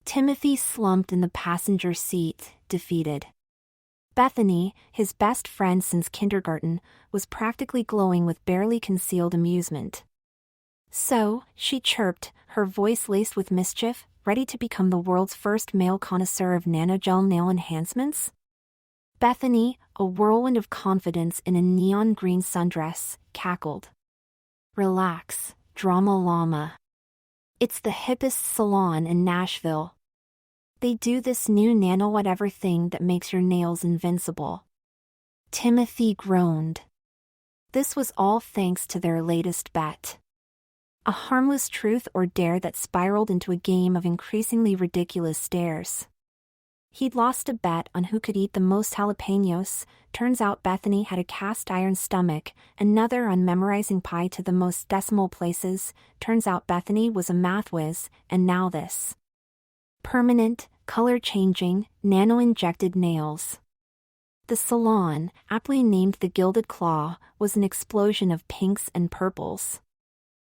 Timothy slumped in the passenger seat, defeated. Bethany, his best friend since kindergarten, was practically glowing with barely concealed amusement. "So," she chirped, her voice laced with mischief, "ready to become the world's first male connoisseur of nanogel nail enhancements?" Bethany, a whirlwind of confidence in a neon green sundress, cackled. "Relax, drama llama. It's the hippest salon in Nashville. They do this new nano-whatever thing that makes your nails invincible." Timothy groaned. This was all thanks to their latest bet. A harmless truth or dare that spiraled into a game of increasingly ridiculous stares. He'd lost a bet on who could eat the most jalapenos. Turns out Bethany had a cast-iron stomach, another on memorizing pi to the most decimal places. Turns out Bethany was a math whiz, and now this. Permanent, color-changing, nano-injected nails. The salon, aptly named the Gilded Claw, was an explosion of pinks and purples.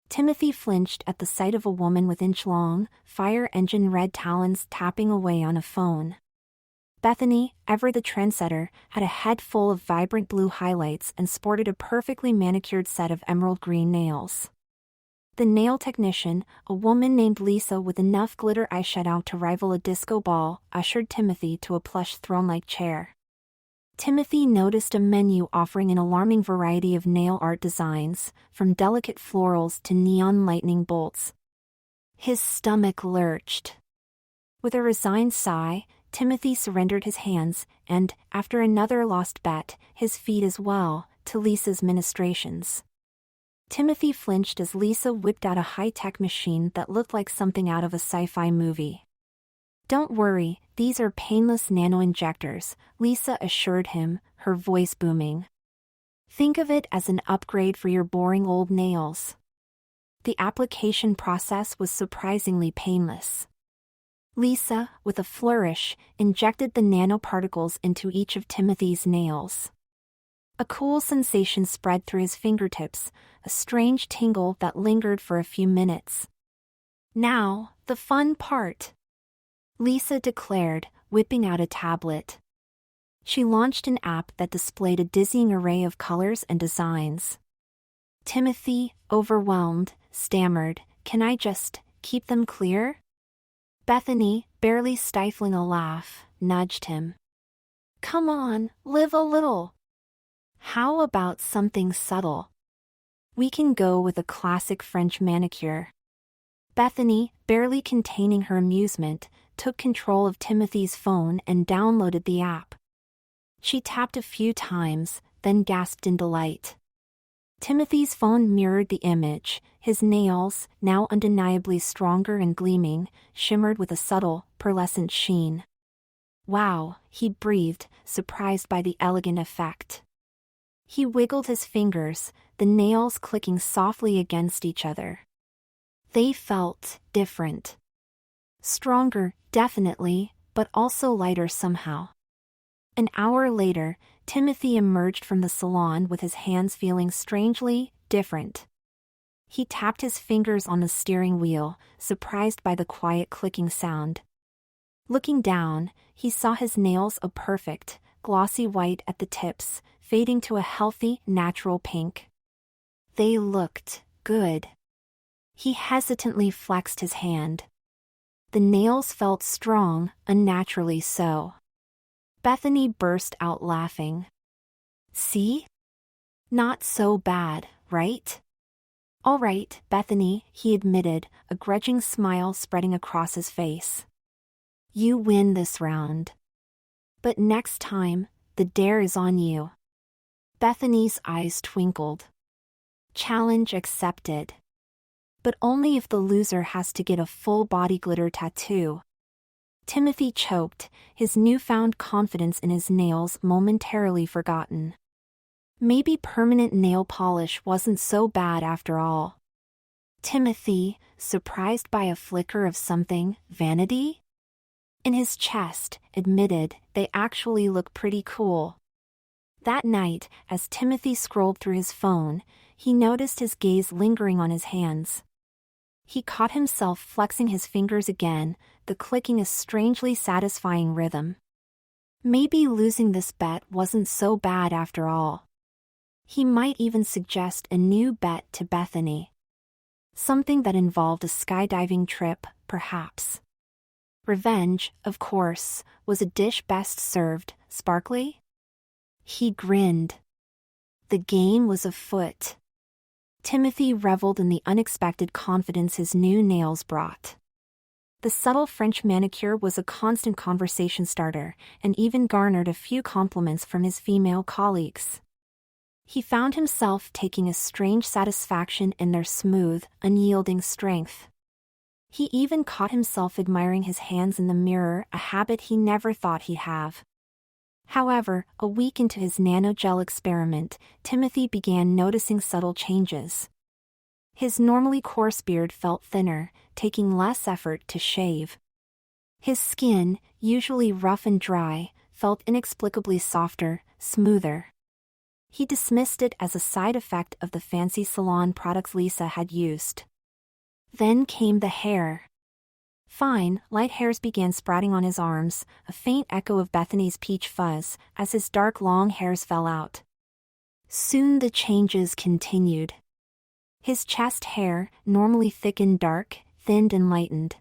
Timothy flinched at the sight of a woman with inch-long, fire-engine red talons tapping away on a phone. Bethany, ever the trendsetter, had a head full of vibrant blue highlights and sported a perfectly manicured set of emerald green nails. The nail technician, a woman named Lisa with enough glitter eyeshadow to rival a disco ball, ushered Timothy to a plush throne-like chair. Timothy noticed a menu offering an alarming variety of nail art designs, from delicate florals to neon lightning bolts. His stomach lurched. With a resigned sigh, Timothy surrendered his hands and, after another lost bet, his feet as well, to Lisa's ministrations. Timothy flinched as Lisa whipped out a high-tech machine that looked like something out of a sci-fi movie. "Don't worry, these are painless nano-injectors," Lisa assured him, her voice booming. "Think of it as an upgrade for your boring old nails." The application process was surprisingly painless. Lisa, with a flourish, injected the nanoparticles into each of Timothy's nails. A cool sensation spread through his fingertips, a strange tingle that lingered for a few minutes. "Now, the fun part," Lisa declared, whipping out a tablet. She launched an app that displayed a dizzying array of colors and designs. Timothy, overwhelmed, stammered, "Can I just keep them clear?" Bethany, barely stifling a laugh, nudged him. "Come on, live a little. How about something subtle? We can go with a classic French manicure." Bethany, barely containing her amusement, took control of Timothy's phone and downloaded the app. She tapped a few times, then gasped in delight. Timothy's phone mirrored the image. His nails, now undeniably stronger and gleaming, shimmered with a subtle, pearlescent sheen. "Wow," he breathed, surprised by the elegant effect. He wiggled his fingers, the nails clicking softly against each other. They felt different. Stronger, definitely, but also lighter somehow. An hour later, Timothy emerged from the salon with his hands feeling strangely different. He tapped his fingers on the steering wheel, surprised by the quiet clicking sound. Looking down, he saw his nails a perfect, glossy white at the tips, fading to a healthy, natural pink. They looked good. He hesitantly flexed his hand. The nails felt strong, unnaturally so. Bethany burst out laughing. "See? Not so bad, right?" "All right, Bethany," he admitted, a grudging smile spreading across his face. "You win this round. But next time, the dare is on you." Bethany's eyes twinkled. "Challenge accepted. But only if the loser has to get a full-body glitter tattoo." Timothy choked, his newfound confidence in his nails momentarily forgotten. Maybe permanent nail polish wasn't so bad after all. Timothy, surprised by a flicker of something, vanity in his chest, admitted they actually look pretty cool. That night, as Timothy scrolled through his phone, he noticed his gaze lingering on his hands. He caught himself flexing his fingers again, the clicking a strangely satisfying rhythm. Maybe losing this bet wasn't so bad after all. He might even suggest a new bet to Bethany. Something that involved a skydiving trip, perhaps. Revenge, of course, was a dish best served sparkly. He grinned. The game was afoot. Timothy reveled in the unexpected confidence his new nails brought. The subtle French manicure was a constant conversation starter, and even garnered a few compliments from his female colleagues. He found himself taking a strange satisfaction in their smooth, unyielding strength. He even caught himself admiring his hands in the mirror, a habit he never thought he'd have. However, a week into his Nano gel experiment, Timothy began noticing subtle changes. His normally coarse beard felt thinner, taking less effort to shave. His skin, usually rough and dry, felt inexplicably softer, smoother. He dismissed it as a side effect of the fancy salon products Lisa had used. Then came the hair. Fine, light hairs began sprouting on his arms, a faint echo of Bethany's peach fuzz, as his dark long hairs fell out. Soon the changes continued. His chest hair, normally thick and dark, thinned and lightened.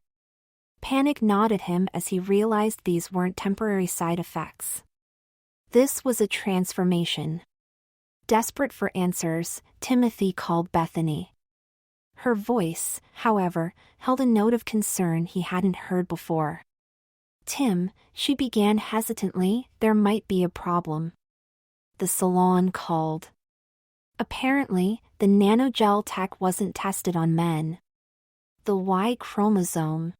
Panic gnawed at him as he realized these weren't temporary side effects. This was a transformation. Desperate for answers, Timothy called Bethany. Her voice, however, held a note of concern he hadn't heard before. "Tim," she began hesitantly, "there might be a problem." The salon called. Apparently, the nanogel tech wasn't tested on men. The Y chromosome.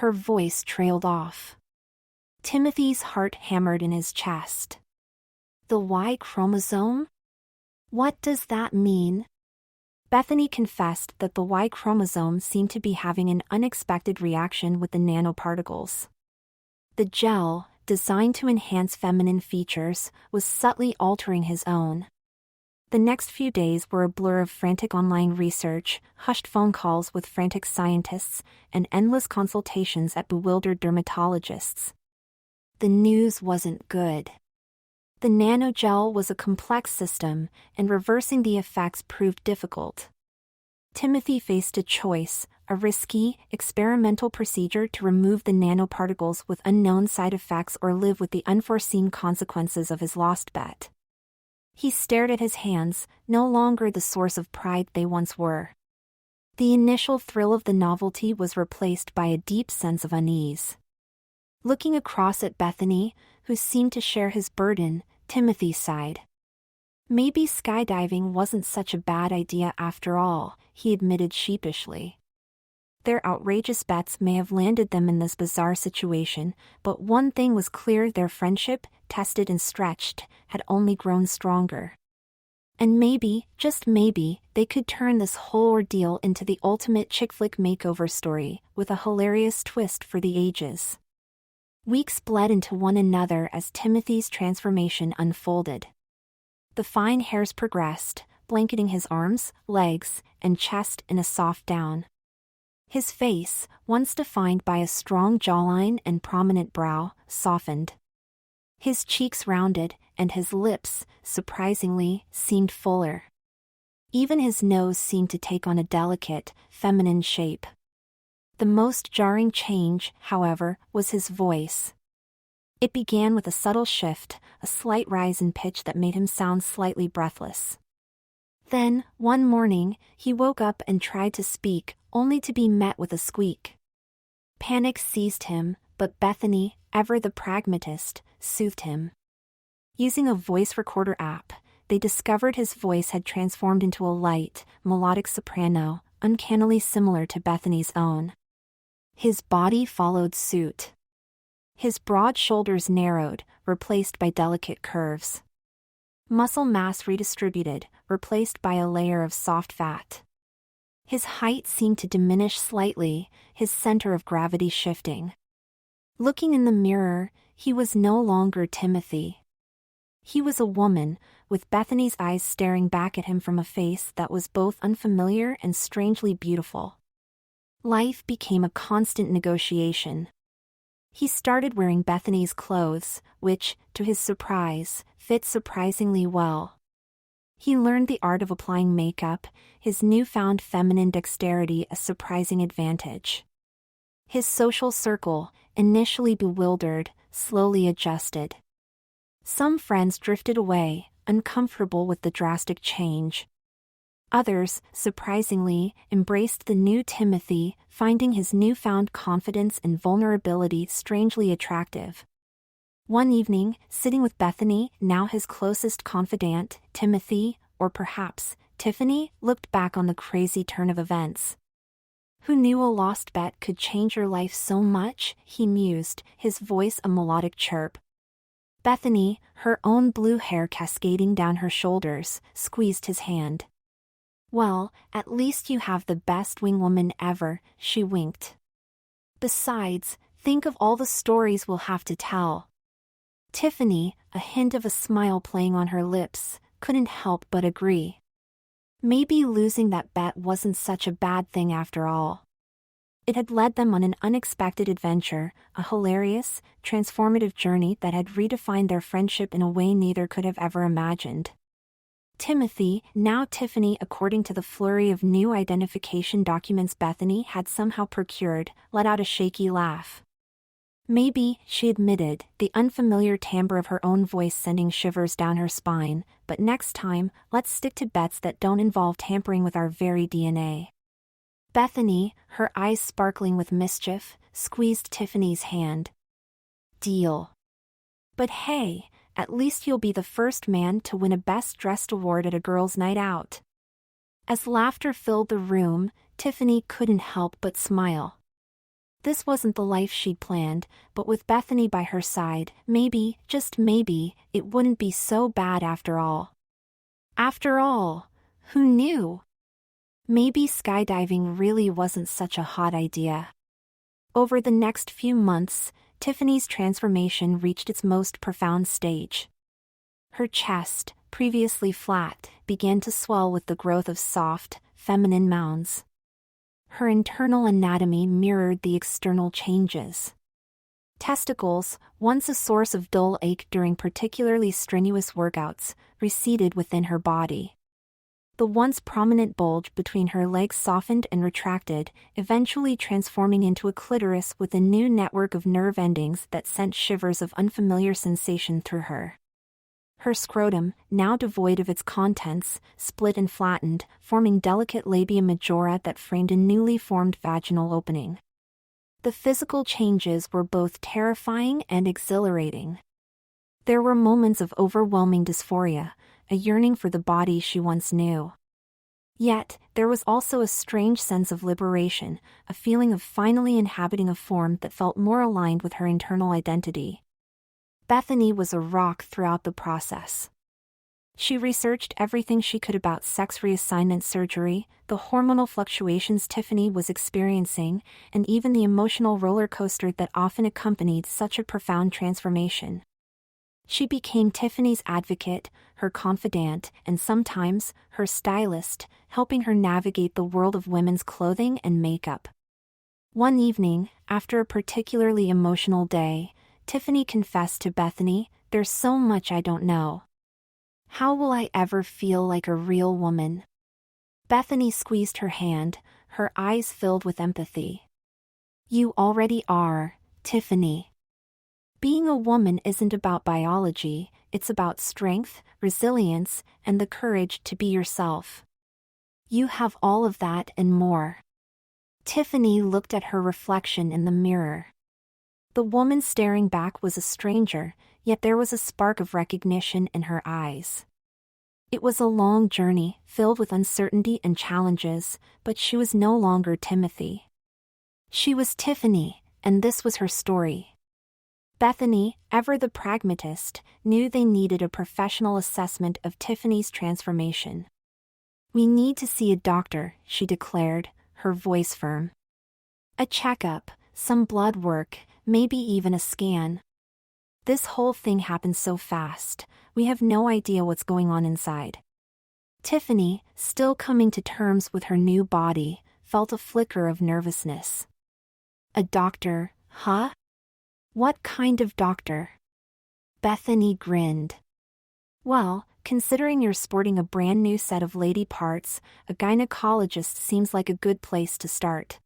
Her voice trailed off. Timothy's heart hammered in his chest. The Y chromosome? What does that mean? Bethany confessed that the Y chromosome seemed to be having an unexpected reaction with the nanoparticles. The gel, designed to enhance feminine features, was subtly altering his own. The next few days were a blur of frantic online research, hushed phone calls with frantic scientists, and endless consultations at bewildered dermatologists. The news wasn't good. The nanogel was a complex system, and reversing the effects proved difficult. Timothy faced a choice: a risky, experimental procedure to remove the nanoparticles with unknown side effects, or live with the unforeseen consequences of his lost bet. He stared at his hands, no longer the source of pride they once were. The initial thrill of the novelty was replaced by a deep sense of unease. Looking across at Bethany, who seemed to share his burden, Timothy sighed. Maybe skydiving wasn't such a bad idea after all, he admitted sheepishly. Their outrageous bets may have landed them in this bizarre situation, but one thing was clear: their friendship, tested and stretched, had only grown stronger. And maybe, just maybe, they could turn this whole ordeal into the ultimate chick flick makeover story, with a hilarious twist for the ages. Weeks bled into one another as Timothy's transformation unfolded. The fine hairs progressed, blanketing his arms, legs, and chest in a soft down. His face, once defined by a strong jawline and prominent brow, softened. His cheeks rounded, and his lips, surprisingly, seemed fuller. Even his nose seemed to take on a delicate, feminine shape. The most jarring change, however, was his voice. It began with a subtle shift, a slight rise in pitch that made him sound slightly breathless. Then, one morning, he woke up and tried to speak, only to be met with a squeak. Panic seized him, but Bethany, ever the pragmatist, soothed him. Using a voice recorder app, they discovered his voice had transformed into a light, melodic soprano, uncannily similar to Bethany's own. His body followed suit. His broad shoulders narrowed, replaced by delicate curves. Muscle mass redistributed, replaced by a layer of soft fat. His height seemed to diminish slightly, his center of gravity shifting. Looking in the mirror, he was no longer Timothy. He was a woman, with Bethany's eyes staring back at him from a face that was both unfamiliar and strangely beautiful. Life became a constant negotiation. He started wearing Bethany's clothes, which, to his surprise, fit surprisingly well. He learned the art of applying makeup, his newfound feminine dexterity a surprising advantage. His social circle, initially bewildered, slowly adjusted. Some friends drifted away, uncomfortable with the drastic change. Others, surprisingly, embraced the new Timothy, finding his newfound confidence and vulnerability strangely attractive. One evening, sitting with Bethany, now his closest confidant, Timothy, or perhaps Tiffany, looked back on the crazy turn of events. Who knew a lost bet could change your life so much? He mused, his voice a melodic chirp. Bethany, her own blue hair cascading down her shoulders, squeezed his hand. Well, at least you have the best wingwoman ever, she winked. Besides, think of all the stories we'll have to tell. Tiffany, a hint of a smile playing on her lips, couldn't help but agree. Maybe losing that bet wasn't such a bad thing after all. It had led them on an unexpected adventure, a hilarious, transformative journey that had redefined their friendship in a way neither could have ever imagined. Timothy, now Tiffany, according to the flurry of new identification documents Bethany had somehow procured, let out a shaky laugh. Maybe, she admitted, the unfamiliar timbre of her own voice sending shivers down her spine, but next time, let's stick to bets that don't involve tampering with our very DNA. Bethany, her eyes sparkling with mischief, squeezed Tiffany's hand. Deal. But hey, at least you'll be the first man to win a Best Dressed award at a girls' night out. As laughter filled the room, Tiffany couldn't help but smile. This wasn't the life she'd planned, but with Bethany by her side, maybe, just maybe, it wouldn't be so bad after all. After all, who knew? Maybe skydiving really wasn't such a hot idea. Over the next few months, Tiffany's transformation reached its most profound stage. Her chest, previously flat, began to swell with the growth of soft, feminine mounds. Her internal anatomy mirrored the external changes. Testicles, once a source of dull ache during particularly strenuous workouts, receded within her body. The once prominent bulge between her legs softened and retracted, eventually transforming into a clitoris with a new network of nerve endings that sent shivers of unfamiliar sensation through her. Her scrotum, now devoid of its contents, split and flattened, forming delicate labia majora that framed a newly formed vaginal opening. The physical changes were both terrifying and exhilarating. There were moments of overwhelming dysphoria, a yearning for the body she once knew. Yet, there was also a strange sense of liberation, a feeling of finally inhabiting a form that felt more aligned with her internal identity. Bethany was a rock throughout the process. She researched everything she could about sex reassignment surgery, the hormonal fluctuations Tiffany was experiencing, and even the emotional roller coaster that often accompanied such a profound transformation. She became Tiffany's advocate, her confidant, and sometimes, her stylist, helping her navigate the world of women's clothing and makeup. One evening, after a particularly emotional day, Tiffany confessed to Bethany, "There's so much I don't know. How will I ever feel like a real woman?" Bethany squeezed her hand, her eyes filled with empathy. "You already are, Tiffany. Being a woman isn't about biology, it's about strength, resilience, and the courage to be yourself. You have all of that and more." Tiffany looked at her reflection in the mirror. The woman staring back was a stranger, yet there was a spark of recognition in her eyes. It was a long journey, filled with uncertainty and challenges, but she was no longer Timothy. She was Tiffany, and this was her story. Bethany, ever the pragmatist, knew they needed a professional assessment of Tiffany's transformation. "We need to see a doctor," she declared, her voice firm. "A checkup, some blood work, maybe even a scan. This whole thing happened so fast, we have no idea what's going on inside." Tiffany, still coming to terms with her new body, felt a flicker of nervousness. A doctor, huh? What kind of doctor? Bethany grinned. Well, considering you're sporting a brand new set of lady parts, a gynecologist seems like a good place to start.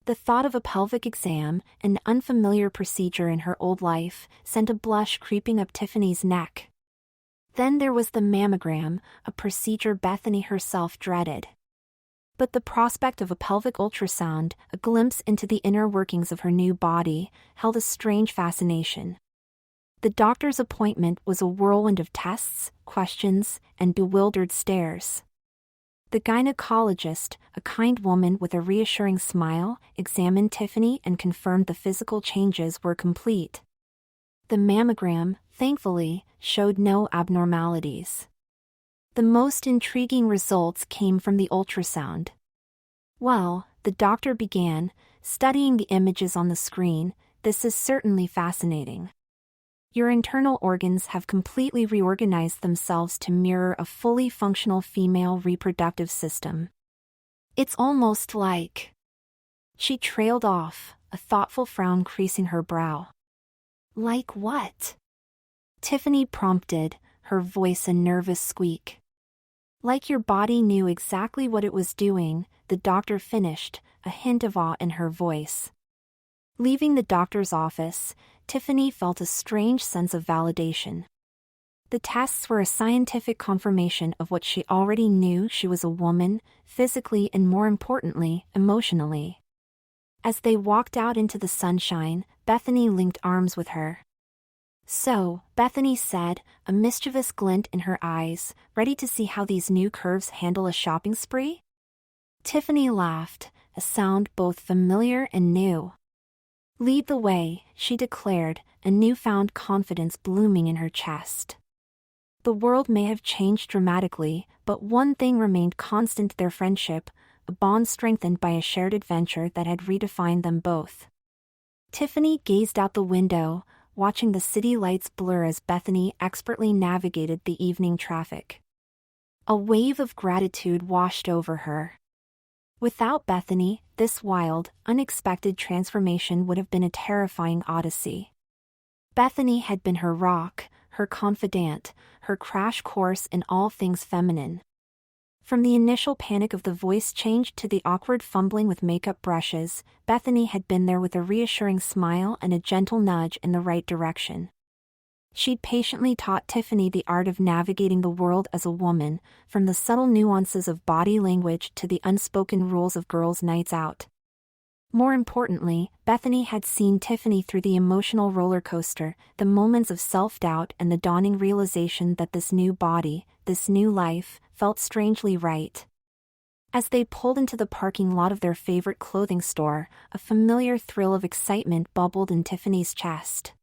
The thought of a pelvic exam, an unfamiliar procedure in her old life, sent a blush creeping up Tiffany's neck. Then there was the mammogram, a procedure Bethany herself dreaded. But the prospect of a pelvic ultrasound, a glimpse into the inner workings of her new body, held a strange fascination. The doctor's appointment was a whirlwind of tests, questions, and bewildered stares. The gynecologist, a kind woman with a reassuring smile, examined Tiffany and confirmed the physical changes were complete. The mammogram, thankfully, showed no abnormalities. The most intriguing results came from the ultrasound. Well, the doctor began, studying the images on the screen, this is certainly fascinating. Your internal organs have completely reorganized themselves to mirror a fully functional female reproductive system. It's almost like... She trailed off, a thoughtful frown creasing her brow. Like what? Tiffany prompted, her voice a nervous squeak. Like your body knew exactly what it was doing, the doctor finished, a hint of awe in her voice. Leaving the doctor's office, Tiffany felt a strange sense of validation. The tests were a scientific confirmation of what she already knew: she was a woman, physically and more importantly, emotionally. As they walked out into the sunshine, Bethany linked arms with her. So, Bethany said, a mischievous glint in her eyes, ready to see how these new curves handle a shopping spree? Tiffany laughed, a sound both familiar and new. Lead the way, she declared, a newfound confidence blooming in her chest. The world may have changed dramatically, but one thing remained constant: their friendship, a bond strengthened by a shared adventure that had redefined them both. Tiffany gazed out the window, watching the city lights blur as Bethany expertly navigated the evening traffic. A wave of gratitude washed over her. Without Bethany, this wild, unexpected transformation would have been a terrifying odyssey. Bethany had been her rock, her confidant, her crash course in all things feminine. From the initial panic of the voice change to the awkward fumbling with makeup brushes, Bethany had been there with a reassuring smile and a gentle nudge in the right direction. She'd patiently taught Tiffany the art of navigating the world as a woman, from the subtle nuances of body language to the unspoken rules of girls' nights out. More importantly, Bethany had seen Tiffany through the emotional roller coaster, the moments of self-doubt and the dawning realization that this new body, this new life, felt strangely right. As they pulled into the parking lot of their favorite clothing store, a familiar thrill of excitement bubbled in Tiffany's chest.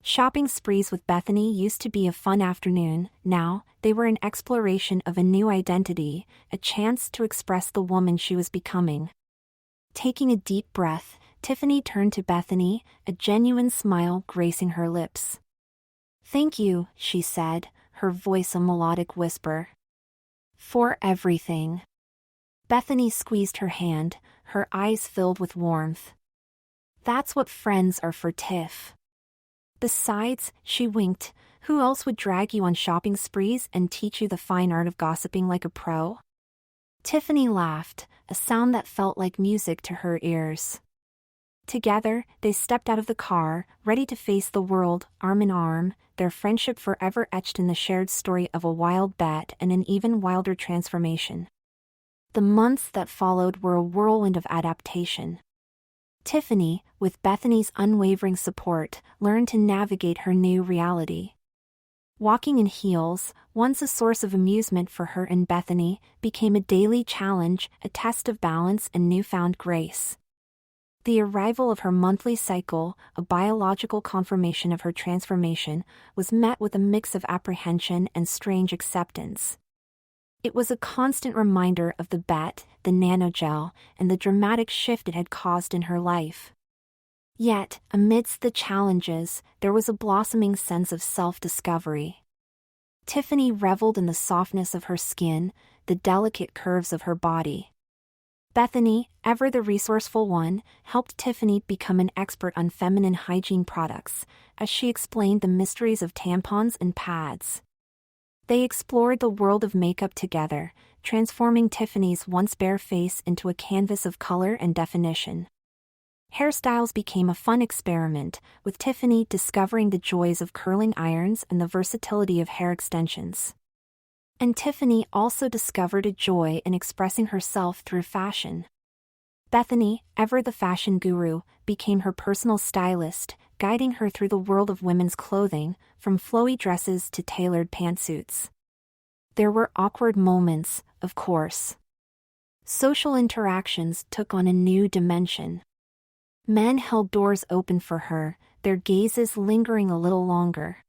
Shopping sprees with Bethany used to be a fun afternoon. Now, they were an exploration of a new identity, a chance to express the woman she was becoming. Taking a deep breath, Tiffany turned to Bethany, a genuine smile gracing her lips. "Thank you," she said, her voice a melodic whisper. "For everything." Bethany squeezed her hand, her eyes filled with warmth. "That's what friends are for, Tiff. Besides," she winked, "who else would drag you on shopping sprees and teach you the fine art of gossiping like a pro?" Tiffany laughed, a sound that felt like music to her ears. Together, they stepped out of the car, ready to face the world, arm in arm, their friendship forever etched in the shared story of a wild bet and an even wilder transformation. The months that followed were a whirlwind of adaptation. Tiffany, with Bethany's unwavering support, learned to navigate her new reality. Walking in heels, once a source of amusement for her and Bethany, became a daily challenge, a test of balance and newfound grace. The arrival of her monthly cycle, a biological confirmation of her transformation, was met with a mix of apprehension and strange acceptance. It was a constant reminder of the bet, the nanogel, and the dramatic shift it had caused in her life. Yet, amidst the challenges, there was a blossoming sense of self-discovery. Tiffany reveled in the softness of her skin, the delicate curves of her body. Bethany, ever the resourceful one, helped Tiffany become an expert on feminine hygiene products, as she explained the mysteries of tampons and pads. They explored the world of makeup together, transforming Tiffany's once bare face into a canvas of color and definition. Hairstyles became a fun experiment, with Tiffany discovering the joys of curling irons and the versatility of hair extensions. And Tiffany also discovered a joy in expressing herself through fashion. Bethany, ever the fashion guru, became her personal stylist, guiding her through the world of women's clothing, from flowy dresses to tailored pantsuits. There were awkward moments, of course. Social interactions took on a new dimension. Men held doors open for her, their gazes lingering a little longer.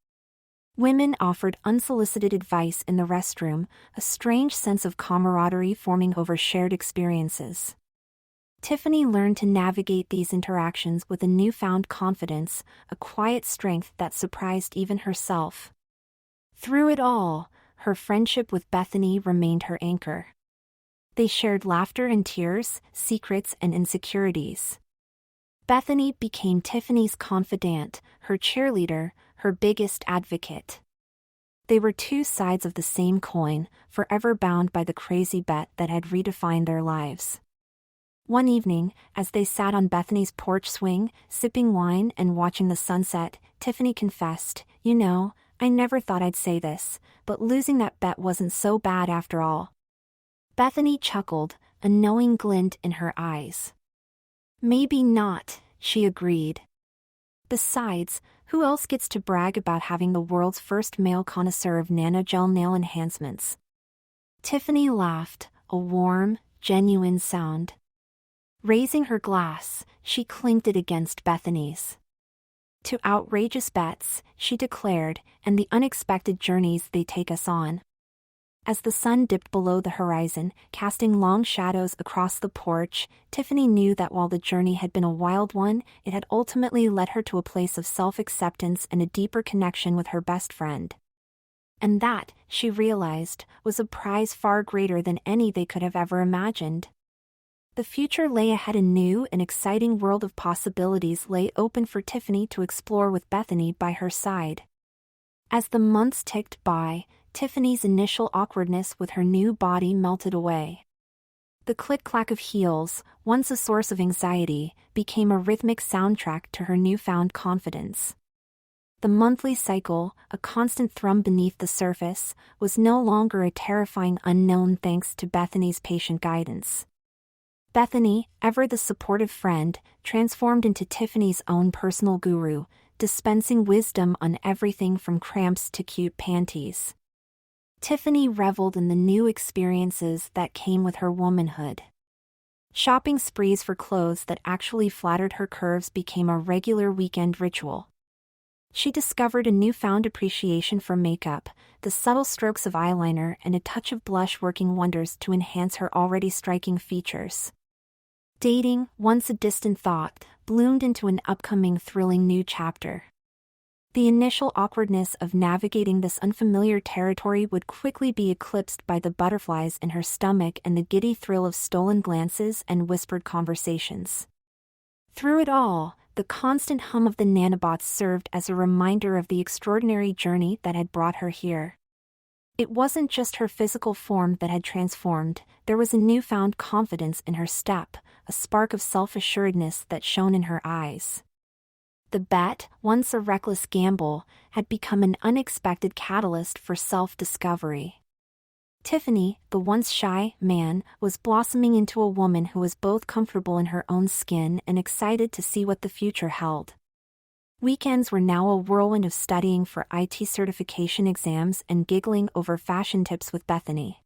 Women offered unsolicited advice in the restroom, a strange sense of camaraderie forming over shared experiences. Tiffany learned to navigate these interactions with a newfound confidence, a quiet strength that surprised even herself. Through it all, her friendship with Bethany remained her anchor. They shared laughter and tears, secrets and insecurities. Bethany became Tiffany's confidant, her cheerleader, her biggest advocate. They were two sides of the same coin, forever bound by the crazy bet that had redefined their lives. One evening, as they sat on Bethany's porch swing, sipping wine and watching the sunset, Tiffany confessed, "You know, I never thought I'd say this, but losing that bet wasn't so bad after all." Bethany chuckled, a knowing glint in her eyes. "Maybe not," she agreed. "Besides, who else gets to brag about having the world's first male connoisseur of Nano gel nail enhancements?" Tiffany laughed, a warm, genuine sound. Raising her glass, she clinked it against Bethany's. "To outrageous bets," she declared, "and the unexpected journeys they take us on." As the sun dipped below the horizon, casting long shadows across the porch, Tiffany knew that while the journey had been a wild one, it had ultimately led her to a place of self-acceptance and a deeper connection with her best friend. And that, she realized, was a prize far greater than any they could have ever imagined. The future lay ahead. A new and exciting world of possibilities lay open for Tiffany to explore with Bethany by her side. As the months ticked by, Tiffany's initial awkwardness with her new body melted away. The click-clack of heels, once a source of anxiety, became a rhythmic soundtrack to her newfound confidence. The monthly cycle, a constant thrum beneath the surface, was no longer a terrifying unknown thanks to Bethany's patient guidance. Bethany, ever the supportive friend, transformed into Tiffany's own personal guru, dispensing wisdom on everything from cramps to cute panties. Tiffany reveled in the new experiences that came with her womanhood. Shopping sprees for clothes that actually flattered her curves became a regular weekend ritual. She discovered a newfound appreciation for makeup, the subtle strokes of eyeliner and a touch of blush working wonders to enhance her already striking features. Dating, once a distant thought, bloomed into an upcoming thrilling new chapter. The initial awkwardness of navigating this unfamiliar territory would quickly be eclipsed by the butterflies in her stomach and the giddy thrill of stolen glances and whispered conversations. Through it all, the constant hum of the nanobots served as a reminder of the extraordinary journey that had brought her here. It wasn't just her physical form that had transformed, there was a newfound confidence in her step, a spark of self-assuredness that shone in her eyes. The bet, once a reckless gamble, had become an unexpected catalyst for self-discovery. Tiffany, the once shy man, was blossoming into a woman who was both comfortable in her own skin and excited to see what the future held. Weekends were now a whirlwind of studying for IT certification exams and giggling over fashion tips with Bethany.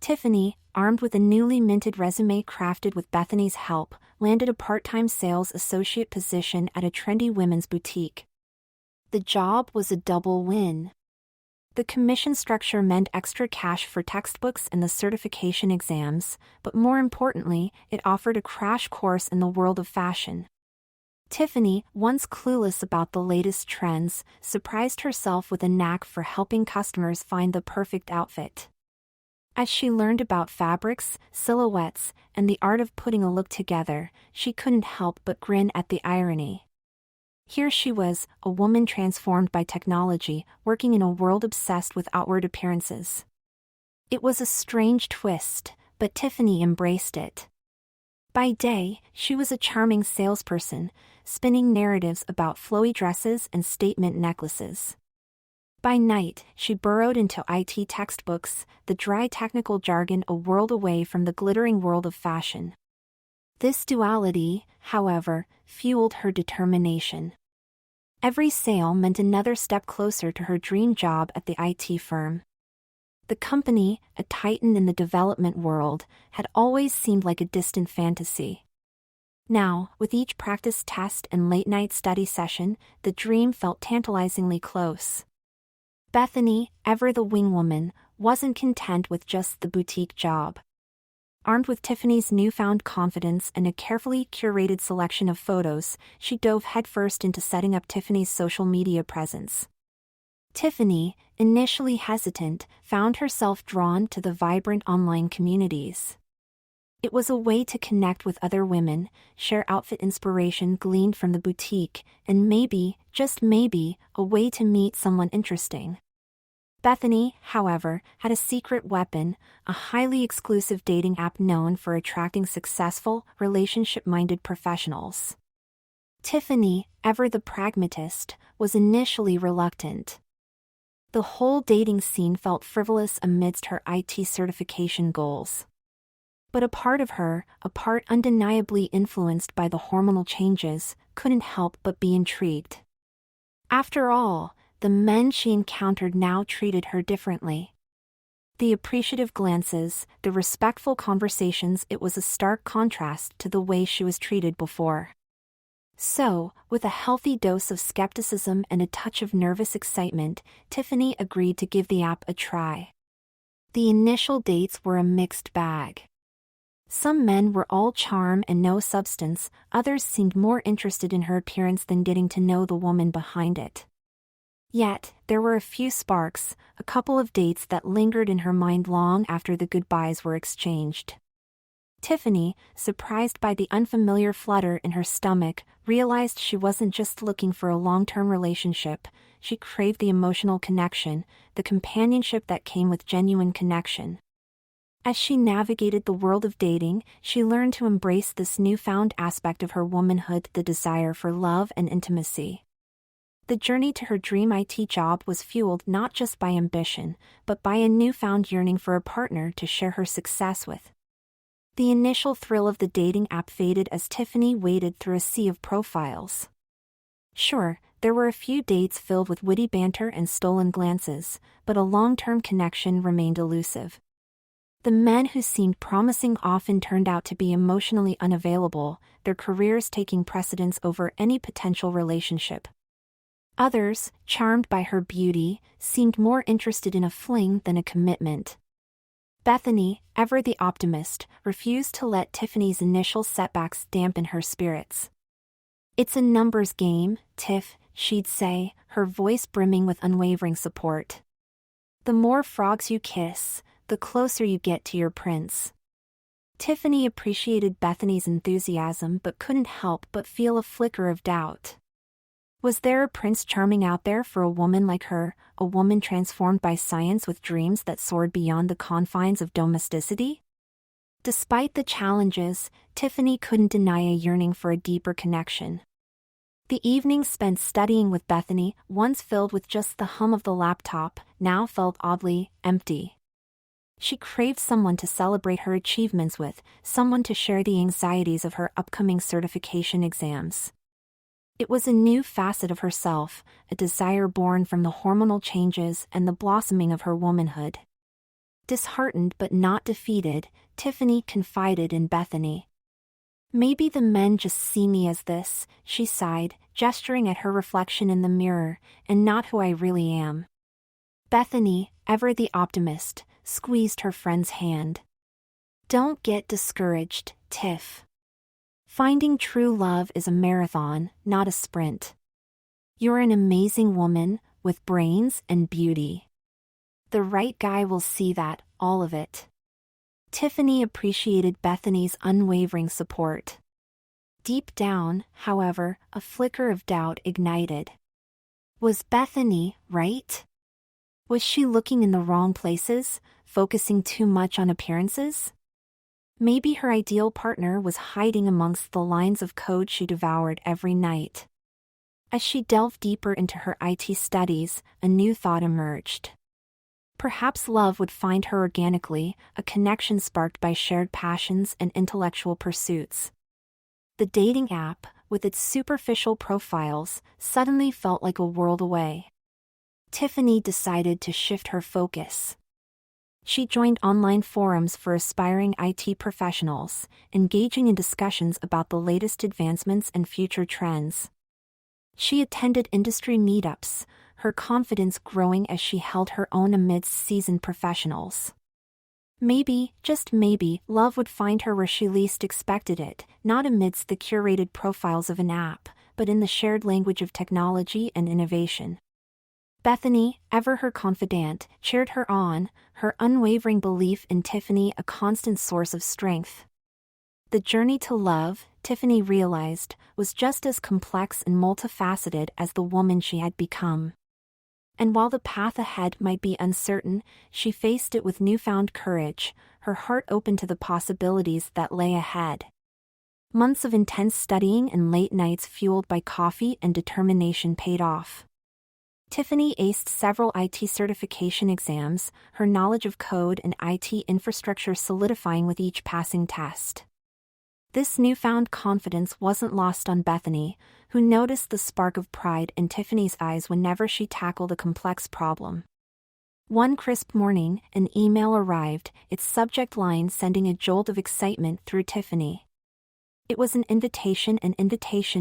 Tiffany, armed with a newly minted resume crafted with Bethany's help, landed a part-time sales associate position at a trendy women's boutique. The job was a double win. The commission structure meant extra cash for textbooks and the certification exams, but more importantly, it offered a crash course in the world of fashion. Tiffany, once clueless about the latest trends, surprised herself with a knack for helping customers find the perfect outfit. As she learned about fabrics, silhouettes, and the art of putting a look together, she couldn't help but grin at the irony. Here she was, a woman transformed by technology, working in a world obsessed with outward appearances. It was a strange twist, but Tiffany embraced it. By day, she was a charming salesperson, spinning narratives about flowy dresses and statement necklaces. By night, she burrowed into IT textbooks, the dry technical jargon a world away from the glittering world of fashion. This duality, however, fueled her determination. Every sale meant another step closer to her dream job at the IT firm. The company, a titan in the development world, had always seemed like a distant fantasy. Now, with each practice test and late-night study session, the dream felt tantalizingly close. Bethany, ever the wingwoman, wasn't content with just the boutique job. Armed with Tiffany's newfound confidence and a carefully curated selection of photos, she dove headfirst into setting up Tiffany's social media presence. Tiffany, initially hesitant, found herself drawn to the vibrant online communities. It was a way to connect with other women, share outfit inspiration gleaned from the boutique, and maybe, just maybe, a way to meet someone interesting. Bethany, however, had a secret weapon, a highly exclusive dating app known for attracting successful, relationship-minded professionals. Tiffany, ever the pragmatist, was initially reluctant. The whole dating scene felt frivolous amidst her IT certification goals. But a part of her, a part undeniably influenced by the hormonal changes, couldn't help but be intrigued. After all, the men she encountered now treated her differently. The appreciative glances, the respectful conversations, it was a stark contrast to the way she was treated before. So, with a healthy dose of skepticism and a touch of nervous excitement, Tiffany agreed to give the app a try. The initial dates were a mixed bag. Some men were all charm and no substance, others seemed more interested in her appearance than getting to know the woman behind it. Yet, there were a few sparks, a couple of dates that lingered in her mind long after the goodbyes were exchanged. Tiffany, surprised by the unfamiliar flutter in her stomach, realized she wasn't just looking for a long-term relationship, she craved the emotional connection, the companionship that came with genuine connection. As she navigated the world of dating, she learned to embrace this newfound aspect of her womanhood, the desire for love and intimacy. The journey to her dream IT job was fueled not just by ambition, but by a newfound yearning for a partner to share her success with. The initial thrill of the dating app faded as Tiffany waded through a sea of profiles. Sure, there were a few dates filled with witty banter and stolen glances, but a long-term connection remained elusive. The men who seemed promising often turned out to be emotionally unavailable, their careers taking precedence over any potential relationship. Others, charmed by her beauty, seemed more interested in a fling than a commitment. Bethany, ever the optimist, refused to let Tiffany's initial setbacks dampen her spirits. "It's a numbers game, Tiff," she'd say, her voice brimming with unwavering support. "The more frogs you kiss, the closer you get to your prince." Tiffany appreciated Bethany's enthusiasm but couldn't help but feel a flicker of doubt. Was there a prince charming out there for a woman like her, a woman transformed by science with dreams that soared beyond the confines of domesticity? Despite the challenges, Tiffany couldn't deny a yearning for a deeper connection. The evenings spent studying with Bethany, once filled with just the hum of the laptop, now felt oddly empty. She craved someone to celebrate her achievements with, someone to share the anxieties of her upcoming certification exams. It was a new facet of herself, a desire born from the hormonal changes and the blossoming of her womanhood. Disheartened but not defeated, Tiffany confided in Bethany. "Maybe the men just see me as this," she sighed, gesturing at her reflection in the mirror, "and not who I really am." Bethany, ever the optimist, squeezed her friend's hand. "Don't get discouraged, Tiff. Finding true love is a marathon, not a sprint. You're an amazing woman, with brains and beauty. The right guy will see that, all of it. Tiffany appreciated Bethany's unwavering support. Deep down, however, a flicker of doubt ignited. Was Bethany right? Was she looking in the wrong places, focusing too much on appearances? Maybe her ideal partner was hiding amongst the lines of code she devoured every night. As she delved deeper into her IT studies, a new thought emerged. Perhaps love would find her organically, a connection sparked by shared passions and intellectual pursuits. The dating app, with its superficial profiles, suddenly felt like a world away. Tiffany decided to shift her focus. She joined online forums for aspiring IT professionals, engaging in discussions about the latest advancements and future trends. She attended industry meetups, her confidence growing as she held her own amidst seasoned professionals. Maybe, just maybe, love would find her where she least expected it, not amidst the curated profiles of an app, but in the shared language of technology and innovation. Bethany, ever her confidant, cheered her on, her unwavering belief in Tiffany a constant source of strength. The journey to love, Tiffany realized, was just as complex and multifaceted as the woman she had become. And while the path ahead might be uncertain, she faced it with newfound courage, her heart open to the possibilities that lay ahead. Months of intense studying and late nights fueled by coffee and determination paid off. Tiffany aced several IT certification exams, her knowledge of code and IT infrastructure solidifying with each passing test. This newfound confidence wasn't lost on Bethany, who noticed the spark of pride in Tiffany's eyes whenever she tackled a complex problem. One crisp morning, an email arrived, its subject line sending a jolt of excitement through Tiffany. It was an invitation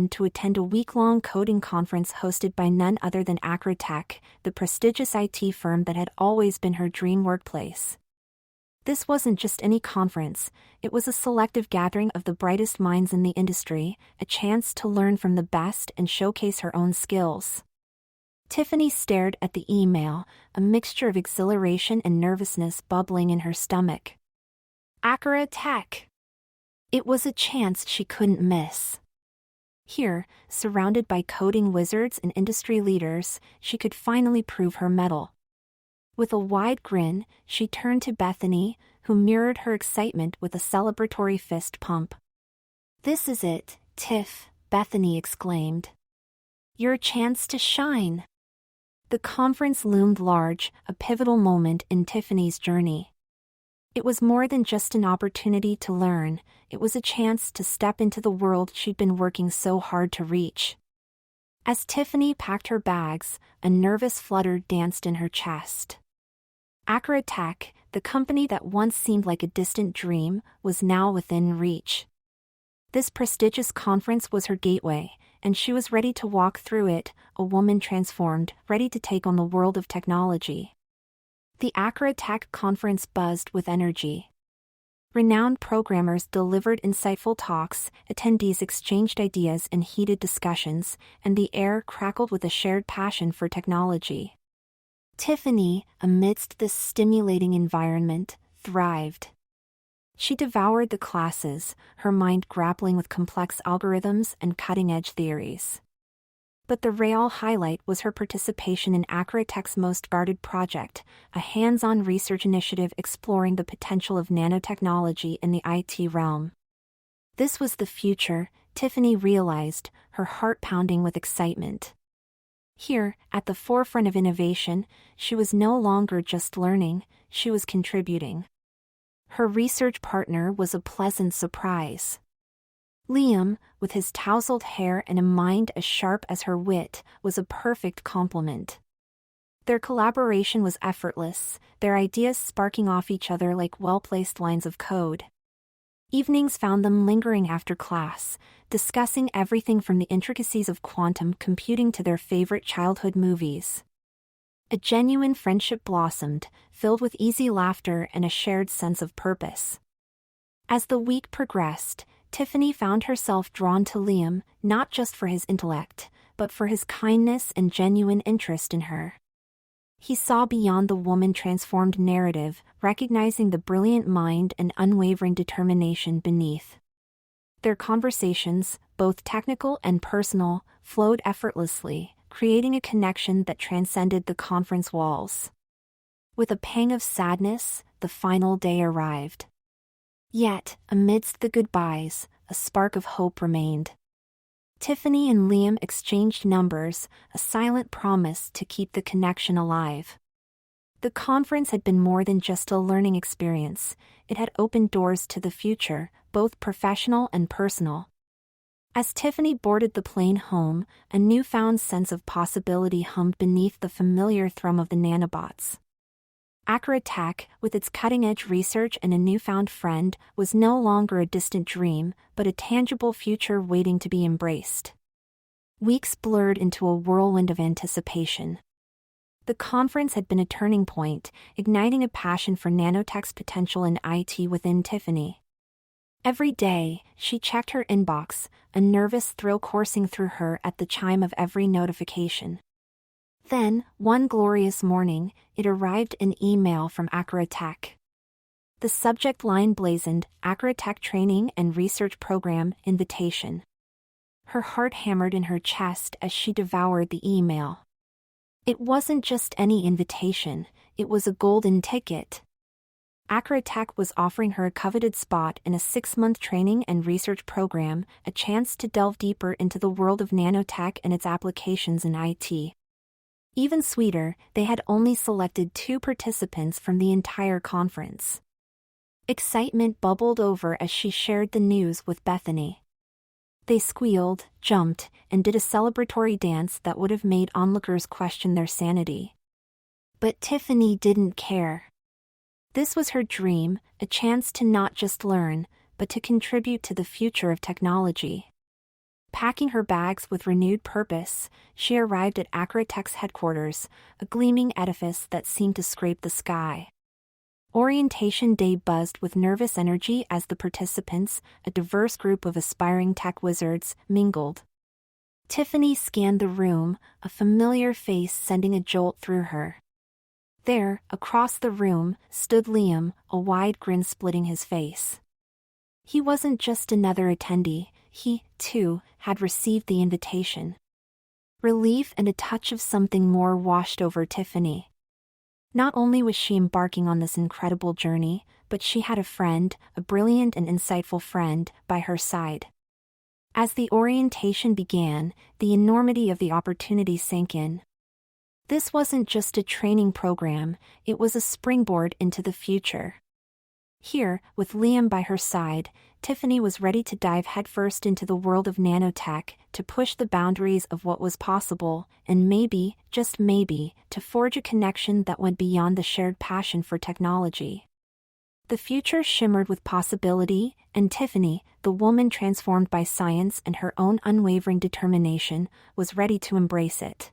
to attend a week-long coding conference hosted by none other than Acra Tech, the prestigious IT firm that had always been her dream workplace. This wasn't just any conference, it was a selective gathering of the brightest minds in the industry, a chance to learn from the best and showcase her own skills. Tiffany stared at the email, a mixture of exhilaration and nervousness bubbling in her stomach. Acra Tech! It was a chance she couldn't miss. Here, surrounded by coding wizards and industry leaders, she could finally prove her mettle. With a wide grin, she turned to Bethany, who mirrored her excitement with a celebratory fist pump. "This is it, Tiff," Bethany exclaimed. "Your chance to shine." The conference loomed large, a pivotal moment in Tiffany's journey. It was more than just an opportunity to learn, it was a chance to step into the world she'd been working so hard to reach. As Tiffany packed her bags, a nervous flutter danced in her chest. Acra Tech, the company that once seemed like a distant dream, was now within reach. This prestigious conference was her gateway, and she was ready to walk through it, a woman transformed, ready to take on the world of technology. The Acra Tech conference buzzed with energy. Renowned programmers delivered insightful talks, attendees exchanged ideas in heated discussions, and the air crackled with a shared passion for technology. Tiffany, amidst this stimulating environment, thrived. She devoured the classes, her mind grappling with complex algorithms and cutting-edge theories. But the real highlight was her participation in Acra Tech's most guarded project, a hands-on research initiative exploring the potential of nanotechnology in the IT realm. This was the future, Tiffany realized, her heart pounding with excitement. Here, at the forefront of innovation, she was no longer just learning, she was contributing. Her research partner was a pleasant surprise. Liam, with his tousled hair and a mind as sharp as her wit, was a perfect complement. Their collaboration was effortless, their ideas sparking off each other like well-placed lines of code. Evenings found them lingering after class, discussing everything from the intricacies of quantum computing to their favorite childhood movies. A genuine friendship blossomed, filled with easy laughter and a shared sense of purpose. As the week progressed, Tiffany found herself drawn to Liam, not just for his intellect, but for his kindness and genuine interest in her. He saw beyond the woman-transformed narrative, recognizing the brilliant mind and unwavering determination beneath. Their conversations, both technical and personal, flowed effortlessly, creating a connection that transcended the conference walls. With a pang of sadness, the final day arrived. Yet, amidst the goodbyes, a spark of hope remained. Tiffany and Liam exchanged numbers, a silent promise to keep the connection alive. The conference had been more than just a learning experience, it had opened doors to the future, both professional and personal. As Tiffany boarded the plane home, a newfound sense of possibility hummed beneath the familiar thrum of the nanobots. Accurate Tech, with its cutting-edge research and a newfound friend, was no longer a distant dream, but a tangible future waiting to be embraced. Weeks blurred into a whirlwind of anticipation. The conference had been a turning point, igniting a passion for nanotech's potential in IT within Tiffany. Every day, she checked her inbox, a nervous thrill coursing through her at the chime of every notification. Then, one glorious morning, it arrived an email from Accurate Tech. The subject line blazoned, Accurate Tech Training and Research Program Invitation. Her heart hammered in her chest as she devoured the email. It wasn't just any invitation, it was a golden ticket. Accurate Tech was offering her a coveted spot in a 6-month training and research program, a chance to delve deeper into the world of nanotech and its applications in IT. Even sweeter, they had only selected 2 participants from the entire conference. Excitement bubbled over as she shared the news with Bethany. They squealed, jumped, and did a celebratory dance that would have made onlookers question their sanity. But Tiffany didn't care. This was her dream, a chance to not just learn, but to contribute to the future of technology. Packing her bags with renewed purpose, she arrived at Accurate Tech's headquarters, a gleaming edifice that seemed to scrape the sky. Orientation day buzzed with nervous energy as the participants, a diverse group of aspiring tech wizards, mingled. Tiffany scanned the room, a familiar face sending a jolt through her. There, across the room, stood Liam, a wide grin splitting his face. He wasn't just another attendee, he, too, had received the invitation. Relief and a touch of something more washed over Tiffany. Not only was she embarking on this incredible journey, but she had a friend, a brilliant and insightful friend, by her side. As the orientation began, the enormity of the opportunity sank in. This wasn't just a training program, it was a springboard into the future. Here, with Liam by her side, Tiffany was ready to dive headfirst into the world of nanotech, to push the boundaries of what was possible, and maybe, just maybe, to forge a connection that went beyond the shared passion for technology. The future shimmered with possibility, and Tiffany, the woman transformed by science and her own unwavering determination, was ready to embrace it.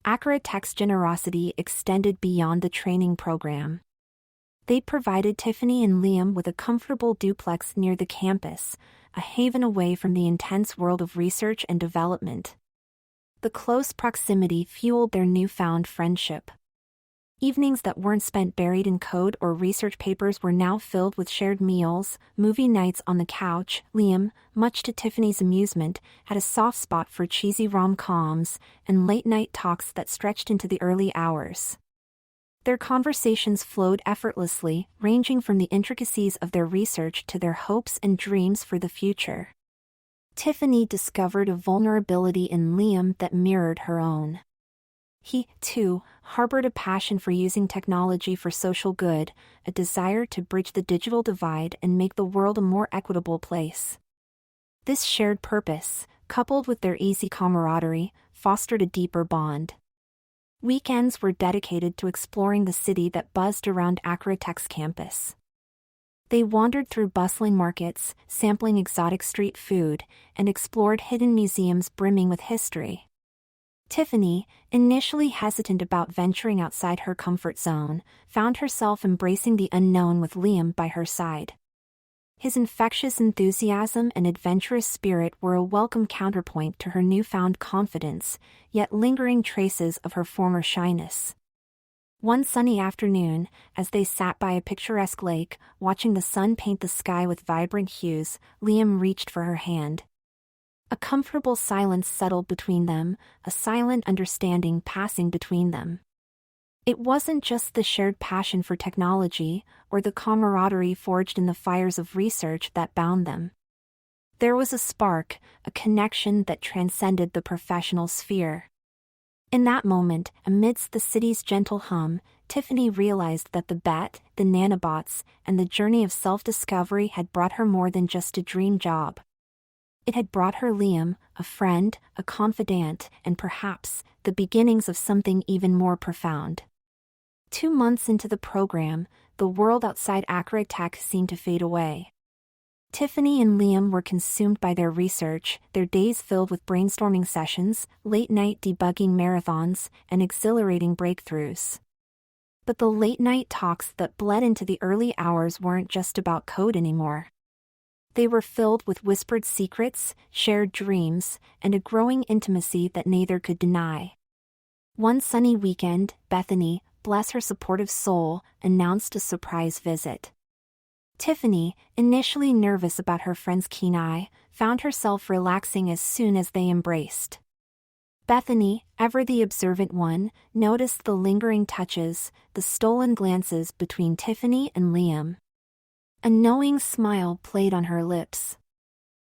Accurate Tech's generosity extended beyond the training program. They provided Tiffany and Liam with a comfortable duplex near the campus, a haven away from the intense world of research and development. The close proximity fueled their newfound friendship. Evenings that weren't spent buried in code or research papers were now filled with shared meals, movie nights on the couch. Liam, much to Tiffany's amusement, had a soft spot for cheesy rom-coms and late-night talks that stretched into the early hours. Their conversations flowed effortlessly, ranging from the intricacies of their research to their hopes and dreams for the future. Tiffany discovered a vulnerability in Liam that mirrored her own. He, too, harbored a passion for using technology for social good, a desire to bridge the digital divide and make the world a more equitable place. This shared purpose, coupled with their easy camaraderie, fostered a deeper bond. Weekends were dedicated to exploring the city that buzzed around Accurate Tech's campus. They wandered through bustling markets, sampling exotic street food, and explored hidden museums brimming with history. Tiffany, initially hesitant about venturing outside her comfort zone, found herself embracing the unknown with Liam by her side. His infectious enthusiasm and adventurous spirit were a welcome counterpoint to her newfound confidence, yet lingering traces of her former shyness. One sunny afternoon, as they sat by a picturesque lake, watching the sun paint the sky with vibrant hues, Liam reached for her hand. A comfortable silence settled between them, a silent understanding passing between them. It wasn't just the shared passion for technology, or the camaraderie forged in the fires of research that bound them. There was a spark, a connection that transcended the professional sphere. In that moment, amidst the city's gentle hum, Tiffany realized that the bet, the nanobots, and the journey of self-discovery had brought her more than just a dream job. It had brought her Liam, a friend, a confidant, and perhaps, the beginnings of something even more profound. 2 months into the program, the world outside Acrotech seemed to fade away. Tiffany and Liam were consumed by their research, their days filled with brainstorming sessions, late-night debugging marathons, and exhilarating breakthroughs. But the late-night talks that bled into the early hours weren't just about code anymore. They were filled with whispered secrets, shared dreams, and a growing intimacy that neither could deny. One sunny weekend, Bethany, bless her supportive soul, announced a surprise visit. Tiffany, initially nervous about her friend's keen eye, found herself relaxing as soon as they embraced. Bethany, ever the observant one, noticed the lingering touches, the stolen glances between Tiffany and Liam. A knowing smile played on her lips.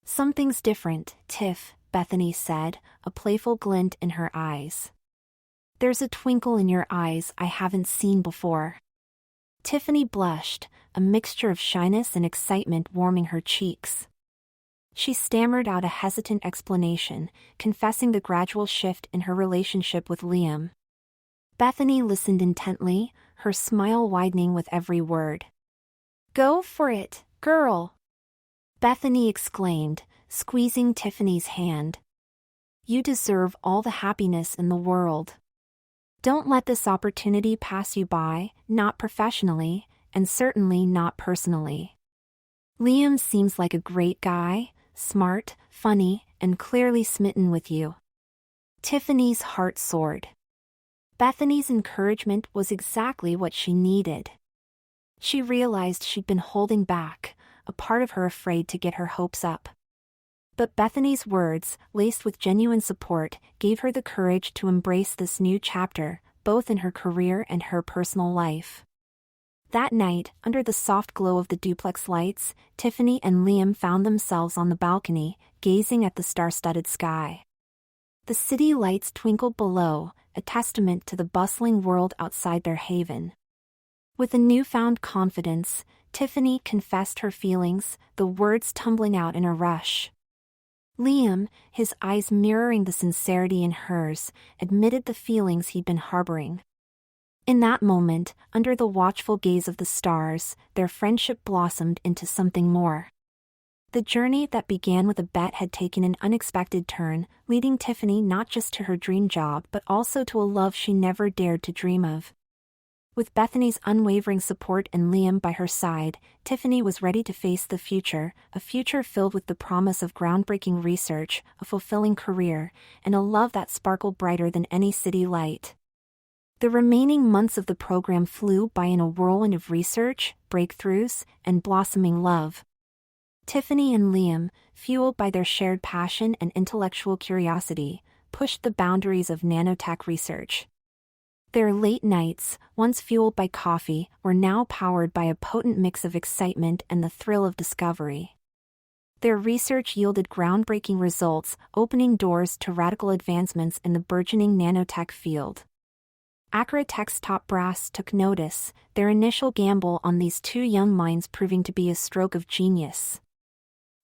"Something's different, Tiff," Bethany said, a playful glint in her eyes. "There's a twinkle in your eyes I haven't seen before." Tiffany blushed, a mixture of shyness and excitement warming her cheeks. She stammered out a hesitant explanation, confessing the gradual shift in her relationship with Liam. Bethany listened intently, her smile widening with every word. "Go for it, girl!" Bethany exclaimed, squeezing Tiffany's hand. "You deserve all the happiness in the world. Don't let this opportunity pass you by, not professionally, and certainly not personally. Liam seems like a great guy, smart, funny, and clearly smitten with you." Tiffany's heart soared. Bethany's encouragement was exactly what she needed. She realized she'd been holding back, a part of her afraid to get her hopes up. But Bethany's words, laced with genuine support, gave her the courage to embrace this new chapter, both in her career and her personal life. That night, under the soft glow of the duplex lights, Tiffany and Liam found themselves on the balcony, gazing at the star-studded sky. The city lights twinkled below, a testament to the bustling world outside their haven. With a newfound confidence, Tiffany confessed her feelings, the words tumbling out in a rush. Liam, his eyes mirroring the sincerity in hers, admitted the feelings he'd been harboring. In that moment, under the watchful gaze of the stars, their friendship blossomed into something more. The journey that began with a bet had taken an unexpected turn, leading Tiffany not just to her dream job but also to a love she never dared to dream of. With Bethany's unwavering support and Liam by her side, Tiffany was ready to face the future, a future filled with the promise of groundbreaking research, a fulfilling career, and a love that sparkled brighter than any city light. The remaining months of the program flew by in a whirlwind of research, breakthroughs, and blossoming love. Tiffany and Liam, fueled by their shared passion and intellectual curiosity, pushed the boundaries of nanotech research. Their late nights, once fueled by coffee, were now powered by a potent mix of excitement and the thrill of discovery. Their research yielded groundbreaking results, opening doors to radical advancements in the burgeoning nanotech field. Acrotech's top brass took notice, their initial gamble on these two young minds proving to be a stroke of genius.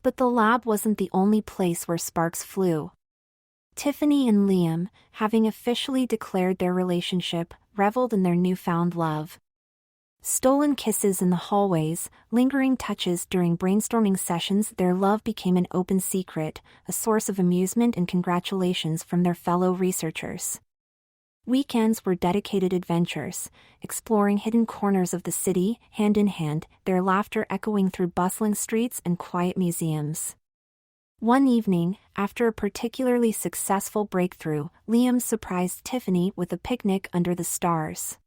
But the lab wasn't the only place where sparks flew. Tiffany and Liam, having officially declared their relationship, reveled in their newfound love. Stolen kisses in the hallways, lingering touches during brainstorming sessions, their love became an open secret, a source of amusement and congratulations from their fellow researchers. Weekends were dedicated adventures, exploring hidden corners of the city, hand in hand, their laughter echoing through bustling streets and quiet museums. One evening, after a particularly successful breakthrough, Liam surprised Tiffany with a picnic under the stars.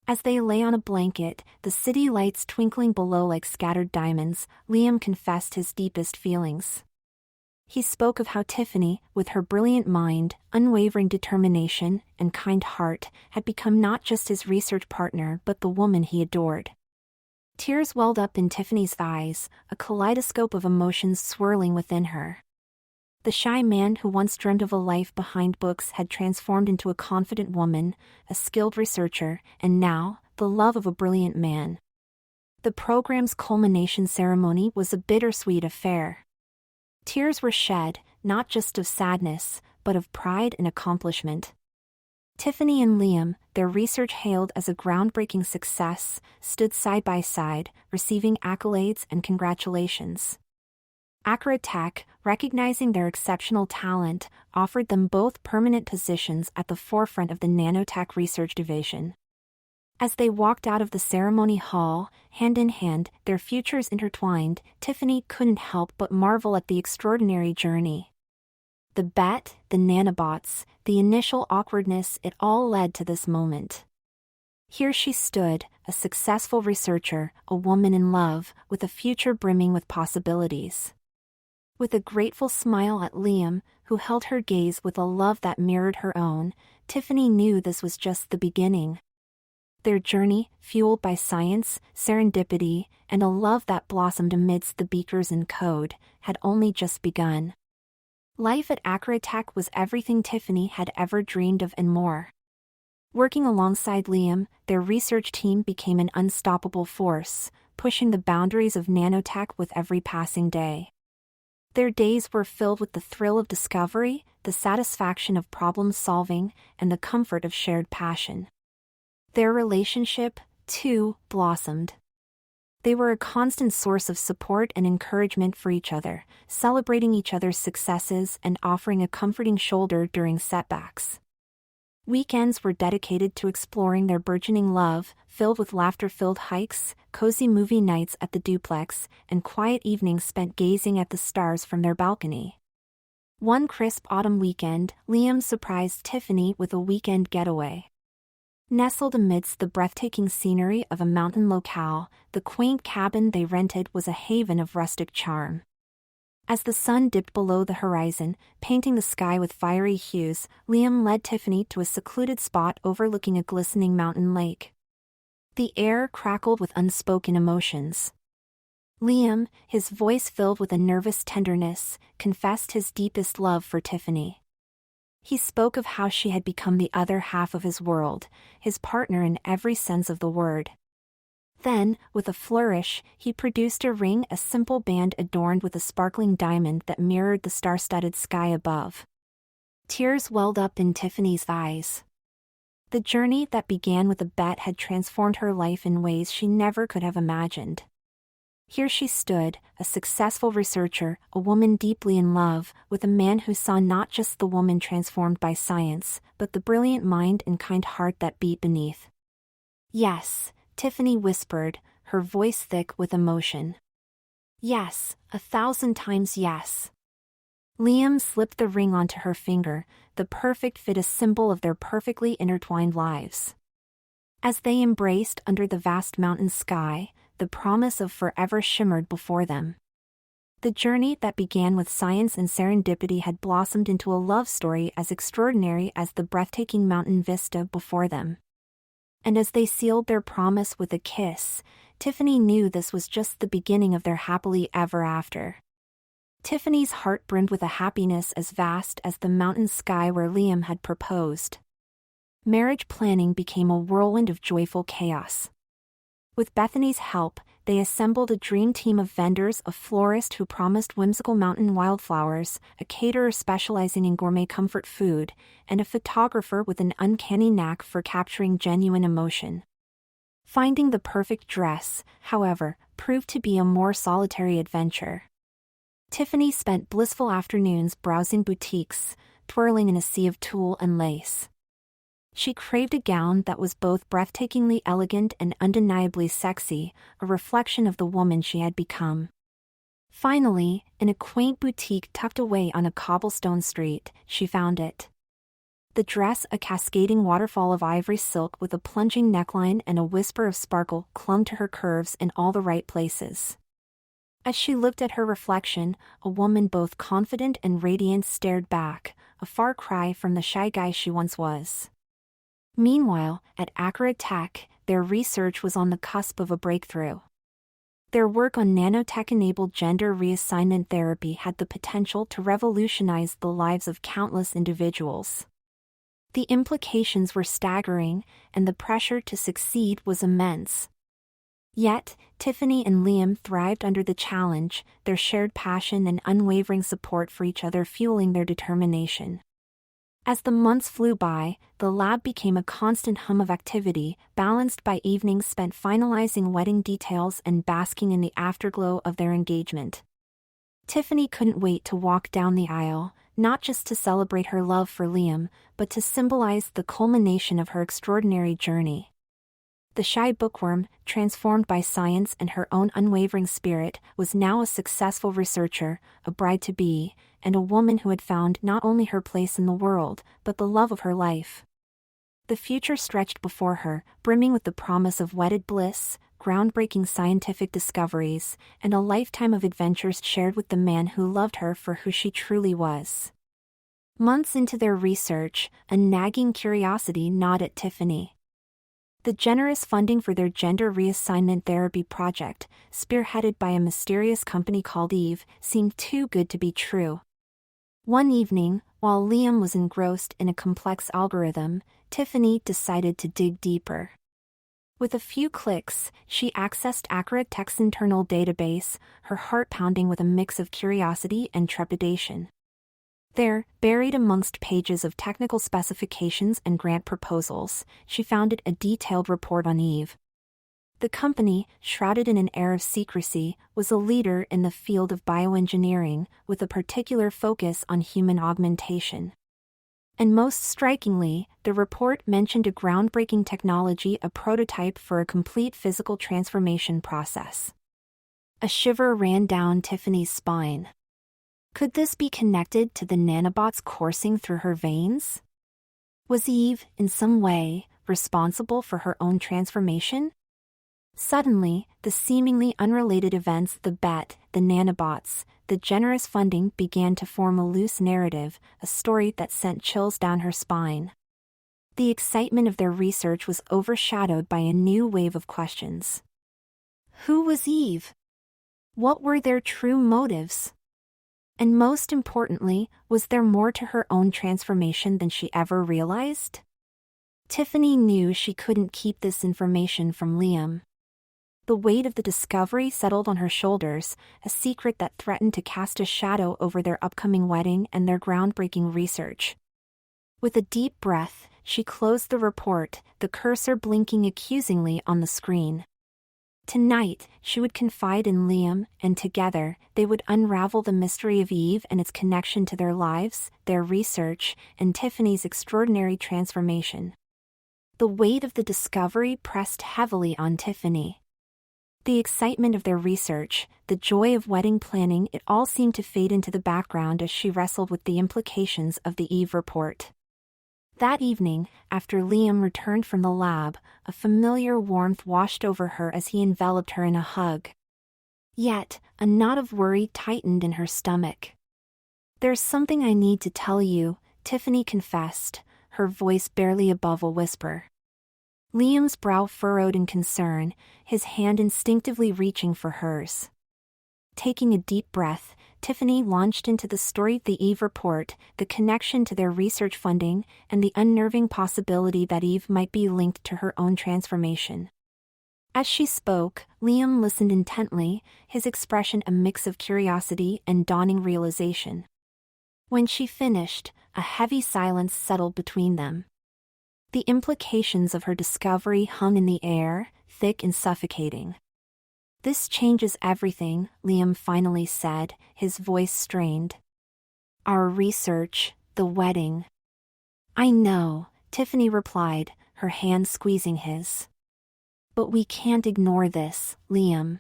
As they lay on a blanket, the city lights twinkling below like scattered diamonds, Liam confessed his deepest feelings. He spoke of how Tiffany, with her brilliant mind, unwavering determination, and kind heart, had become not just his research partner but the woman he adored. Tears welled up in Tiffany's eyes, a kaleidoscope of emotions swirling within her. The shy man who once dreamed of a life behind books had transformed into a confident woman, a skilled researcher, and now, the love of a brilliant man. The program's culmination ceremony was a bittersweet affair. Tears were shed, not just of sadness, but of pride and accomplishment. Tiffany and Liam, their research hailed as a groundbreaking success, stood side by side, receiving accolades and congratulations. Accratech, recognizing their exceptional talent, offered them both permanent positions at the forefront of the nanotech research division. As they walked out of the ceremony hall, hand in hand, their futures intertwined, Tiffany couldn't help but marvel at the extraordinary journey. The bet, the nanobots, the initial awkwardness, it all led to this moment. Here she stood, a successful researcher, a woman in love, with a future brimming with possibilities. With a grateful smile at Liam, who held her gaze with a love that mirrored her own, Tiffany knew this was just the beginning. Their journey, fueled by science, serendipity, and a love that blossomed amidst the beakers and code, had only just begun. Life at Accratech was everything Tiffany had ever dreamed of and more. Working alongside Liam, their research team became an unstoppable force, pushing the boundaries of nanotech with every passing day. Their days were filled with the thrill of discovery, the satisfaction of problem-solving, and the comfort of shared passion. Their relationship, too, blossomed. They were a constant source of support and encouragement for each other, celebrating each other's successes and offering a comforting shoulder during setbacks. Weekends were dedicated to exploring their burgeoning love, filled with laughter-filled hikes, cozy movie nights at the duplex, and quiet evenings spent gazing at the stars from their balcony. One crisp autumn weekend, Liam surprised Tiffany with a weekend getaway. Nestled amidst the breathtaking scenery of a mountain locale, the quaint cabin they rented was a haven of rustic charm. As the sun dipped below the horizon, painting the sky with fiery hues, Liam led Tiffany to a secluded spot overlooking a glistening mountain lake. The air crackled with unspoken emotions. Liam, his voice filled with a nervous tenderness, confessed his deepest love for Tiffany. He spoke of how she had become the other half of his world, his partner in every sense of the word. Then, with a flourish, he produced a ring, a simple band adorned with a sparkling diamond that mirrored the star-studded sky above. Tears welled up in Tiffany's eyes. The journey that began with a bet had transformed her life in ways she never could have imagined. Here she stood, a successful researcher, a woman deeply in love, with a man who saw not just the woman transformed by science, but the brilliant mind and kind heart that beat beneath. "Yes," Tiffany whispered, her voice thick with emotion. "Yes, 1,000 times yes." Liam slipped the ring onto her finger, the perfect fit, a symbol of their perfectly intertwined lives. As they embraced under the vast mountain sky, the promise of forever shimmered before them. The journey that began with science and serendipity had blossomed into a love story as extraordinary as the breathtaking mountain vista before them. And as they sealed their promise with a kiss, Tiffany knew this was just the beginning of their happily ever after. Tiffany's heart brimmed with a happiness as vast as the mountain sky where Liam had proposed. Marriage planning became a whirlwind of joyful chaos. With Bethany's help, they assembled a dream team of vendors, a florist who promised whimsical mountain wildflowers, a caterer specializing in gourmet comfort food, and a photographer with an uncanny knack for capturing genuine emotion. Finding the perfect dress, however, proved to be a more solitary adventure. Tiffany spent blissful afternoons browsing boutiques, twirling in a sea of tulle and lace. She craved a gown that was both breathtakingly elegant and undeniably sexy, a reflection of the woman she had become. Finally, in a quaint boutique tucked away on a cobblestone street, she found it. The dress, a cascading waterfall of ivory silk with a plunging neckline and a whisper of sparkle, clung to her curves in all the right places. As she looked at her reflection, a woman both confident and radiant stared back, a far cry from the shy guy she once was. Meanwhile, at Accurate Tech, their research was on the cusp of a breakthrough. Their work on nanotech-enabled gender reassignment therapy had the potential to revolutionize the lives of countless individuals. The implications were staggering, and the pressure to succeed was immense. Yet, Tiffany and Liam thrived under the challenge, their shared passion and unwavering support for each other fueling their determination. As the months flew by, the lab became a constant hum of activity, balanced by evenings spent finalizing wedding details and basking in the afterglow of their engagement. Tiffany couldn't wait to walk down the aisle, not just to celebrate her love for Liam, but to symbolize the culmination of her extraordinary journey. The shy bookworm, transformed by science and her own unwavering spirit, was now a successful researcher, a bride-to-be, and a woman who had found not only her place in the world, but the love of her life. The future stretched before her, brimming with the promise of wedded bliss, groundbreaking scientific discoveries, and a lifetime of adventures shared with the man who loved her for who she truly was. Months into their research, a nagging curiosity gnawed at Tiffany. The generous funding for their gender reassignment therapy project, spearheaded by a mysterious company called Eve, seemed too good to be true. One evening, while Liam was engrossed in a complex algorithm, Tiffany decided to dig deeper. With a few clicks, she accessed Accurate Tech's internal database, her heart pounding with a mix of curiosity and trepidation. There, buried amongst pages of technical specifications and grant proposals, she found a detailed report on Eve. The company, shrouded in an air of secrecy, was a leader in the field of bioengineering, with a particular focus on human augmentation. And most strikingly, the report mentioned a groundbreaking technology, a prototype for a complete physical transformation process. A shiver ran down Tiffany's spine. Could this be connected to the nanobots coursing through her veins? Was Eve, in some way, responsible for her own transformation? Suddenly, the seemingly unrelated events, the bet, the nanobots, the generous funding began to form a loose narrative, a story that sent chills down her spine. The excitement of their research was overshadowed by a new wave of questions. Who was Eve? What were their true motives? And most importantly, was there more to her own transformation than she ever realized? Tiffany knew she couldn't keep this information from Liam. The weight of the discovery settled on her shoulders, a secret that threatened to cast a shadow over their upcoming wedding and their groundbreaking research. With a deep breath, she closed the report, the cursor blinking accusingly on the screen. Tonight, she would confide in Liam, and together, they would unravel the mystery of Eve and its connection to their lives, their research, and Tiffany's extraordinary transformation. The weight of the discovery pressed heavily on Tiffany. The excitement of their research, the joy of wedding planning, it all seemed to fade into the background as she wrestled with the implications of the Eve report. That evening, after Liam returned from the lab, a familiar warmth washed over her as he enveloped her in a hug. Yet, a knot of worry tightened in her stomach. "There's something I need to tell you," Tiffany confessed, her voice barely above a whisper. Liam's brow furrowed in concern, his hand instinctively reaching for hers. Taking a deep breath, Tiffany launched into the story, the Eve report, the connection to their research funding, and the unnerving possibility that Eve might be linked to her own transformation. As she spoke, Liam listened intently, his expression a mix of curiosity and dawning realization. When she finished, a heavy silence settled between them. The implications of her discovery hung in the air, thick and suffocating. "This changes everything," Liam finally said, his voice strained. "Our research, the wedding." "I know," Tiffany replied, her hand squeezing his. "But we can't ignore this, Liam.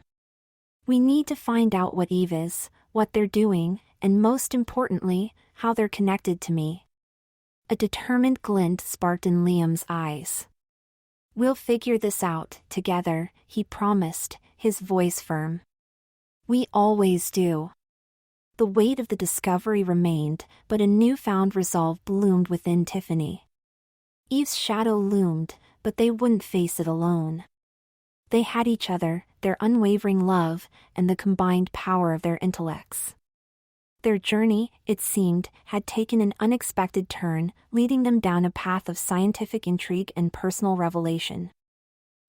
We need to find out what Eve is, what they're doing, and most importantly, how they're connected to me." A determined glint sparked in Liam's eyes. "We'll figure this out, together," he promised, his voice firm. "We always do." The weight of the discovery remained, but a newfound resolve bloomed within Tiffany. Eve's shadow loomed, but they wouldn't face it alone. They had each other, their unwavering love, and the combined power of their intellects. Their journey, it seemed, had taken an unexpected turn, leading them down a path of scientific intrigue and personal revelation.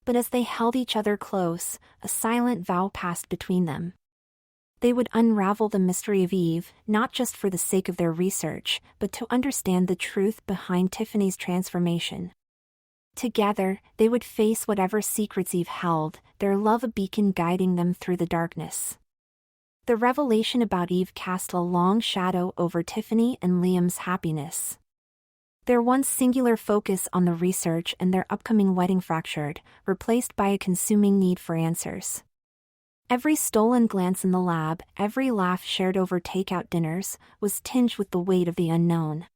But as they held each other close, a silent vow passed between them. They would unravel the mystery of Eve, not just for the sake of their research, but to understand the truth behind Tiffany's transformation. Together, they would face whatever secrets Eve held, their love a beacon guiding them through the darkness. The revelation about Eve cast a long shadow over Tiffany and Liam's happiness. Their once singular focus on the research and their upcoming wedding fractured, replaced by a consuming need for answers. Every stolen glance in the lab, every laugh shared over takeout dinners, was tinged with the weight of the unknown.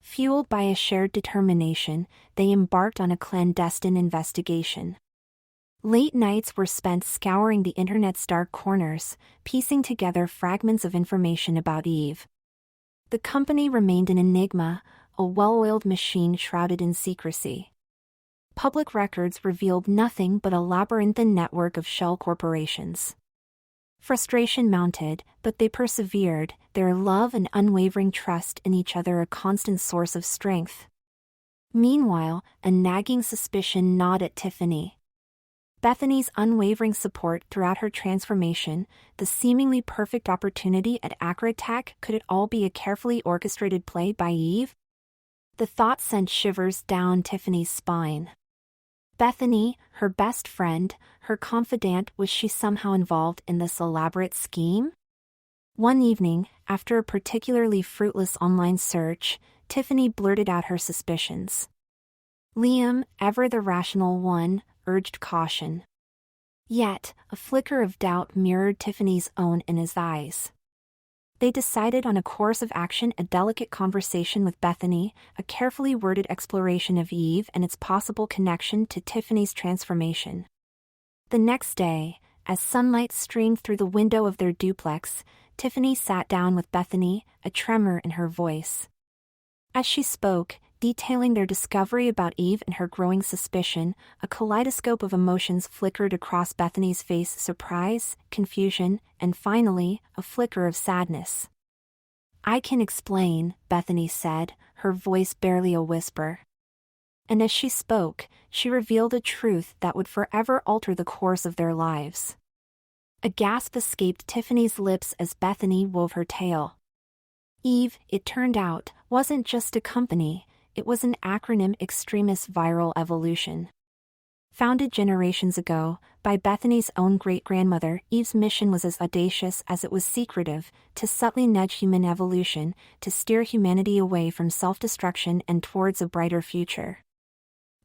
Fueled by a shared determination, they embarked on a clandestine investigation. Late nights were spent scouring the internet's dark corners, piecing together fragments of information about Eve. The company remained an enigma, a well-oiled machine shrouded in secrecy. Public records revealed nothing but a labyrinthine network of shell corporations. Frustration mounted, but they persevered, their love and unwavering trust in each other a constant source of strength. Meanwhile, a nagging suspicion gnawed at Tiffany. Bethany's unwavering support throughout her transformation, the seemingly perfect opportunity at Acrotech, could it all be a carefully orchestrated play by Eve? The thought sent shivers down Tiffany's spine. Bethany, her best friend, her confidant, was she somehow involved in this elaborate scheme? One evening, after a particularly fruitless online search, Tiffany blurted out her suspicions. Liam, ever the rational one, urged caution. Yet, a flicker of doubt mirrored Tiffany's own in his eyes. They decided on a course of action: a delicate conversation with Bethany, a carefully worded exploration of Eve and its possible connection to Tiffany's transformation. The next day, as sunlight streamed through the window of their duplex, Tiffany sat down with Bethany, a tremor in her voice. As she spoke, detailing their discovery about Eve and her growing suspicion, a kaleidoscope of emotions flickered across Bethany's face: surprise, confusion, and finally, a flicker of sadness. "I can explain," Bethany said, her voice barely a whisper. And as she spoke, she revealed a truth that would forever alter the course of their lives. A gasp escaped Tiffany's lips as Bethany wove her tale. Eve, it turned out, wasn't just a company. It was an acronym: Extremist Viral Evolution. Founded generations ago, by Bethany's own great-grandmother, Eve's mission was as audacious as it was secretive: to subtly nudge human evolution, to steer humanity away from self-destruction and towards a brighter future.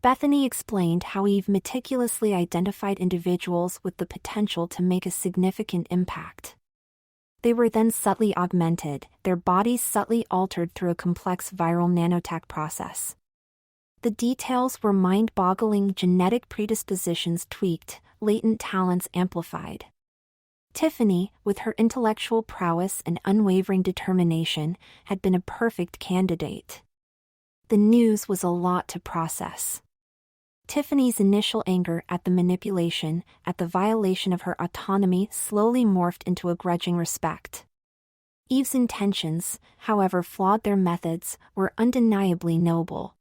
Bethany explained how Eve meticulously identified individuals with the potential to make a significant impact. They were then subtly augmented, their bodies subtly altered through a complex viral nanotech process. The details were mind-boggling: genetic predispositions tweaked, latent talents amplified. Tiffany, with her intellectual prowess and unwavering determination, had been a perfect candidate. The news was a lot to process. Tiffany's initial anger at the manipulation, at the violation of her autonomy, slowly morphed into a grudging respect. Eve's intentions, however flawed their methods, were undeniably noble.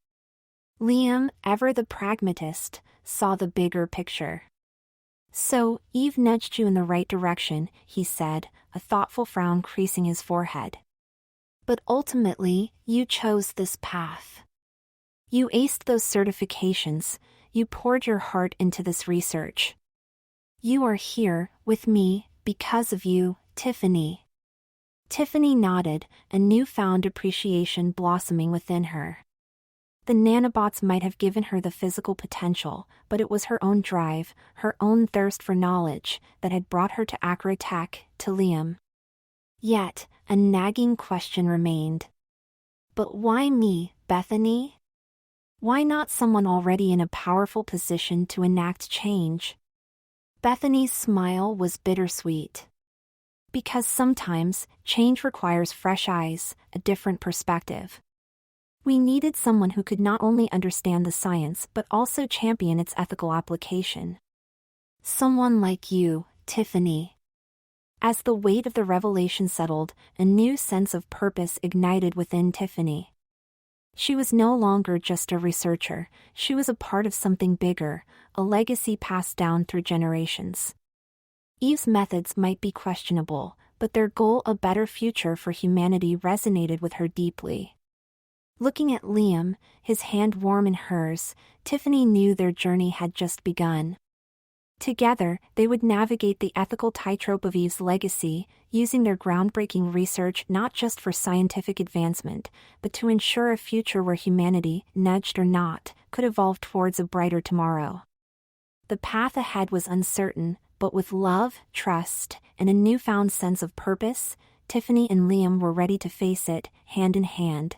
Liam, ever the pragmatist, saw the bigger picture. "So, Eve nudged you in the right direction," he said, a thoughtful frown creasing his forehead. "But ultimately, you chose this path. You aced those certifications, you poured your heart into this research. You are here, with me, because of you, Tiffany." Tiffany nodded, a newfound appreciation blossoming within her. The nanobots might have given her the physical potential, but it was her own drive, her own thirst for knowledge, that had brought her to Acrotech, to Liam. Yet, a nagging question remained. "But why me, Bethany? Why not someone already in a powerful position to enact change? Bethany's smile was bittersweet. Because sometimes, change requires fresh eyes, a different perspective. We needed someone who could not only understand the science but also champion its ethical application. Someone like you, Tiffany. As the weight of the revelation settled, a new sense of purpose ignited within Tiffany. She was no longer just a researcher, she was a part of something bigger, a legacy passed down through generations. Eve's methods might be questionable, but their goal, a better future for humanity, resonated with her deeply. Looking at Liam, his hand warm in hers, Tiffany knew their journey had just begun. Together, they would navigate the ethical tightrope of Eve's legacy, using their groundbreaking research not just for scientific advancement, but to ensure a future where humanity, nudged or not, could evolve towards a brighter tomorrow. The path ahead was uncertain, but with love, trust, and a newfound sense of purpose, Tiffany and Liam were ready to face it, hand in hand.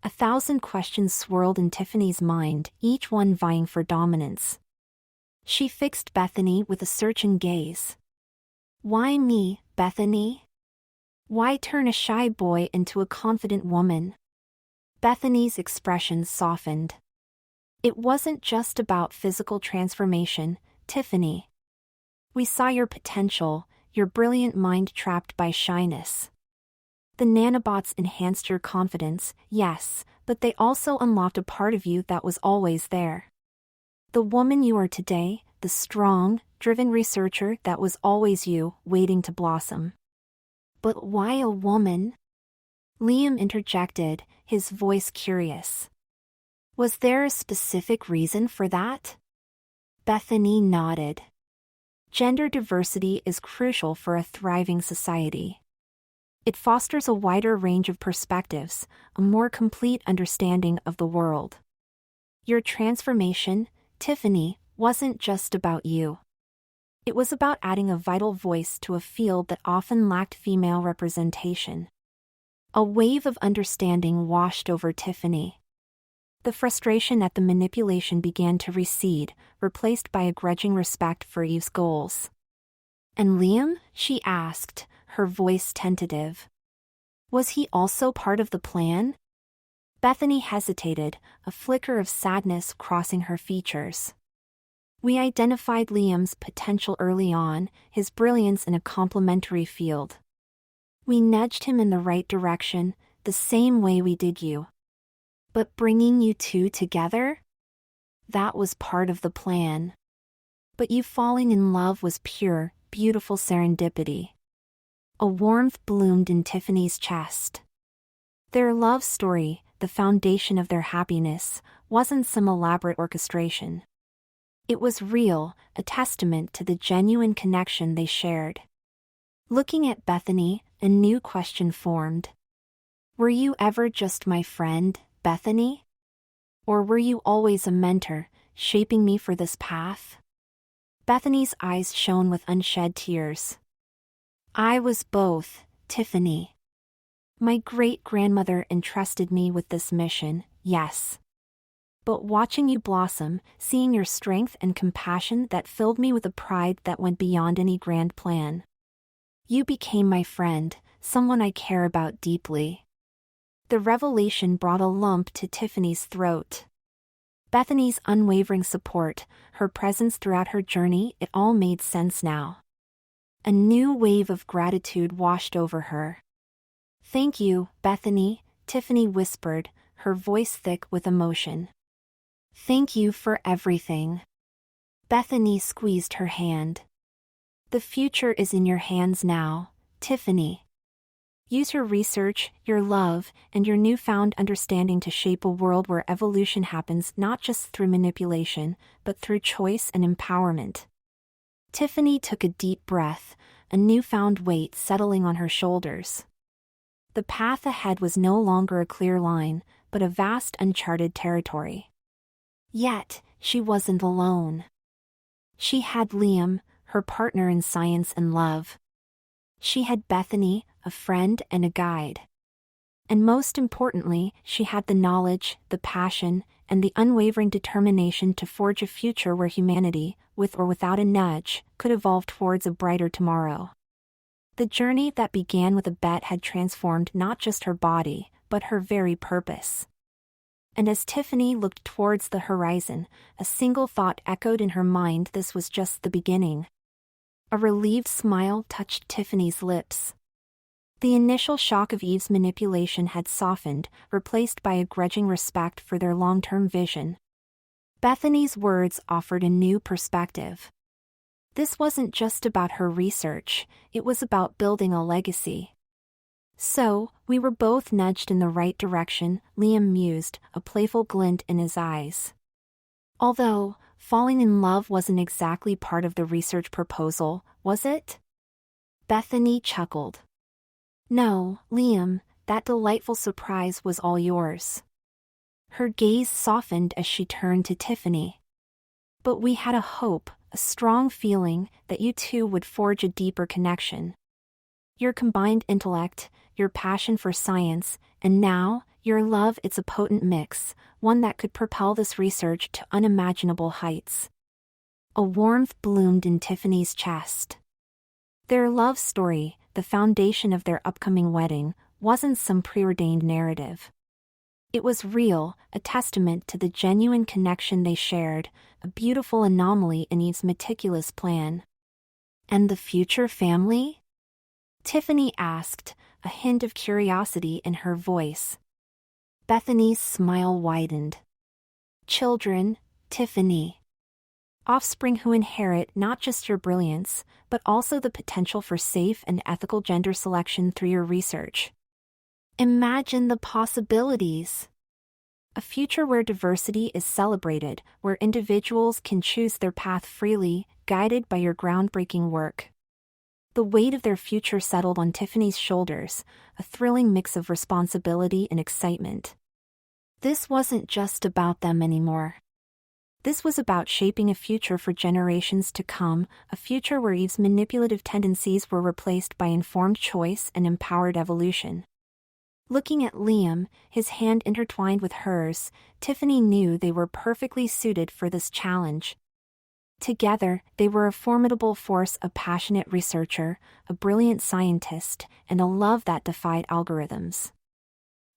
1,000 questions swirled in Tiffany's mind, each one vying for dominance. She fixed Bethany with a searching gaze. Why me, Bethany? Why turn a shy boy into a confident woman? Bethany's expression softened. It wasn't just about physical transformation, Tiffany. We saw your potential, your brilliant mind trapped by shyness. The nanobots enhanced your confidence, yes, but they also unlocked a part of you that was always there. The woman you are today, the strong, driven researcher that was always you, waiting to blossom. But why a woman? Liam interjected, his voice curious. Was there a specific reason for that? Bethany nodded. Gender diversity is crucial for a thriving society. It fosters a wider range of perspectives, a more complete understanding of the world. Your transformation, Tiffany, wasn't just about you. It was about adding a vital voice to a field that often lacked female representation. A wave of understanding washed over Tiffany. The frustration at the manipulation began to recede, replaced by a grudging respect for Eve's goals. And Liam? She asked, her voice tentative. Was he also part of the plan? Bethany hesitated, a flicker of sadness crossing her features. We identified Liam's potential early on, his brilliance in a complementary field. We nudged him in the right direction, the same way we did you. But bringing you two together? That was part of the plan. But you falling in love was pure, beautiful serendipity. A warmth bloomed in Tiffany's chest. Their love story, the foundation of their happiness, wasn't some elaborate orchestration. It was real, a testament to the genuine connection they shared. Looking at Bethany, a new question formed. Were you ever just my friend, Bethany? Or were you always a mentor, shaping me for this path? Bethany's eyes shone with unshed tears. I was both, Tiffany. My great-grandmother entrusted me with this mission, yes. But watching you blossom, seeing your strength and compassion, that filled me with a pride that went beyond any grand plan. You became my friend, someone I care about deeply. The revelation brought a lump to Tiffany's throat. Bethany's unwavering support, her presence throughout her journey, it all made sense now. A new wave of gratitude washed over her. Thank you, Bethany, Tiffany whispered, her voice thick with emotion. Thank you for everything. Bethany squeezed her hand. The future is in your hands now, Tiffany. Use your research, your love, and your newfound understanding to shape a world where evolution happens not just through manipulation, but through choice and empowerment. Tiffany took a deep breath, a newfound weight settling on her shoulders. The path ahead was no longer a clear line, but a vast uncharted territory. Yet, she wasn't alone. She had Liam, her partner in science and love. She had Bethany, a friend and a guide. And most importantly, she had the knowledge, the passion, and the unwavering determination to forge a future where humanity, with or without a nudge, could evolve towards a brighter tomorrow. The journey that began with a bet had transformed not just her body, but her very purpose. And as Tiffany looked towards the horizon, a single thought echoed in her mind: this was just the beginning. A relieved smile touched Tiffany's lips. The initial shock of Eve's manipulation had softened, replaced by a grudging respect for their long-term vision. Bethany's words offered a new perspective. This wasn't just about her research, it was about building a legacy. So, we were both nudged in the right direction, Liam mused, a playful glint in his eyes. Although, falling in love wasn't exactly part of the research proposal, was it? Bethany chuckled. No, Liam, that delightful surprise was all yours. Her gaze softened as she turned to Tiffany. But we had a hope, a strong feeling, that you two would forge a deeper connection. Your combined intellect, your passion for science, and now, your love, it's a potent mix, one that could propel this research to unimaginable heights. A warmth bloomed in Tiffany's chest. Their love story, the foundation of their upcoming wedding, wasn't some preordained narrative. It was real, a testament to the genuine connection they shared, a beautiful anomaly in Eve's meticulous plan. And the future family? Tiffany asked, a hint of curiosity in her voice. Bethany's smile widened. Children, Tiffany. Offspring who inherit not just your brilliance, but also the potential for safe and ethical gender selection through your research. Imagine the possibilities. A future where diversity is celebrated, where individuals can choose their path freely, guided by your groundbreaking work. The weight of their future settled on Tiffany's shoulders, a thrilling mix of responsibility and excitement. This wasn't just about them anymore. This was about shaping a future for generations to come, a future where Eve's manipulative tendencies were replaced by informed choice and empowered evolution. Looking at Liam, his hand intertwined with hers, Tiffany knew they were perfectly suited for this challenge. Together, they were a formidable force, a passionate researcher, a brilliant scientist, and a love that defied algorithms.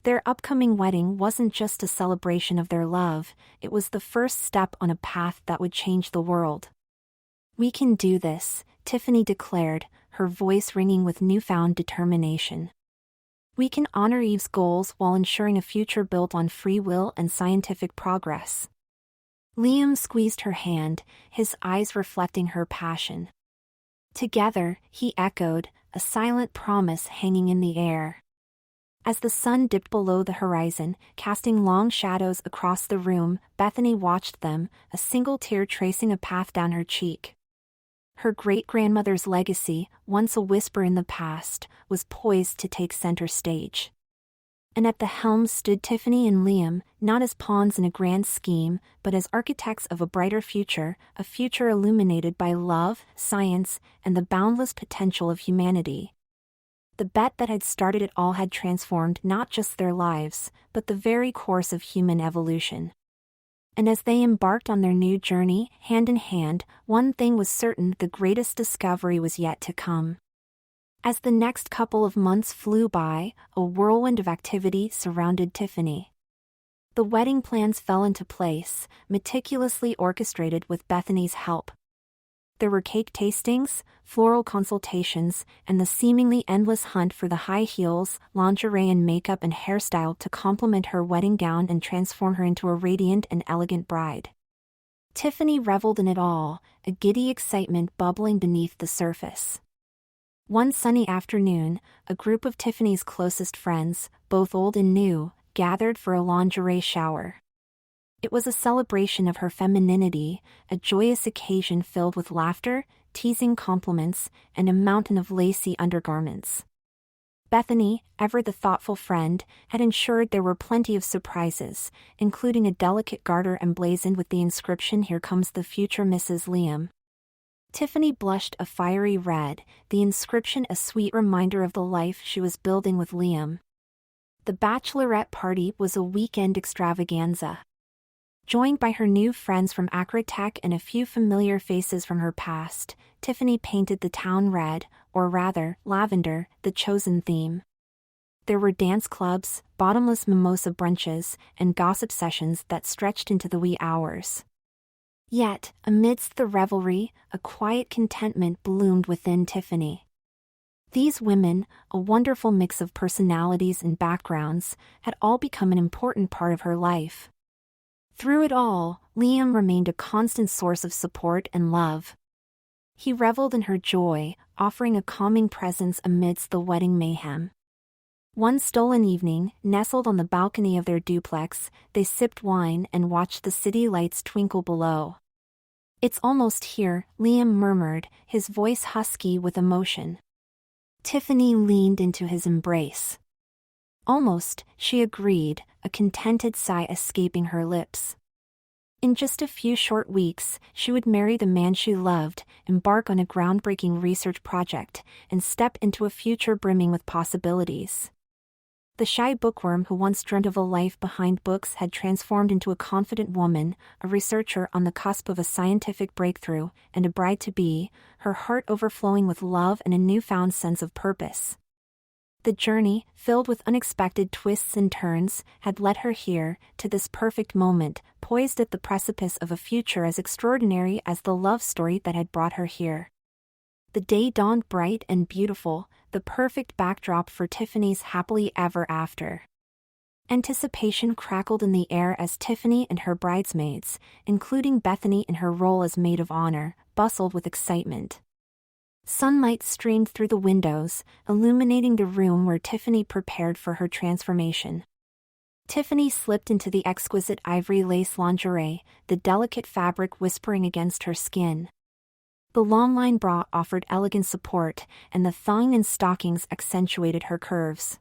Their upcoming wedding wasn't just a celebration of their love, it was the first step on a path that would change the world. We can do this, Tiffany declared, her voice ringing with newfound determination. We can honor Eve's goals while ensuring a future built on free will and scientific progress. Liam squeezed her hand, his eyes reflecting her passion. Together, he echoed, a silent promise hanging in the air. As the sun dipped below the horizon, casting long shadows across the room, Bethany watched them, a single tear tracing a path down her cheek. Her great-grandmother's legacy, once a whisper in the past, was poised to take center stage. And at the helm stood Tiffany and Liam, not as pawns in a grand scheme, but as architects of a brighter future, a future illuminated by love, science, and the boundless potential of humanity. The bet that had started it all had transformed not just their lives, but the very course of human evolution. And as they embarked on their new journey, hand in hand, one thing was certain: the greatest discovery was yet to come. As the next couple of months flew by, a whirlwind of activity surrounded Tiffany. The wedding plans fell into place, meticulously orchestrated with Bethany's help. There were cake tastings, floral consultations, and the seemingly endless hunt for the high heels, lingerie and makeup and hairstyle to complement her wedding gown and transform her into a radiant and elegant bride. Tiffany reveled in it all, a giddy excitement bubbling beneath the surface. One sunny afternoon, a group of Tiffany's closest friends, both old and new, gathered for a lingerie shower. It was a celebration of her femininity, a joyous occasion filled with laughter, teasing compliments, and a mountain of lacy undergarments. Bethany, ever the thoughtful friend, had ensured there were plenty of surprises, including a delicate garter emblazoned with the inscription, "Here comes the future Mrs. Liam." Tiffany blushed a fiery red, the inscription a sweet reminder of the life she was building with Liam. the bachelorette party was a weekend extravaganza. Joined by her new friends from Acrotech and a few familiar faces from her past, Tiffany painted the town red, or rather, lavender, the chosen theme. There were dance clubs, bottomless mimosa brunches, and gossip sessions that stretched into the wee hours. Yet, amidst the revelry, a quiet contentment bloomed within Tiffany. These women, a wonderful mix of personalities and backgrounds, had all become an important part of her life. Through it all, Liam remained a constant source of support and love. He reveled in her joy, offering a calming presence amidst the wedding mayhem. One stolen evening, nestled on the balcony of their duplex, they sipped wine and watched the city lights twinkle below. "It's almost here," Liam murmured, his voice husky with emotion. Tiffany leaned into his embrace. "Almost," she agreed, a contented sigh escaping her lips. In just a few short weeks, she would marry the man she loved, embark on a groundbreaking research project, and step into a future brimming with possibilities. The shy bookworm who once dreamt of a life behind books had transformed into a confident woman, a researcher on the cusp of a scientific breakthrough, and a bride-to-be, her heart overflowing with love and a newfound sense of purpose. The journey, filled with unexpected twists and turns, had led her here, to this perfect moment, poised at the precipice of a future as extraordinary as the love story that had brought her here. The day dawned bright and beautiful, the perfect backdrop for Tiffany's happily ever after. Anticipation crackled in the air as Tiffany and her bridesmaids, including Bethany in her role as maid of honor, bustled with excitement. Sunlight streamed through the windows, illuminating the room where Tiffany prepared for her transformation. Tiffany slipped into the exquisite ivory lace lingerie, the delicate fabric whispering against her skin. The long-line bra offered elegant support, and the thong and stockings accentuated her curves.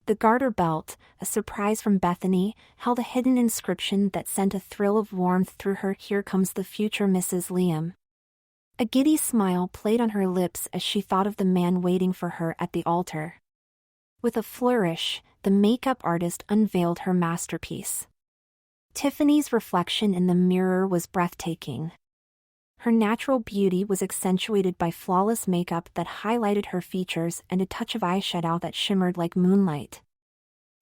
The garter belt, a surprise from Bethany, held a hidden inscription that sent a thrill of warmth through her. "Here comes the future Mrs. Liam." A giddy smile played on her lips as she thought of the man waiting for her at the altar. With a flourish, the makeup artist unveiled her masterpiece. Tiffany's reflection in the mirror was breathtaking. Her natural beauty was accentuated by flawless makeup that highlighted her features and a touch of eyeshadow that shimmered like moonlight.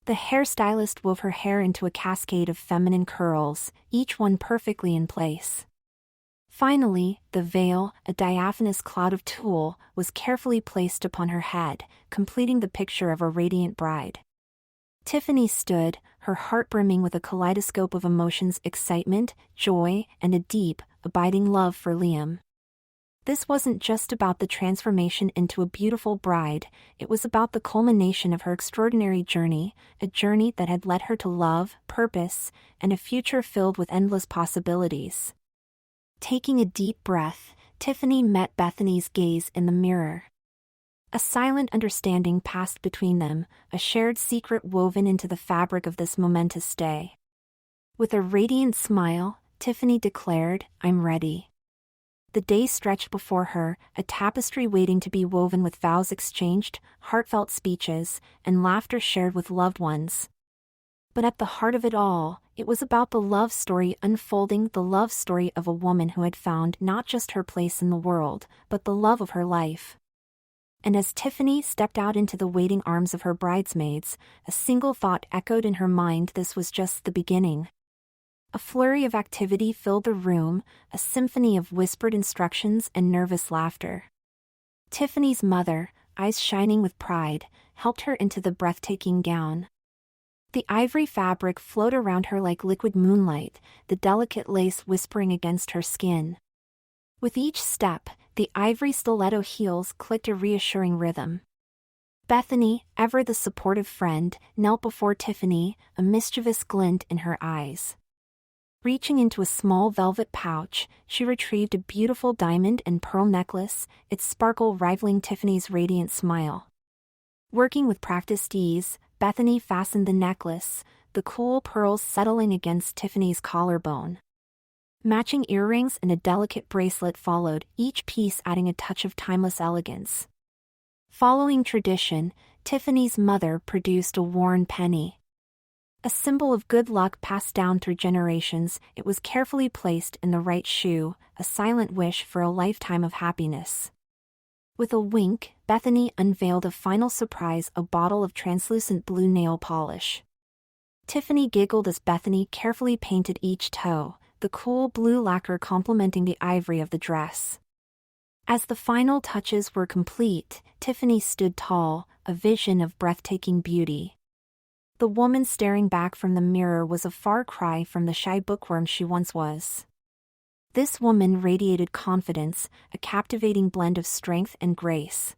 The hairstylist wove her hair into a cascade of feminine curls, each one perfectly in place. Finally, the veil, a diaphanous cloud of tulle, was carefully placed upon her head, completing the picture of a radiant bride. Tiffany stood, her heart brimming with a kaleidoscope of emotions: excitement, joy, and a deep, abiding love for Liam. This wasn't just about the transformation into a beautiful bride, it was about the culmination of her extraordinary journey, a journey that had led her to love, purpose, and a future filled with endless possibilities. Taking a deep breath, Tiffany met Bethany's gaze in the mirror. A silent understanding passed between them, a shared secret woven into the fabric of this momentous day. With a radiant smile, Tiffany declared, "I'm ready." The day stretched before her, a tapestry waiting to be woven with vows exchanged, heartfelt speeches, and laughter shared with loved ones. But at the heart of it all, it was about the love story unfolding, the love story of a woman who had found not just her place in the world, but the love of her life. And as Tiffany stepped out into the waiting arms of her bridesmaids, a single thought echoed in her mind: this was just the beginning. A flurry of activity filled the room, a symphony of whispered instructions and nervous laughter. Tiffany's mother, eyes shining with pride, helped her into the breathtaking gown. The ivory fabric flowed around her like liquid moonlight, the delicate lace whispering against her skin. With each step, the ivory stiletto heels clicked a reassuring rhythm. Bethany, ever the supportive friend, knelt before Tiffany, a mischievous glint in her eyes. Reaching into a small velvet pouch, she retrieved a beautiful diamond and pearl necklace, its sparkle rivaling Tiffany's radiant smile. Working with practiced ease, Bethany fastened the necklace, the cool pearls settling against Tiffany's collarbone. Matching earrings and a delicate bracelet followed, each piece adding a touch of timeless elegance. Following tradition, Tiffany's mother produced a worn penny. A symbol of good luck passed down through generations, it was carefully placed in the right shoe, a silent wish for a lifetime of happiness. With a wink, Bethany unveiled a final surprise, a bottle of translucent blue nail polish. Tiffany giggled as Bethany carefully painted each toe, the cool blue lacquer complementing the ivory of the dress. As the final touches were complete, Tiffany stood tall, a vision of breathtaking beauty. The woman staring back from the mirror was a far cry from the shy bookworm she once was. This woman radiated confidence, a captivating blend of strength and grace.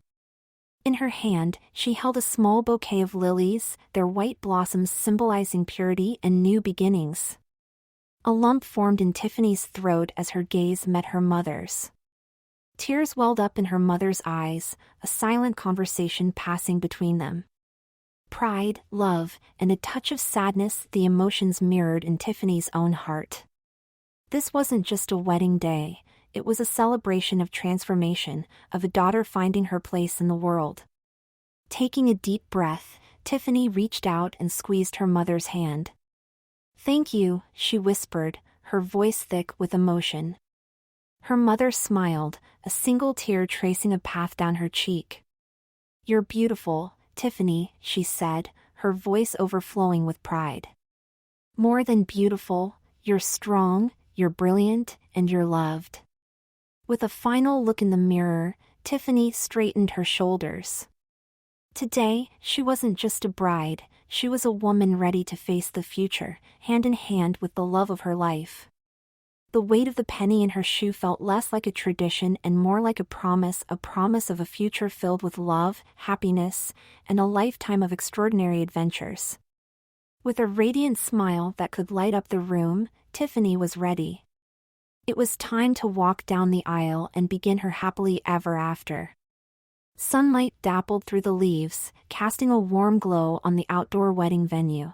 In her hand, she held a small bouquet of lilies, their white blossoms symbolizing purity and new beginnings. A lump formed in Tiffany's throat as her gaze met her mother's. Tears welled up in her mother's eyes, a silent conversation passing between them. Pride, love, and a touch of sadness, the emotions mirrored in Tiffany's own heart. This wasn't just a wedding day, it was a celebration of transformation, of a daughter finding her place in the world. Taking a deep breath, Tiffany reached out and squeezed her mother's hand. "Thank you," she whispered, her voice thick with emotion. Her mother smiled, a single tear tracing a path down her cheek. "You're beautiful, Tiffany," she said, her voice overflowing with pride. "More than beautiful, you're strong, you're brilliant, and you're loved." With a final look in the mirror, Tiffany straightened her shoulders. Today, she wasn't just a bride, she was a woman ready to face the future, hand in hand with the love of her life. The weight of the penny in her shoe felt less like a tradition and more like a promise of a future filled with love, happiness, and a lifetime of extraordinary adventures. With a radiant smile that could light up the room, Tiffany was ready. It was time to walk down the aisle and begin her happily ever after. Sunlight dappled through the leaves, casting a warm glow on the outdoor wedding venue.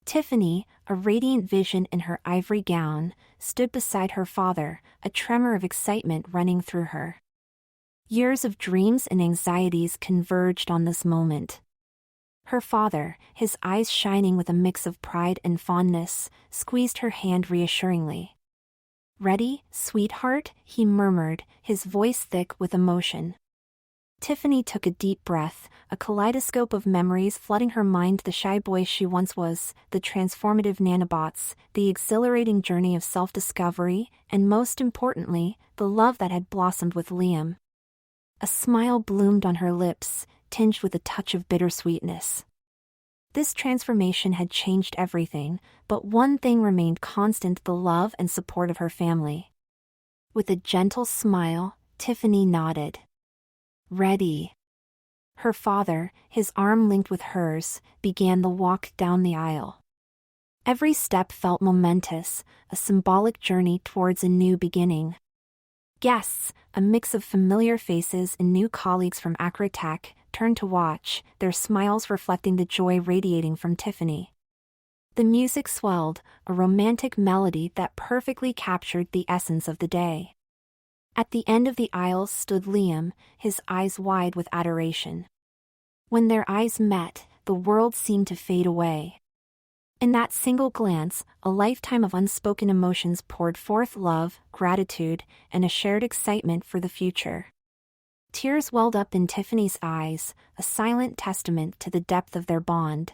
Tiffany, a radiant vision in her ivory gown, stood beside her father, a tremor of excitement running through her. Years of dreams and anxieties converged on this moment. Her father, his eyes shining with a mix of pride and fondness, squeezed her hand reassuringly. "Ready, sweetheart?" he murmured, his voice thick with emotion. Tiffany took a deep breath, a kaleidoscope of memories flooding her mind, the shy boy she once was, the transformative nanobots, the exhilarating journey of self-discovery, and most importantly, the love that had blossomed with Liam. A smile bloomed on her lips, tinged with a touch of bittersweetness. This transformation had changed everything, but one thing remained constant: the love and support of her family. With a gentle smile, Tiffany nodded. "Ready." Her father, his arm linked with hers, began the walk down the aisle. Every step felt momentous, a symbolic journey towards a new beginning. Guests, a mix of familiar faces and new colleagues from Acrotech, turned to watch, their smiles reflecting the joy radiating from Tiffany. The music swelled, a romantic melody that perfectly captured the essence of the day. At the end of the aisle stood Liam, his eyes wide with adoration. When their eyes met, the world seemed to fade away. In that single glance, a lifetime of unspoken emotions poured forth: love, gratitude, and a shared excitement for the future. Tears welled up in Tiffany's eyes, a silent testament to the depth of their bond.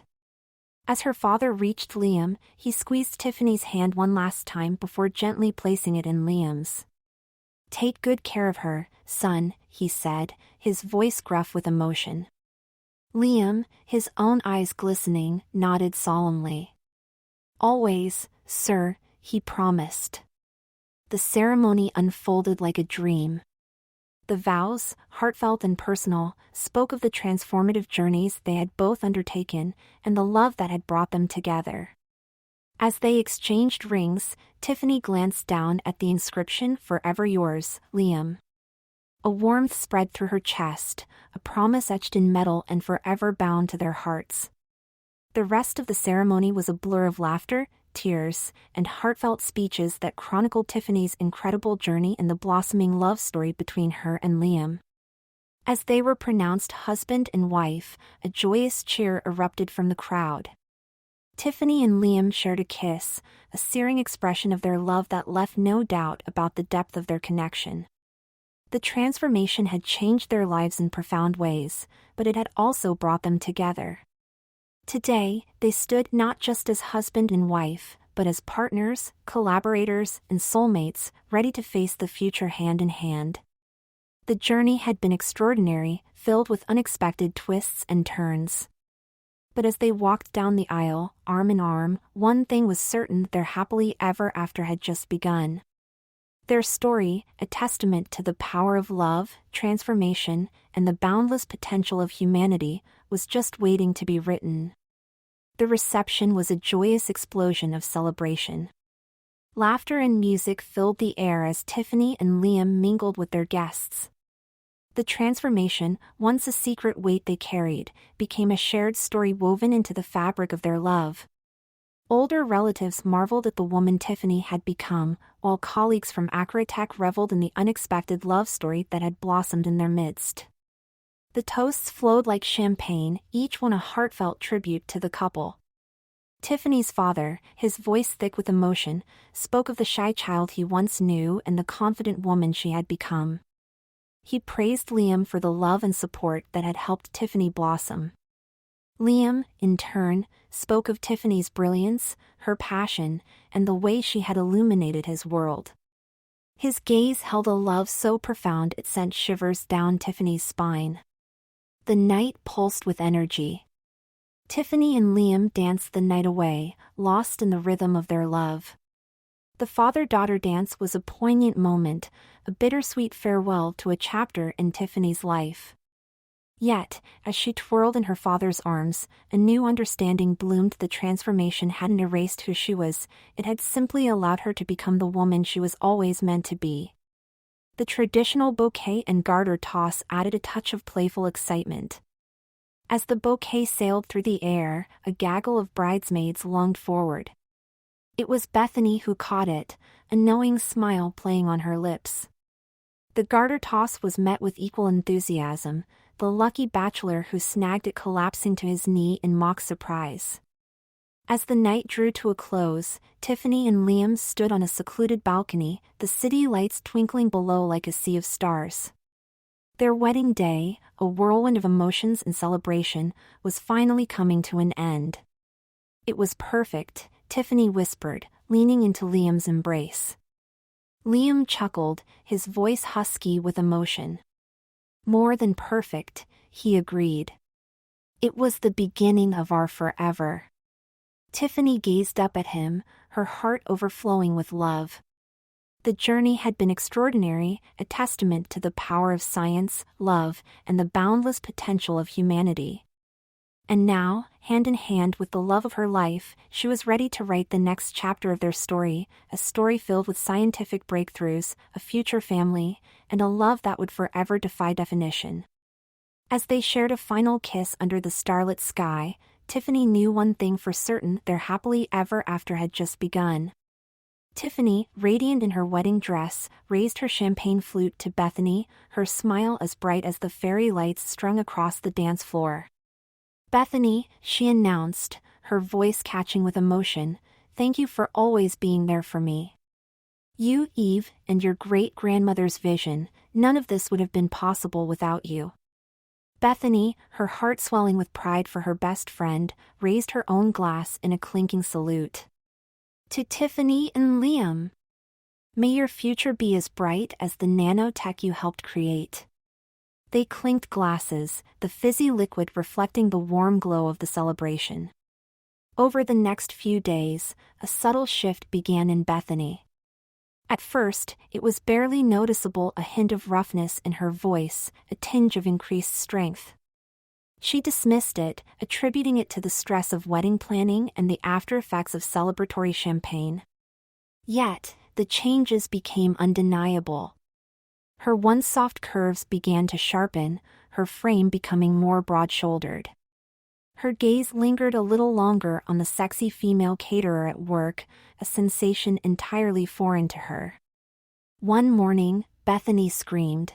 As her father reached Liam, he squeezed Tiffany's hand one last time before gently placing it in Liam's. "Take good care of her, son," he said, his voice gruff with emotion. Liam, his own eyes glistening, nodded solemnly. "Always, sir," he promised. The ceremony unfolded like a dream. The vows, heartfelt and personal, spoke of the transformative journeys they had both undertaken and the love that had brought them together. As they exchanged rings, Tiffany glanced down at the inscription, "Forever yours, Liam." A warmth spread through her chest, a promise etched in metal and forever bound to their hearts. The rest of the ceremony was a blur of laughter, tears, and heartfelt speeches that chronicled Tiffany's incredible journey and the blossoming love story between her and Liam. As they were pronounced husband and wife, a joyous cheer erupted from the crowd. Tiffany and Liam shared a kiss, a searing expression of their love that left no doubt about the depth of their connection. The transformation had changed their lives in profound ways, but it had also brought them together. Today, they stood not just as husband and wife, but as partners, collaborators, and soulmates, ready to face the future hand in hand. The journey had been extraordinary, filled with unexpected twists and turns. But as they walked down the aisle, arm in arm, one thing was certain: their happily ever after had just begun. Their story, a testament to the power of love, transformation, and the boundless potential of humanity, was just waiting to be written. The reception was a joyous explosion of celebration. Laughter and music filled the air as Tiffany and Liam mingled with their guests. The transformation, once a secret weight they carried, became a shared story woven into the fabric of their love. Older relatives marveled at the woman Tiffany had become, while colleagues from Acrotech reveled in the unexpected love story that had blossomed in their midst. The toasts flowed like champagne, each one a heartfelt tribute to the couple. Tiffany's father, his voice thick with emotion, spoke of the shy child he once knew and the confident woman she had become. He praised Liam for the love and support that had helped Tiffany blossom. Liam, in turn, spoke of Tiffany's brilliance, her passion, and the way she had illuminated his world. His gaze held a love so profound it sent shivers down Tiffany's spine. The night pulsed with energy. Tiffany and Liam danced the night away, lost in the rhythm of their love. The father-daughter dance was a poignant moment, a bittersweet farewell to a chapter in Tiffany's life. Yet, as she twirled in her father's arms, a new understanding bloomed. The transformation hadn't erased who she was, it had simply allowed her to become the woman she was always meant to be. The traditional bouquet and garter toss added a touch of playful excitement. As the bouquet sailed through the air, a gaggle of bridesmaids lunged forward. It was Bethany who caught it, a knowing smile playing on her lips. The garter toss was met with equal enthusiasm, the lucky bachelor who snagged it collapsing to his knee in mock surprise. As the night drew to a close, Tiffany and Liam stood on a secluded balcony, the city lights twinkling below like a sea of stars. Their wedding day, a whirlwind of emotions and celebration, was finally coming to an end. "It was perfect," Tiffany whispered, leaning into Liam's embrace. Liam chuckled, his voice husky with emotion. "More than perfect," he agreed. "It was the beginning of our forever." Tiffany gazed up at him, her heart overflowing with love. The journey had been extraordinary, a testament to the power of science, love, and the boundless potential of humanity. And now, hand in hand with the love of her life, she was ready to write the next chapter of their story, a story filled with scientific breakthroughs, a future family, and a love that would forever defy definition. As they shared a final kiss under the starlit sky, Tiffany knew one thing for certain: their happily ever after had just begun. Tiffany, radiant in her wedding dress, raised her champagne flute to Bethany, her smile as bright as the fairy lights strung across the dance floor. "Bethany," she announced, her voice catching with emotion, "thank you for always being there for me. You, Eve, and your great-grandmother's vision, none of this would have been possible without you." Bethany, her heart swelling with pride for her best friend, raised her own glass in a clinking salute. "To Tiffany and Liam. May your future be as bright as the nanotech you helped create." They clinked glasses, the fizzy liquid reflecting the warm glow of the celebration. Over the next few days, a subtle shift began in Bethany. At first, it was barely noticeable: a hint of roughness in her voice, a tinge of increased strength. She dismissed it, attributing it to the stress of wedding planning and the after-effects of celebratory champagne. Yet, the changes became undeniable. Her once soft curves began to sharpen, her frame becoming more broad-shouldered. Her gaze lingered a little longer on the sexy female caterer at work, a sensation entirely foreign to her. One morning, Bethany screamed,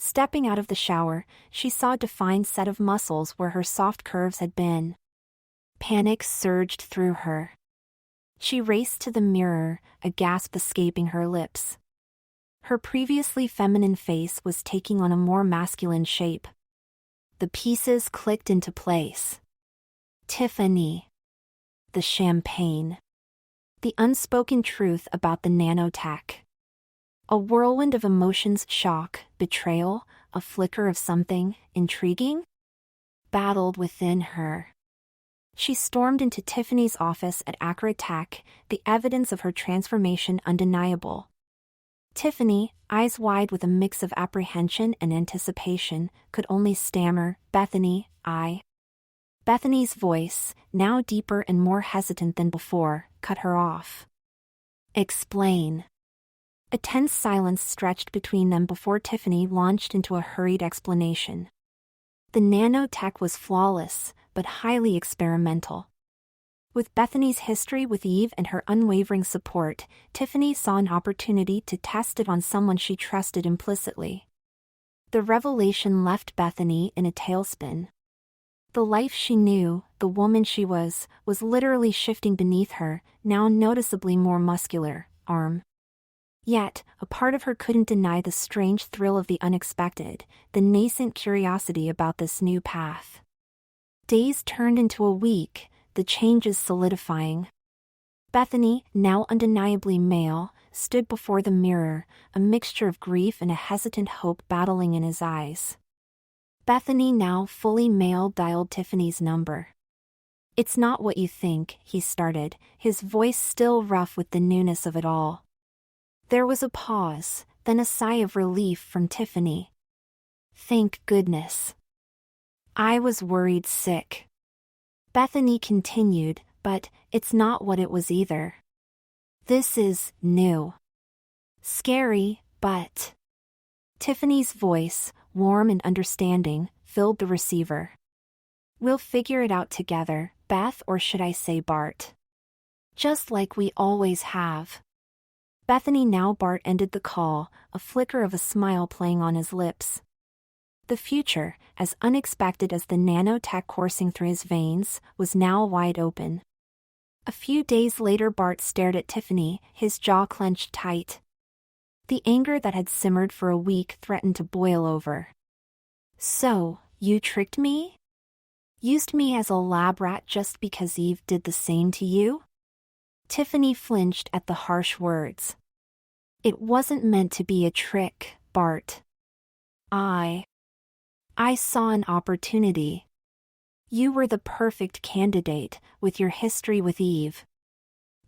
Stepping out of the shower, she saw a defined set of muscles where her soft curves had been. Panic surged through her. She raced to the mirror, a gasp escaping her lips. Her previously feminine face was taking on a more masculine shape. The pieces clicked into place. Tiffany. The champagne. The unspoken truth about the nanotech. A whirlwind of emotions: shock, betrayal, a flicker of something intriguing, battled within her. She stormed into Tiffany's office at Accurate Tech, the evidence of her transformation undeniable. Tiffany, eyes wide with a mix of apprehension and anticipation, could only stammer, "Bethany, I." Bethany's voice, now deeper and more hesitant than before, cut her off. "Explain." A tense silence stretched between them before Tiffany launched into a hurried explanation. The nanotech was flawless, but highly experimental. With Bethany's history with Eve and her unwavering support, Tiffany saw an opportunity to test it on someone she trusted implicitly. The revelation left Bethany in a tailspin. The life she knew, the woman she was literally shifting beneath her, now noticeably more muscular, arm. Yet, a part of her couldn't deny the strange thrill of the unexpected, the nascent curiosity about this new path. Days turned into a week, the changes solidifying. Bethany, now undeniably male, stood before the mirror, a mixture of grief and a hesitant hope battling in his eyes. Bethany, now fully male, dialed Tiffany's number. "It's not what you think," he started, his voice still rough with the newness of it all. There was a pause, then a sigh of relief from Tiffany. "Thank goodness. I was worried sick." Bethany continued, "But it's not what it was either. This is new. Scary, but..." Tiffany's voice, warm and understanding, filled the receiver. "We'll figure it out together, Beth, or should I say Bart? Just like we always have." Bethany, now Bart, ended the call, a flicker of a smile playing on his lips. The future, as unexpected as the nanotech coursing through his veins, was now wide open. A few days later, Bart stared at Tiffany, his jaw clenched tight. The anger that had simmered for a week threatened to boil over. "So, you tricked me? Used me as a lab rat just because Eve did the same to you?" Tiffany flinched at the harsh words. "It wasn't meant to be a trick, Bart. I saw an opportunity. You were the perfect candidate, with your history with Eve.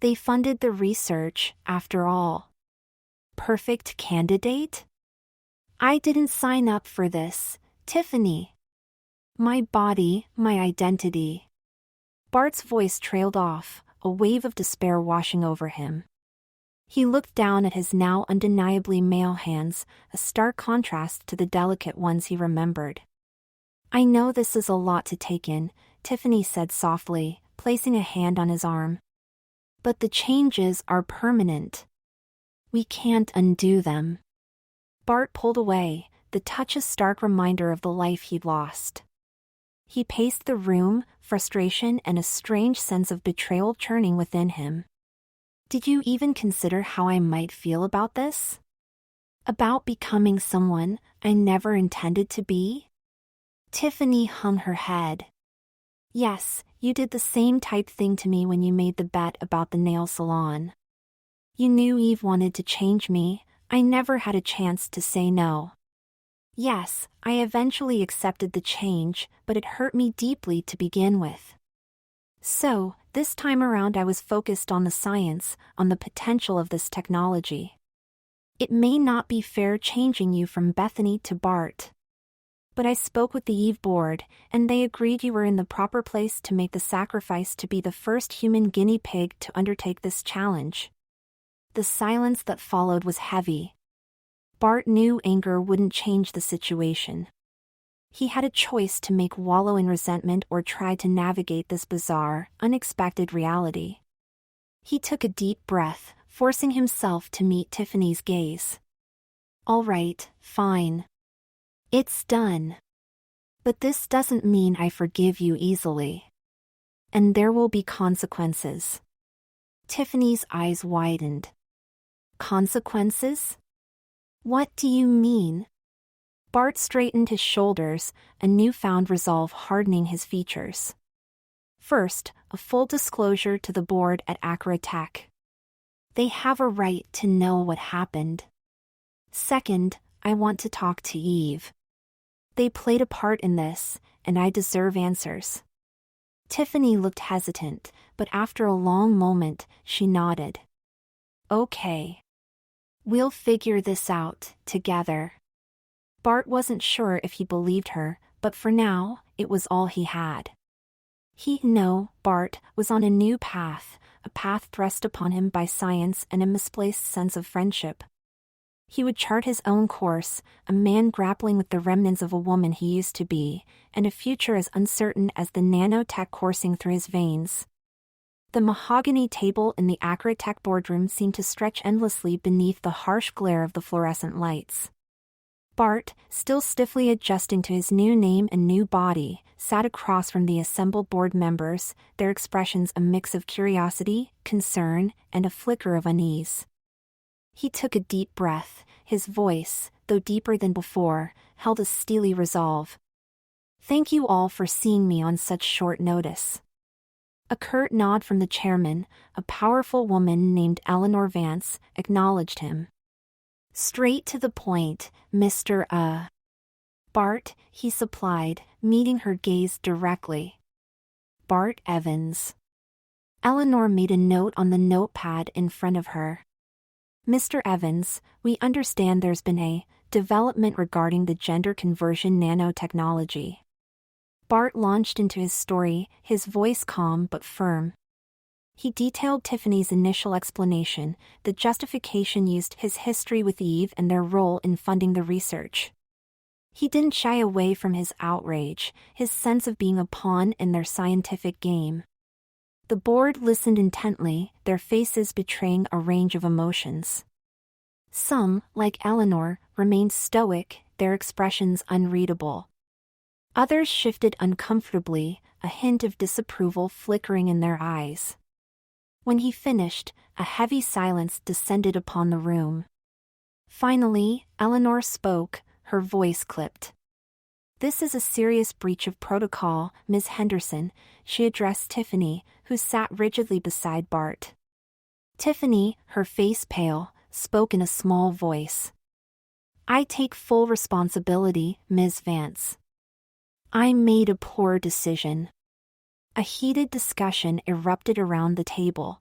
They funded the research, after all." Perfect candidate? "I didn't sign up for this, Tiffany. My body, my identity." Bart's voice trailed off, a wave of despair washing over him. He looked down at his now undeniably male hands, a stark contrast to the delicate ones he remembered. "I know this is a lot to take in," Tiffany said softly, placing a hand on his arm. "But the changes are permanent. We can't undo them." Bart pulled away, the touch a stark reminder of the life he'd lost. He paced the room, frustration and a strange sense of betrayal churning within him. "Did you even consider how I might feel about this? About becoming someone I never intended to be?" Tiffany hung her head. "Yes, you did the same type thing to me when you made the bet about the nail salon. You knew Eve wanted to change me, I never had a chance to say no. Yes, I eventually accepted the change, but it hurt me deeply to begin with. So, this time around I was focused on the science, on the potential of this technology. It may not be fair changing you from Bethany to Bart. But I spoke with the Eve board, and they agreed you were in the proper place to make the sacrifice to be the first human guinea pig to undertake this challenge." The silence that followed was heavy. Bart knew anger wouldn't change the situation. He had a choice to make: wallow in resentment or try to navigate this bizarre, unexpected reality. He took a deep breath, forcing himself to meet Tiffany's gaze. "All right, fine. It's done. But this doesn't mean I forgive you easily. And there will be consequences. Tiffany's eyes widened. Consequences? What do you mean? Bart straightened his shoulders, a newfound resolve hardening his features. First, a full disclosure to the board at Acra Tech. They have a right to know what happened. Second, I want to talk to Eve. They played a part in this, and I deserve answers. Tiffany looked hesitant, but after a long moment, she nodded. Okay. We'll figure this out, together. Bart wasn't sure if he believed her, but for now, it was all he had. Bart was on a new path, a path thrust upon him by science and a misplaced sense of friendship. He would chart his own course, a man grappling with the remnants of a woman he used to be, and a future as uncertain as the nanotech coursing through his veins. The mahogany table in the Acra Tech boardroom seemed to stretch endlessly beneath the harsh glare of the fluorescent lights. Bart, still stiffly adjusting to his new name and new body, sat across from the assembled board members, their expressions a mix of curiosity, concern, and a flicker of unease. He took a deep breath, his voice, though deeper than before, held a steely resolve. Thank you all for seeing me on such short notice. A curt nod from the chairman, a powerful woman named Eleanor Vance, acknowledged him. Straight to the point, Mr. Bart, he supplied, meeting her gaze directly. Bart Evans. Eleanor made a note on the notepad in front of her. Mr. Evans, we understand there's been a development regarding the gender conversion nanotechnology. Bart launched into his story, his voice calm but firm. He detailed Tiffany's initial explanation, the justification used, his history with Eve and their role in funding the research. He didn't shy away from his outrage, his sense of being a pawn in their scientific game. The board listened intently, their faces betraying a range of emotions. Some, like Eleanor, remained stoic, their expressions unreadable. Others shifted uncomfortably, a hint of disapproval flickering in their eyes. When he finished, a heavy silence descended upon the room. Finally, Eleanor spoke, her voice clipped. This is a serious breach of protocol, Ms. Henderson, she addressed Tiffany, who sat rigidly beside Bart. Tiffany, her face pale, spoke in a small voice. I take full responsibility, Ms. Vance. I made a poor decision. A heated discussion erupted around the table.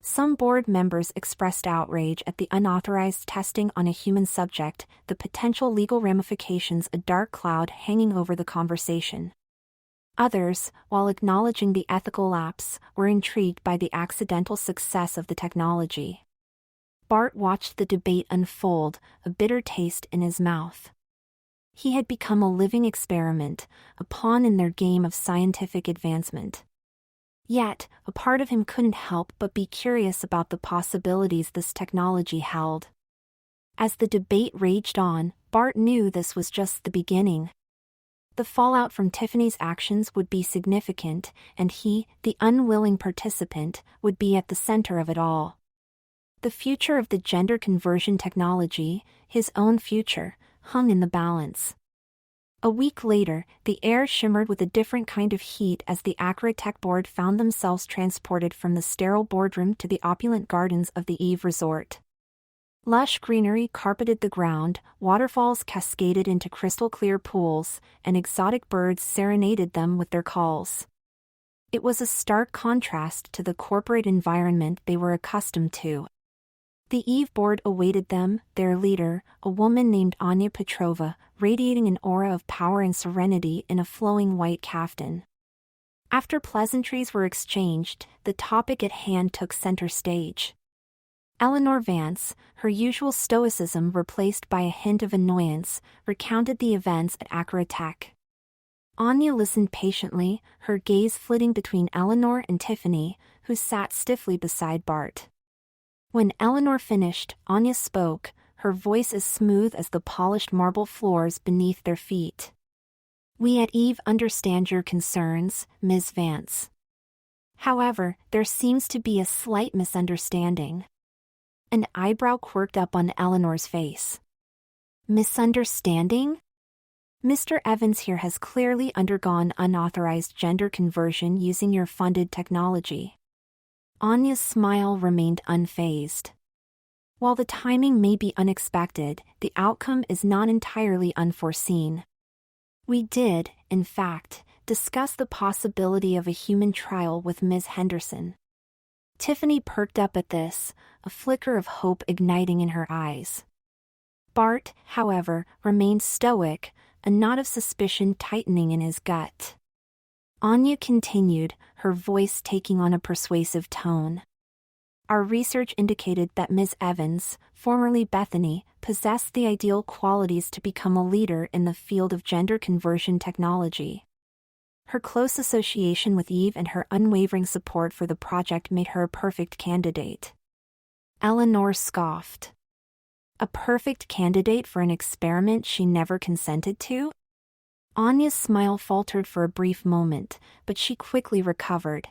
Some board members expressed outrage at the unauthorized testing on a human subject, the potential legal ramifications a dark cloud hanging over the conversation. Others, while acknowledging the ethical lapse, were intrigued by the accidental success of the technology. Bart watched the debate unfold, a bitter taste in his mouth. He had become a living experiment, a pawn in their game of scientific advancement. Yet, a part of him couldn't help but be curious about the possibilities this technology held. As the debate raged on, Bart knew this was just the beginning. The fallout from Tiffany's actions would be significant, and he, the unwilling participant, would be at the center of it all. The future of the gender conversion technology, his own future, hung in the balance. A week later, the air shimmered with a different kind of heat as the Acra Tech board found themselves transported from the sterile boardroom to the opulent gardens of the Eve Resort. Lush greenery carpeted the ground, waterfalls cascaded into crystal-clear pools, and exotic birds serenaded them with their calls. It was a stark contrast to the corporate environment they were accustomed to. The Eve board awaited them, their leader, a woman named Anya Petrova, radiating an aura of power and serenity in a flowing white caftan. After pleasantries were exchanged, the topic at hand took center stage. Eleanor Vance, her usual stoicism replaced by a hint of annoyance, recounted the events at Acra Tech. Anya listened patiently, her gaze flitting between Eleanor and Tiffany, who sat stiffly beside Bart. When Eleanor finished, Anya spoke, her voice as smooth as the polished marble floors beneath their feet. "We at Eve understand your concerns, Ms. Vance. However, there seems to be a slight misunderstanding." An eyebrow quirked up on Eleanor's face. "Misunderstanding? Mr. Evans here has clearly undergone unauthorized gender conversion using your funded technology." Anya's smile remained unfazed. "While the timing may be unexpected, the outcome is not entirely unforeseen. We did, in fact, discuss the possibility of a human trial with Ms. Henderson." Tiffany perked up at this, a flicker of hope igniting in her eyes. Bart, however, remained stoic, a knot of suspicion tightening in his gut. Anya continued, her voice taking on a persuasive tone. "Our research indicated that Ms. Evans, formerly Bethany, possessed the ideal qualities to become a leader in the field of gender conversion technology. Her close association with Eve and her unwavering support for the project made her a perfect candidate." Eleanor scoffed. "A perfect candidate for an experiment she never consented to?" Anya's smile faltered for a brief moment, but she quickly recovered.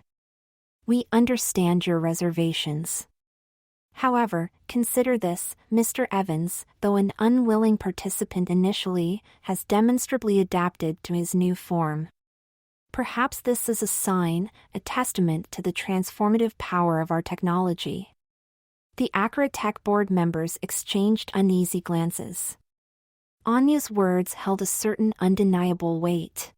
"We understand your reservations. However, consider this, Mr. Evans, though an unwilling participant initially, has demonstrably adapted to his new form. Perhaps this is a sign, a testament to the transformative power of our technology." The Accra Tech board members exchanged uneasy glances. Anya's words held a certain undeniable weight.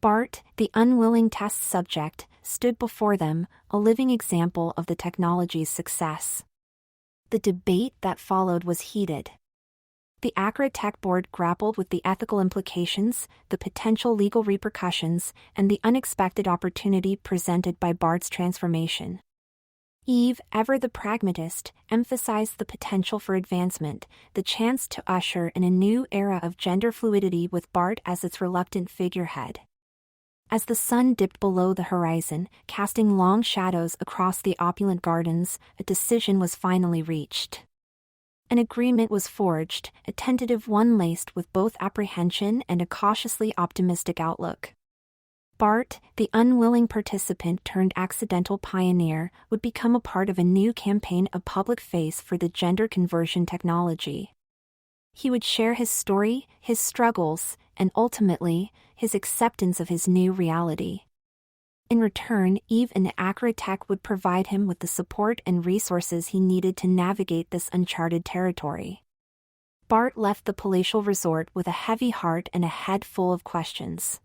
Bart, the unwilling test subject, stood before them, a living example of the technology's success. The debate that followed was heated. The Accra Tech board grappled with the ethical implications, the potential legal repercussions, and the unexpected opportunity presented by Bart's transformation. Eve, ever the pragmatist, emphasized the potential for advancement, the chance to usher in a new era of gender fluidity with Bart as its reluctant figurehead. As the sun dipped below the horizon, casting long shadows across the opulent gardens, a decision was finally reached. An agreement was forged, a tentative one laced with both apprehension and a cautiously optimistic outlook. Bart, the unwilling participant turned accidental pioneer, would become a part of a new campaign, a public face for the gender conversion technology. He would share his story, his struggles, and ultimately, his acceptance of his new reality. In return, Eve and Accra Tech would provide him with the support and resources he needed to navigate this uncharted territory. Bart left the palatial resort with a heavy heart and a head full of questions.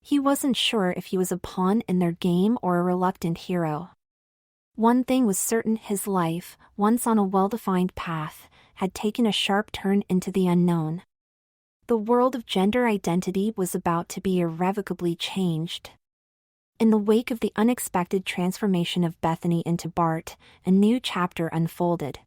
He wasn't sure if he was a pawn in their game or a reluctant hero. One thing was certain: his life, once on a well-defined path, had taken a sharp turn into the unknown. The world of gender identity was about to be irrevocably changed. In the wake of the unexpected transformation of Bethany into Bart, a new chapter unfolded.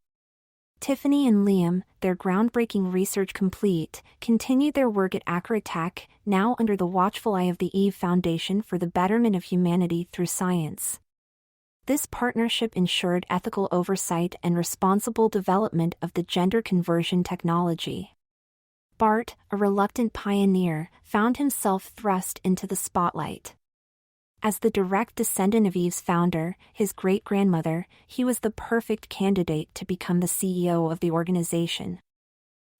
Tiffany and Liam, their groundbreaking research complete, continued their work at Accra Tech, now under the watchful eye of the Eve Foundation for the betterment of humanity through science. This partnership ensured ethical oversight and responsible development of the gender conversion technology. Bart, a reluctant pioneer, found himself thrust into the spotlight. As the direct descendant of Eve's founder, his great-grandmother, he was the perfect candidate to become the CEO of the organization.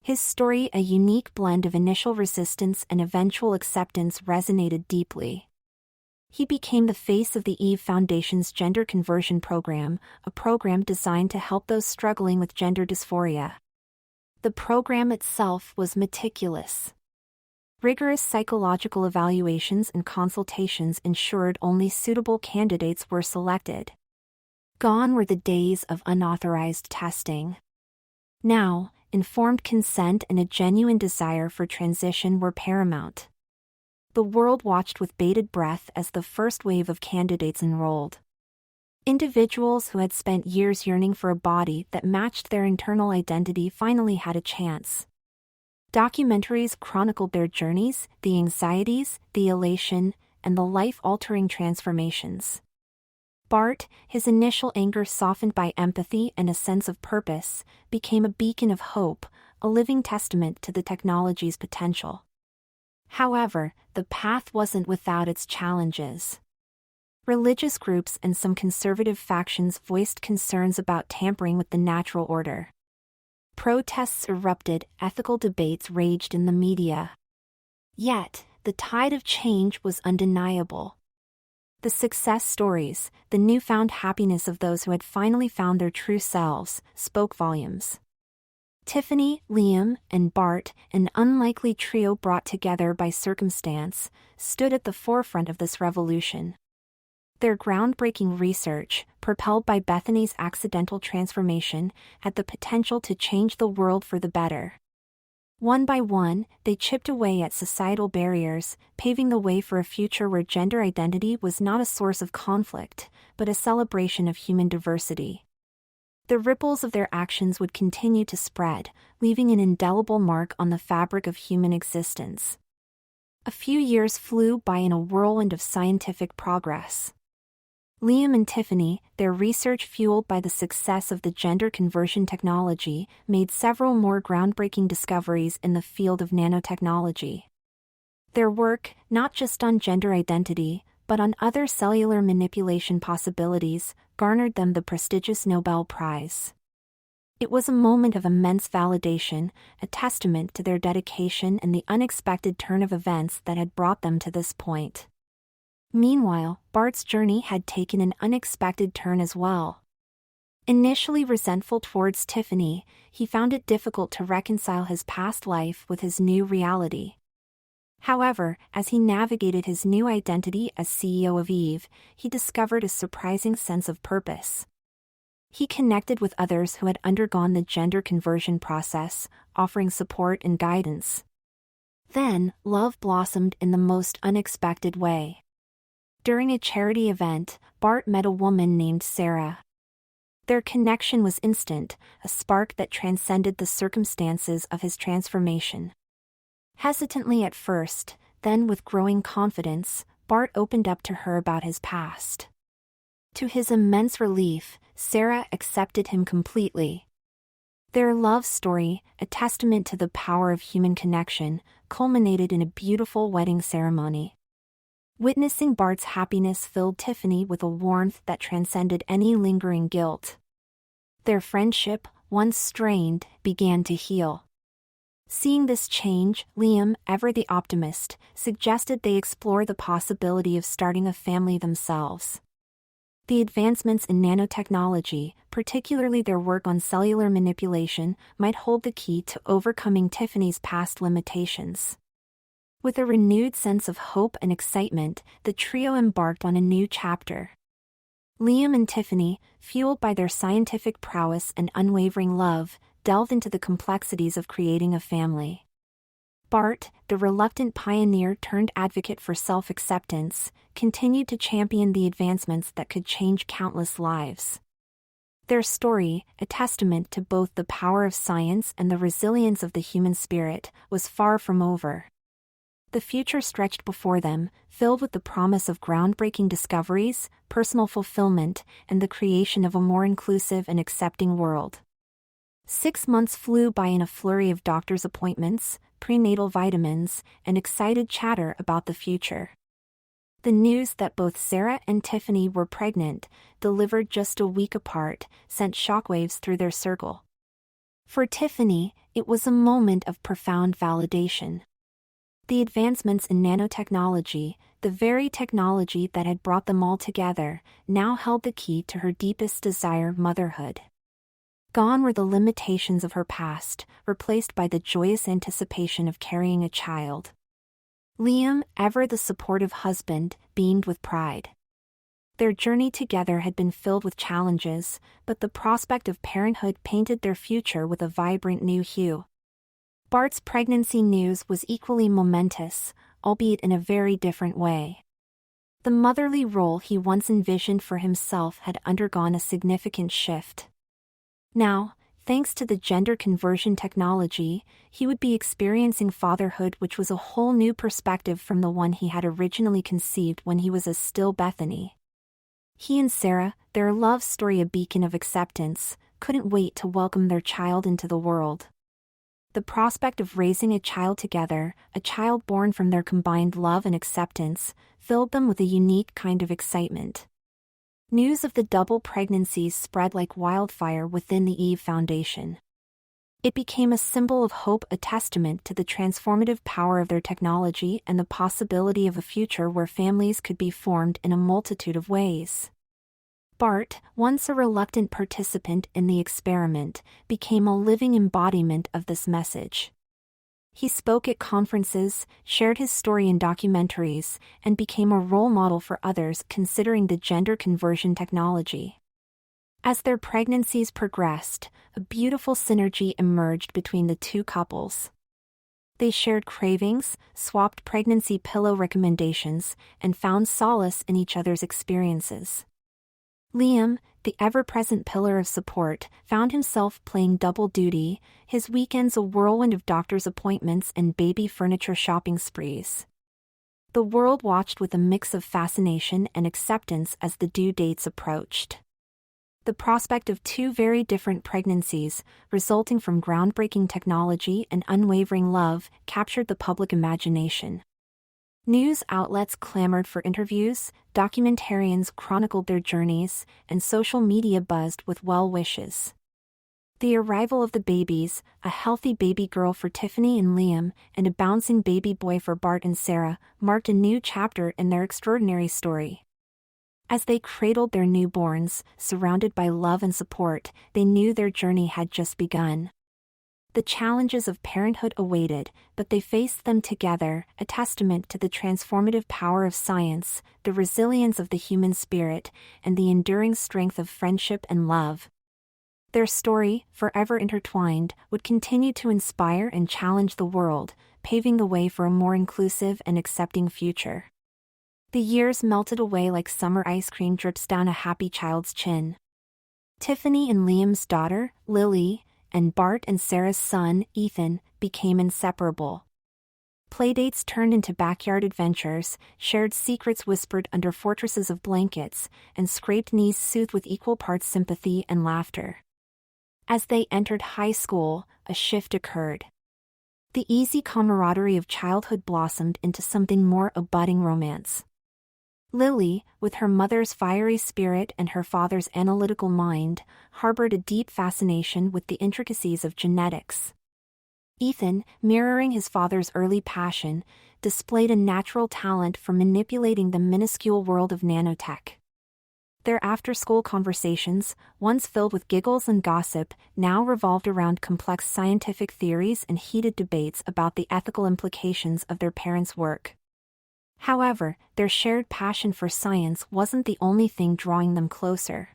His story, a unique blend of initial resistance and eventual acceptance, resonated deeply. He became the face of the Eve Foundation's Gender Conversion Program, a program designed to help those struggling with gender dysphoria. The program itself was meticulous. Rigorous psychological evaluations and consultations ensured only suitable candidates were selected. Gone were the days of unauthorized testing. Now, informed consent and a genuine desire for transition were paramount. The world watched with bated breath as the first wave of candidates enrolled. Individuals who had spent years yearning for a body that matched their internal identity finally had a chance. Documentaries chronicled their journeys, the anxieties, the elation, and the life-altering transformations. Bart, his initial anger softened by empathy and a sense of purpose, became a beacon of hope, a living testament to the technology's potential. However, the path wasn't without its challenges. Religious groups and some conservative factions voiced concerns about tampering with the natural order. Protests erupted, ethical debates raged in the media. Yet, the tide of change was undeniable. The success stories, the newfound happiness of those who had finally found their true selves, spoke volumes. Tiffany, Liam, and Bart, an unlikely trio brought together by circumstance, stood at the forefront of this revolution. Their groundbreaking research, propelled by Bethany's accidental transformation, had the potential to change the world for the better. One by one, they chipped away at societal barriers, paving the way for a future where gender identity was not a source of conflict, but a celebration of human diversity. The ripples of their actions would continue to spread, leaving an indelible mark on the fabric of human existence. A few years flew by in a whirlwind of scientific progress. Liam and Tiffany, their research fueled by the success of the gender conversion technology, made several more groundbreaking discoveries in the field of nanotechnology. Their work, not just on gender identity, but on other cellular manipulation possibilities, garnered them the prestigious Nobel Prize. It was a moment of immense validation, a testament to their dedication and the unexpected turn of events that had brought them to this point. Meanwhile, Bart's journey had taken an unexpected turn as well. Initially resentful towards Tiffany, he found it difficult to reconcile his past life with his new reality. However, as he navigated his new identity as CEO of Eve, he discovered a surprising sense of purpose. He connected with others who had undergone the gender conversion process, offering support and guidance. Then, love blossomed in the most unexpected way. During a charity event, Bart met a woman named Sarah. Their connection was instant, a spark that transcended the circumstances of his transformation. Hesitantly at first, then with growing confidence, Bart opened up to her about his past. To his immense relief, Sarah accepted him completely. Their love story, a testament to the power of human connection, culminated in a beautiful wedding ceremony. Witnessing Bart's happiness filled Tiffany with a warmth that transcended any lingering guilt. Their friendship, once strained, began to heal. Seeing this change, Liam, ever the optimist, suggested they explore the possibility of starting a family themselves. The advancements in nanotechnology, particularly their work on cellular manipulation, might hold the key to overcoming Tiffany's past limitations. With a renewed sense of hope and excitement, the trio embarked on a new chapter. Liam and Tiffany, fueled by their scientific prowess and unwavering love, delved into the complexities of creating a family. Bart, the reluctant pioneer turned advocate for self-acceptance, continued to champion the advancements that could change countless lives. Their story, a testament to both the power of science and the resilience of the human spirit, was far from over. The future stretched before them, filled with the promise of groundbreaking discoveries, personal fulfillment, and the creation of a more inclusive and accepting world. 6 months flew by in a flurry of doctor's appointments, prenatal vitamins, and excited chatter about the future. The news that both Sarah and Tiffany were pregnant, delivered just a week apart, sent shockwaves through their circle. For Tiffany, it was a moment of profound validation. The advancements in nanotechnology, the very technology that had brought them all together, now held the key to her deepest desire: motherhood. Gone were the limitations of her past, replaced by the joyous anticipation of carrying a child. Liam, ever the supportive husband, beamed with pride. Their journey together had been filled with challenges, but the prospect of parenthood painted their future with a vibrant new hue. Bart's pregnancy news was equally momentous, albeit in a very different way. The motherly role he once envisioned for himself had undergone a significant shift. Now, thanks to the gender conversion technology, he would be experiencing fatherhood, which was a whole new perspective from the one he had originally conceived when he was still Bethany. He and Sarah, their love story a beacon of acceptance, couldn't wait to welcome their child into the world. The prospect of raising a child together, a child born from their combined love and acceptance, filled them with a unique kind of excitement. News of the double pregnancies spread like wildfire within the Eve Foundation. It became a symbol of hope, a testament to the transformative power of their technology and the possibility of a future where families could be formed in a multitude of ways. Bart, once a reluctant participant in the experiment, became a living embodiment of this message. He spoke at conferences, shared his story in documentaries, and became a role model for others considering the gender conversion technology. As their pregnancies progressed, a beautiful synergy emerged between the two couples. They shared cravings, swapped pregnancy pillow recommendations, and found solace in each other's experiences. Liam, the ever-present pillar of support, found himself playing double duty, his weekends a whirlwind of doctor's appointments and baby furniture shopping sprees. The world watched with a mix of fascination and acceptance as the due dates approached. The prospect of two very different pregnancies, resulting from groundbreaking technology and unwavering love, captured the public imagination. News outlets clamored for interviews, documentarians chronicled their journeys, and social media buzzed with well wishes. The arrival of the babies, a healthy baby girl for Tiffany and Liam, and a bouncing baby boy for Bart and Sarah, marked a new chapter in their extraordinary story. As they cradled their newborns, surrounded by love and support, they knew their journey had just begun. The challenges of parenthood awaited, but they faced them together, a testament to the transformative power of science, the resilience of the human spirit, and the enduring strength of friendship and love. Their story, forever intertwined, would continue to inspire and challenge the world, paving the way for a more inclusive and accepting future. The years melted away like summer ice cream drips down a happy child's chin. Tiffany and Liam's daughter, Lily, and Bart and Sarah's son, Ethan, became inseparable. Playdates turned into backyard adventures, shared secrets whispered under fortresses of blankets, and scraped knees soothed with equal parts sympathy and laughter. As they entered high school, a shift occurred. The easy camaraderie of childhood blossomed into something more, a budding romance. Lily, with her mother's fiery spirit and her father's analytical mind, harbored a deep fascination with the intricacies of genetics. Ethan, mirroring his father's early passion, displayed a natural talent for manipulating the minuscule world of nanotech. Their after-school conversations, once filled with giggles and gossip, now revolved around complex scientific theories and heated debates about the ethical implications of their parents' work. However, their shared passion for science wasn't the only thing drawing them closer.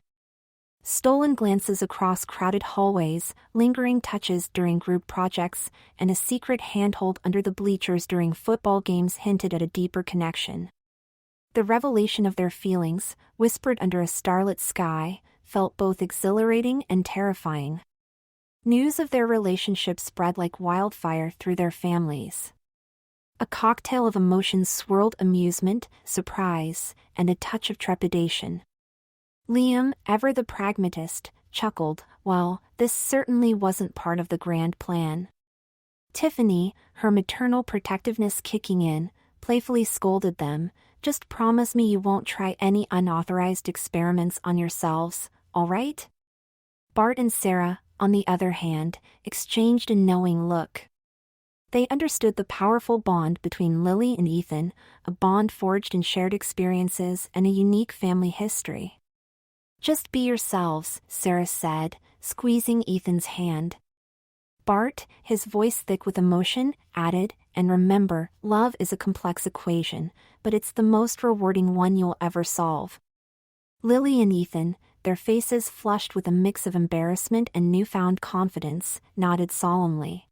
Stolen glances across crowded hallways, lingering touches during group projects, and a secret handhold under the bleachers during football games hinted at a deeper connection. The revelation of their feelings, whispered under a starlit sky, felt both exhilarating and terrifying. News of their relationship spread like wildfire through their families. A cocktail of emotions swirled: amusement, surprise, and a touch of trepidation. Liam, ever the pragmatist, chuckled, "Well, this certainly wasn't part of the grand plan." Tiffany, her maternal protectiveness kicking in, playfully scolded them, "Just promise me you won't try any unauthorized experiments on yourselves, all right?" Bart and Sarah, on the other hand, exchanged a knowing look. They understood the powerful bond between Lily and Ethan, a bond forged in shared experiences and a unique family history. "Just be yourselves," Sarah said, squeezing Ethan's hand. Bart, his voice thick with emotion, added, "And remember, love is a complex equation, but it's the most rewarding one you'll ever solve." Lily and Ethan, their faces flushed with a mix of embarrassment and newfound confidence, nodded solemnly.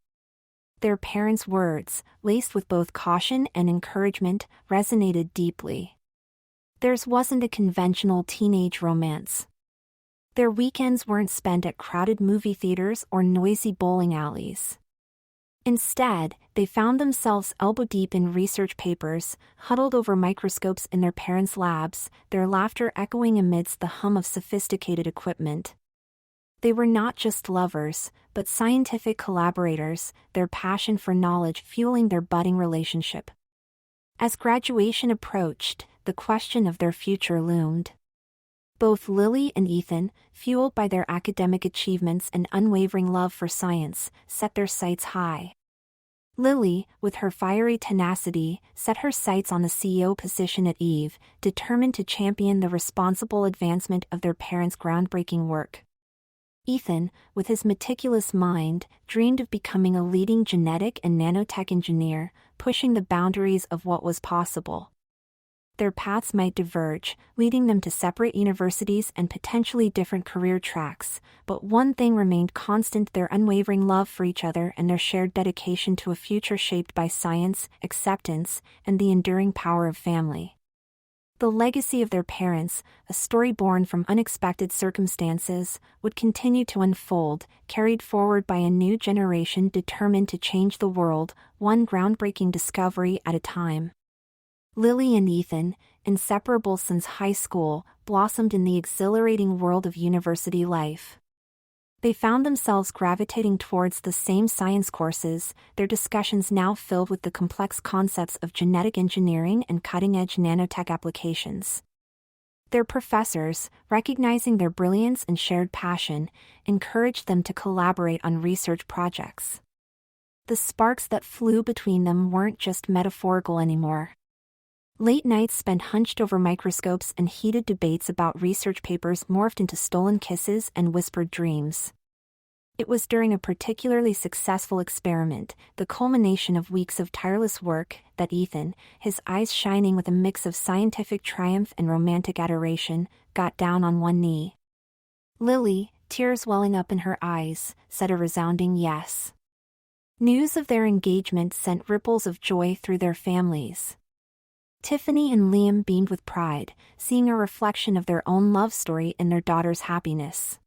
Their parents' words, laced with both caution and encouragement, resonated deeply. Theirs wasn't a conventional teenage romance. Their weekends weren't spent at crowded movie theaters or noisy bowling alleys. Instead, they found themselves elbow-deep in research papers, huddled over microscopes in their parents' labs, their laughter echoing amidst the hum of sophisticated equipment. They were not just lovers, but scientific collaborators, their passion for knowledge fueling their budding relationship. As graduation approached, the question of their future loomed. Both Lily and Ethan, fueled by their academic achievements and unwavering love for science, set their sights high. Lily, with her fiery tenacity, set her sights on the CEO position at Eve, determined to champion the responsible advancement of their parents' groundbreaking work. Ethan, with his meticulous mind, dreamed of becoming a leading genetic and nanotech engineer, pushing the boundaries of what was possible. Their paths might diverge, leading them to separate universities and potentially different career tracks, but one thing remained constant: their unwavering love for each other and their shared dedication to a future shaped by science, acceptance, and the enduring power of family. The legacy of their parents, a story born from unexpected circumstances, would continue to unfold, carried forward by a new generation determined to change the world, one groundbreaking discovery at a time. Lily and Ethan, inseparable since high school, blossomed in the exhilarating world of university life. They found themselves gravitating towards the same science courses, their discussions now filled with the complex concepts of genetic engineering and cutting-edge nanotech applications. Their professors, recognizing their brilliance and shared passion, encouraged them to collaborate on research projects. The sparks that flew between them weren't just metaphorical anymore. Late nights spent hunched over microscopes and heated debates about research papers morphed into stolen kisses and whispered dreams. It was during a particularly successful experiment, the culmination of weeks of tireless work, that Ethan, his eyes shining with a mix of scientific triumph and romantic adoration, got down on one knee. Lily, tears welling up in her eyes, said a resounding yes. News of their engagement sent ripples of joy through their families. Tiffany and Liam beamed with pride, seeing a reflection of their own love story in their daughter's happiness.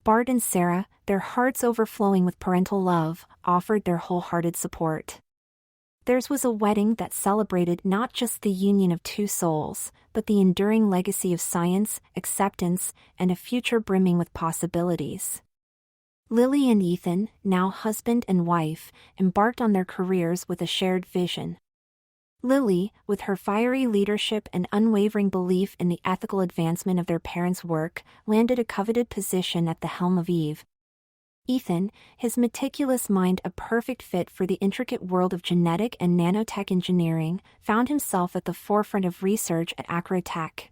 Bart and Sarah, their hearts overflowing with parental love, offered their wholehearted support. Theirs was a wedding that celebrated not just the union of two souls, but the enduring legacy of science, acceptance, and a future brimming with possibilities. Lily and Ethan, now husband and wife, embarked on their careers with a shared vision. Lily, with her fiery leadership and unwavering belief in the ethical advancement of their parents' work, landed a coveted position at the helm of Eve. Ethan, his meticulous mind a perfect fit for the intricate world of genetic and nanotech engineering, found himself at the forefront of research at Acrotech.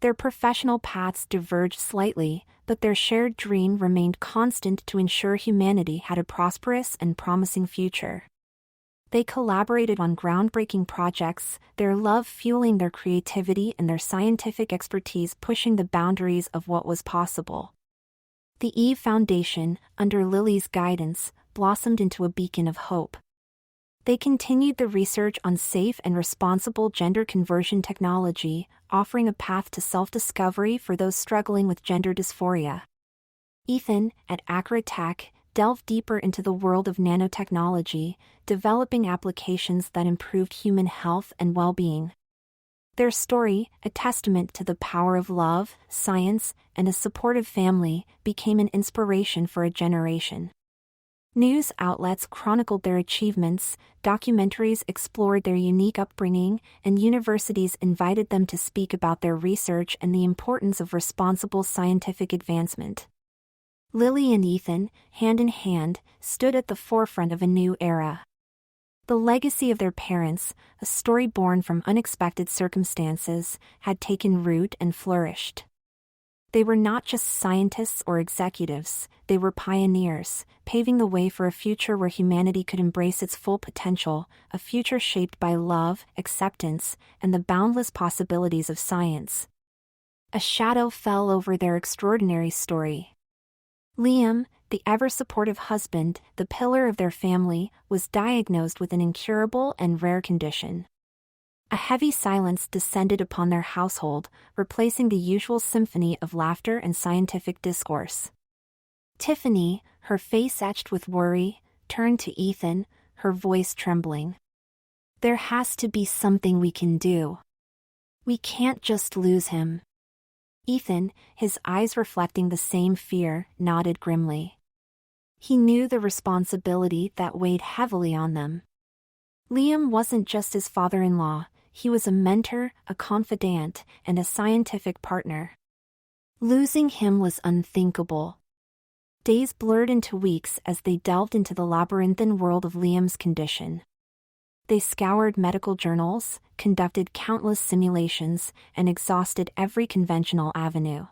Their professional paths diverged slightly, but their shared dream remained constant to ensure humanity had a prosperous and promising future. They collaborated on groundbreaking projects, their love fueling their creativity and their scientific expertise pushing the boundaries of what was possible. The Eve Foundation, under Lily's guidance, blossomed into a beacon of hope. They continued the research on safe and responsible gender conversion technology, offering a path to self-discovery for those struggling with gender dysphoria. Ethan, at Acrotech, delved deeper into the world of nanotechnology, developing applications that improved human health and well-being. Their story, a testament to the power of love, science, and a supportive family, became an inspiration for a generation. News outlets chronicled their achievements, documentaries explored their unique upbringing, and universities invited them to speak about their research and the importance of responsible scientific advancement. Lily and Ethan, hand in hand, stood at the forefront of a new era. The legacy of their parents, a story born from unexpected circumstances, had taken root and flourished. They were not just scientists or executives, they were pioneers, paving the way for a future where humanity could embrace its full potential, a future shaped by love, acceptance, and the boundless possibilities of science. A shadow fell over their extraordinary story. Liam, the ever-supportive husband, the pillar of their family, was diagnosed with an incurable and rare condition. A heavy silence descended upon their household, replacing the usual symphony of laughter and scientific discourse. Tiffany, her face etched with worry, turned to Ethan, her voice trembling. There has to be something we can do. We can't just lose him. Ethan, his eyes reflecting the same fear, nodded grimly. He knew the responsibility that weighed heavily on them. Liam wasn't just his father-in-law, he was a mentor, a confidant, and a scientific partner. Losing him was unthinkable. Days blurred into weeks as they delved into the labyrinthine world of Liam's condition. They scoured medical journals, conducted countless simulations, and exhausted every conventional avenue.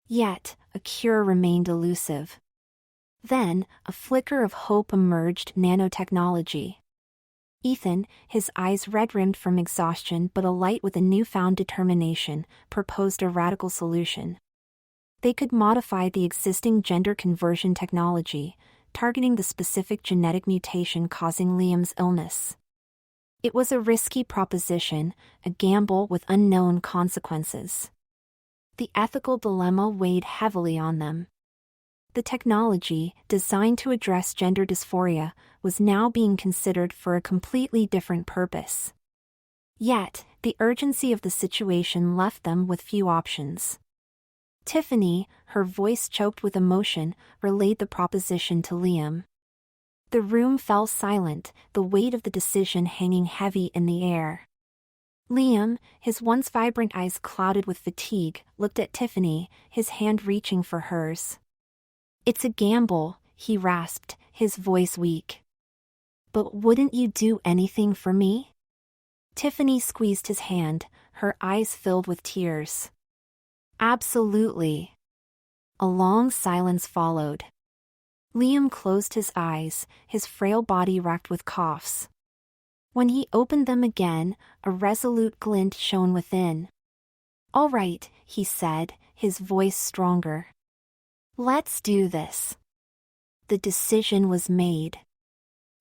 Yet, a cure remained elusive. Then, a flicker of hope emerged: nanotechnology. Ethan, his eyes red-rimmed from exhaustion but alight with a newfound determination, proposed a radical solution. They could modify the existing gender conversion technology, targeting the specific genetic mutation causing Liam's illness. It was a risky proposition, a gamble with unknown consequences. The ethical dilemma weighed heavily on them. The technology, designed to address gender dysphoria, was now being considered for a completely different purpose. Yet, the urgency of the situation left them with few options. Tiffany, her voice choked with emotion, relayed the proposition to Liam. The room fell silent, the weight of the decision hanging heavy in the air. Liam, his once vibrant eyes clouded with fatigue, looked at Tiffany, his hand reaching for hers. "It's a gamble," he rasped, his voice weak. "But wouldn't you do anything for me?" Tiffany squeezed his hand, her eyes filled with tears. "Absolutely." A long silence followed. Liam closed his eyes, his frail body racked with coughs. When he opened them again, a resolute glint shone within. "All right," he said, his voice stronger. "Let's do this." The decision was made.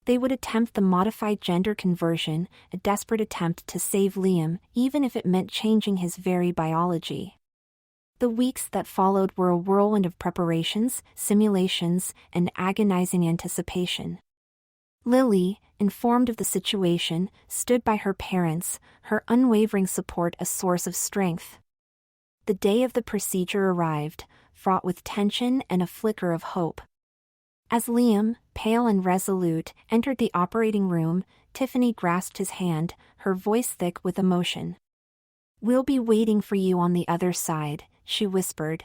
They would attempt the modified gender conversion, a desperate attempt to save Liam, even if it meant changing his very biology. The weeks that followed were a whirlwind of preparations, simulations, and agonizing anticipation. Lily, informed of the situation, stood by her parents, her unwavering support a source of strength. The day of the procedure arrived, fraught with tension and a flicker of hope. As Liam, pale and resolute, entered the operating room, Tiffany grasped his hand, her voice thick with emotion. "We'll be waiting for you on the other side," she whispered.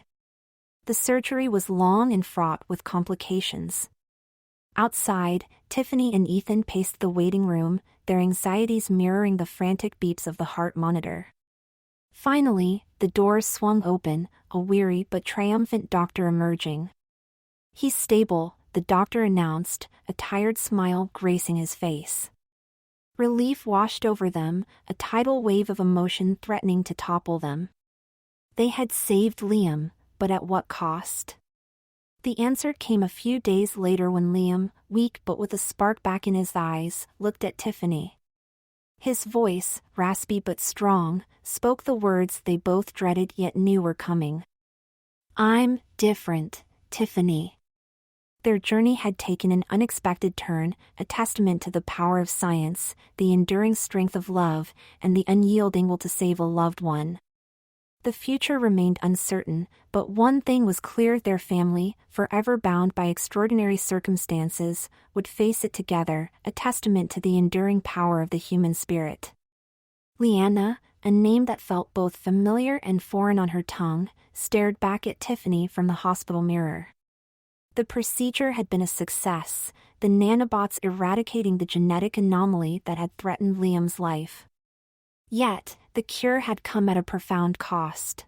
The surgery was long and fraught with complications. Outside, Tiffany and Ethan paced the waiting room, their anxieties mirroring the frantic beeps of the heart monitor. Finally, the doors swung open, a weary but triumphant doctor emerging. "He's stable," the doctor announced, a tired smile gracing his face. Relief washed over them, a tidal wave of emotion threatening to topple them. They had saved Liam, but at what cost? The answer came a few days later when Liam, weak but with a spark back in his eyes, looked at Tiffany. His voice, raspy but strong, spoke the words they both dreaded yet knew were coming. "I'm different, Tiffany." Their journey had taken an unexpected turn, a testament to the power of science, the enduring strength of love, and the unyielding will to save a loved one. The future remained uncertain, but one thing was clear: their family, forever bound by extraordinary circumstances, would face it together, a testament to the enduring power of the human spirit. Leanna, a name that felt both familiar and foreign on her tongue, stared back at Tiffany from the hospital mirror. The procedure had been a success, the nanobots eradicating the genetic anomaly that had threatened Liam's life. Yet, the cure had come at a profound cost.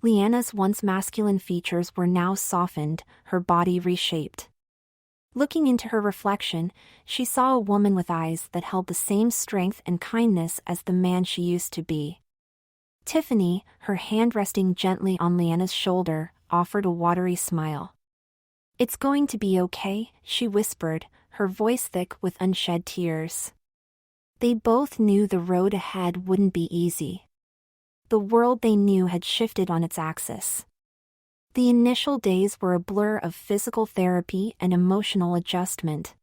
Leanna's once masculine features were now softened, her body reshaped. Looking into her reflection, she saw a woman with eyes that held the same strength and kindness as the man she used to be. Tiffany, her hand resting gently on Leanna's shoulder, offered a watery smile. "It's going to be okay," she whispered, her voice thick with unshed tears. They both knew the road ahead wouldn't be easy. The world they knew had shifted on its axis. The initial days were a blur of physical therapy and emotional adjustment.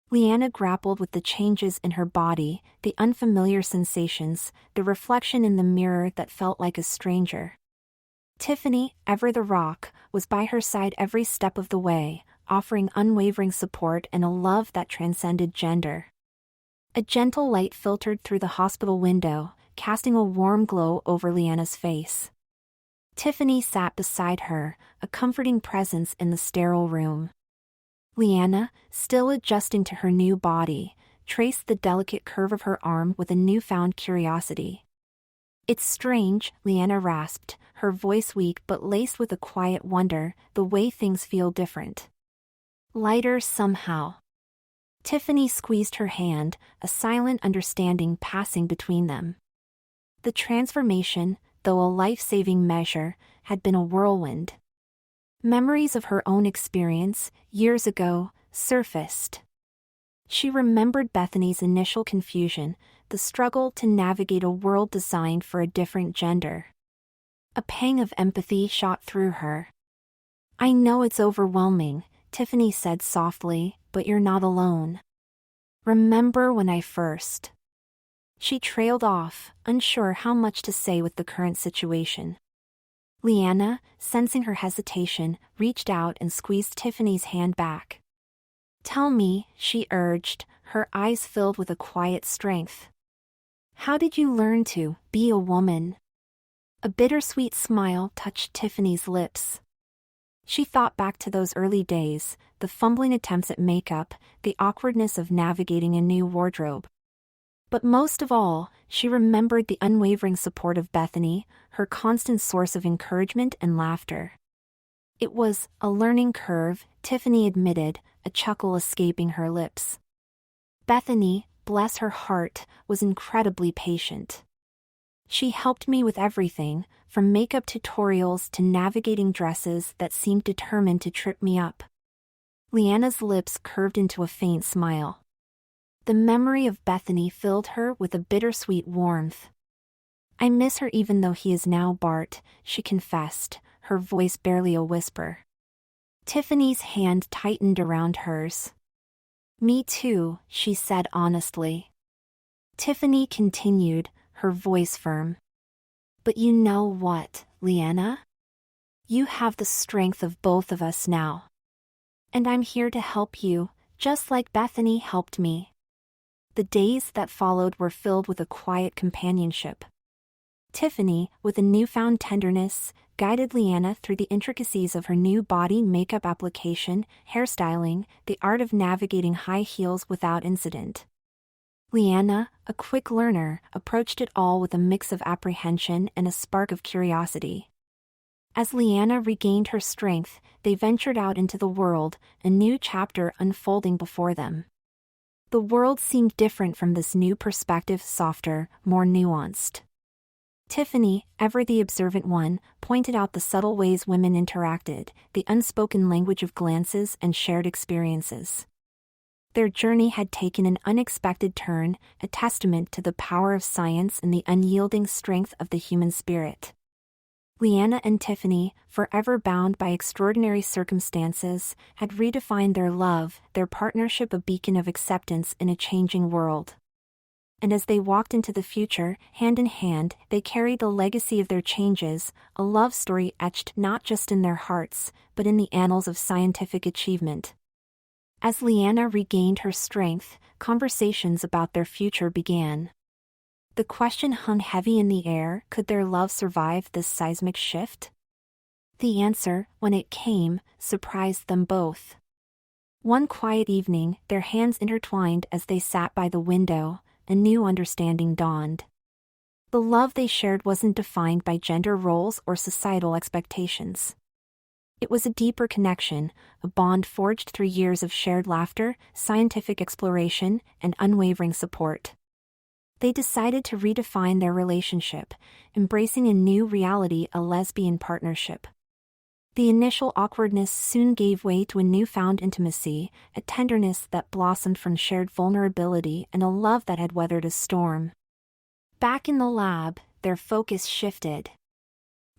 Leanna grappled with the changes in her body, the unfamiliar sensations, the reflection in the mirror that felt like a stranger. Tiffany, ever the rock, was by her side every step of the way, offering unwavering support and a love that transcended gender. A gentle light filtered through the hospital window, casting a warm glow over Leanna's face. Tiffany sat beside her, a comforting presence in the sterile room. Leanna, still adjusting to her new body, traced the delicate curve of her arm with a newfound curiosity. "It's strange," Leanna rasped, her voice weak but laced with a quiet wonder, "the way things feel different. Lighter somehow." Tiffany squeezed her hand, a silent understanding passing between them. The transformation, though a life-saving measure, had been a whirlwind. Memories of her own experience, years ago, surfaced. She remembered Bethany's initial confusion, the struggle to navigate a world designed for a different gender. A pang of empathy shot through her. "I know it's overwhelming," Tiffany said softly, "but you're not alone. Remember when I first..." She trailed off, unsure how much to say with the current situation. Leanna, sensing her hesitation, reached out and squeezed Tiffany's hand back. "Tell me," she urged, her eyes filled with a quiet strength. "How did you learn to be a woman?" A bittersweet smile touched Tiffany's lips. She thought back to those early days, the fumbling attempts at makeup, the awkwardness of navigating a new wardrobe. But most of all, she remembered the unwavering support of Bethany, her constant source of encouragement and laughter. It was a learning curve, Tiffany admitted, a chuckle escaping her lips. Bethany, bless her heart, was incredibly patient. "She helped me with everything, from makeup tutorials to navigating dresses that seemed determined to trip me up." Leanna's lips curved into a faint smile. The memory of Bethany filled her with a bittersweet warmth. "I miss her even though he is now Bart," she confessed, her voice barely a whisper. Tiffany's hand tightened around hers. "Me too," she said honestly. Tiffany continued, her voice firm. "But you know what, Leanna? You have the strength of both of us now. And I'm here to help you, just like Bethany helped me." The days that followed were filled with a quiet companionship. Tiffany, with a newfound tenderness, guided Leanna through the intricacies of her new body makeup application, hairstyling, the art of navigating high heels without incident. Leanna, a quick learner, approached it all with a mix of apprehension and a spark of curiosity. As Leanna regained her strength, they ventured out into the world, a new chapter unfolding before them. The world seemed different from this new perspective, softer, more nuanced. Tiffany, ever the observant one, pointed out the subtle ways women interacted, the unspoken language of glances and shared experiences. Their journey had taken an unexpected turn, a testament to the power of science and the unyielding strength of the human spirit. Leanna and Tiffany, forever bound by extraordinary circumstances, had redefined their love, their partnership a beacon of acceptance in a changing world. And as they walked into the future, hand in hand, they carried the legacy of their changes, a love story etched not just in their hearts, but in the annals of scientific achievement. As Leanna regained her strength, conversations about their future began. The question hung heavy in the air: could their love survive this seismic shift? The answer, when it came, surprised them both. One quiet evening, their hands intertwined as they sat by the window, a new understanding dawned. The love they shared wasn't defined by gender roles or societal expectations. It was a deeper connection, a bond forged through years of shared laughter, scientific exploration, and unwavering support. They decided to redefine their relationship, embracing a new reality: a lesbian partnership. The initial awkwardness soon gave way to a newfound intimacy, a tenderness that blossomed from shared vulnerability and a love that had weathered a storm. Back in the lab, their focus shifted.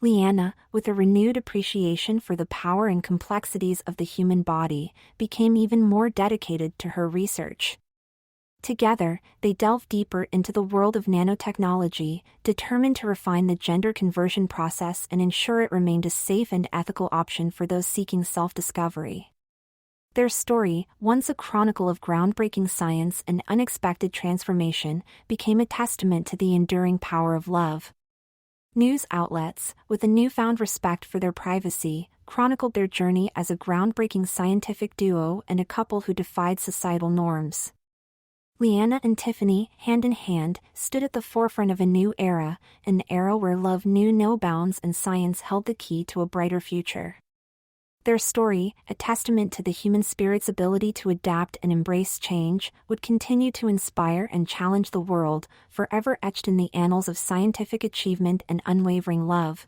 Leanna, with a renewed appreciation for the power and complexities of the human body, became even more dedicated to her research. Together, they delved deeper into the world of nanotechnology, determined to refine the gender conversion process and ensure it remained a safe and ethical option for those seeking self-discovery. Their story, once a chronicle of groundbreaking science and unexpected transformation, became a testament to the enduring power of love. News outlets, with a newfound respect for their privacy, chronicled their journey as a groundbreaking scientific duo and a couple who defied societal norms. Leanna and Tiffany, hand in hand, stood at the forefront of a new era, an era where love knew no bounds and science held the key to a brighter future. Their story, a testament to the human spirit's ability to adapt and embrace change, would continue to inspire and challenge the world, forever etched in the annals of scientific achievement and unwavering love.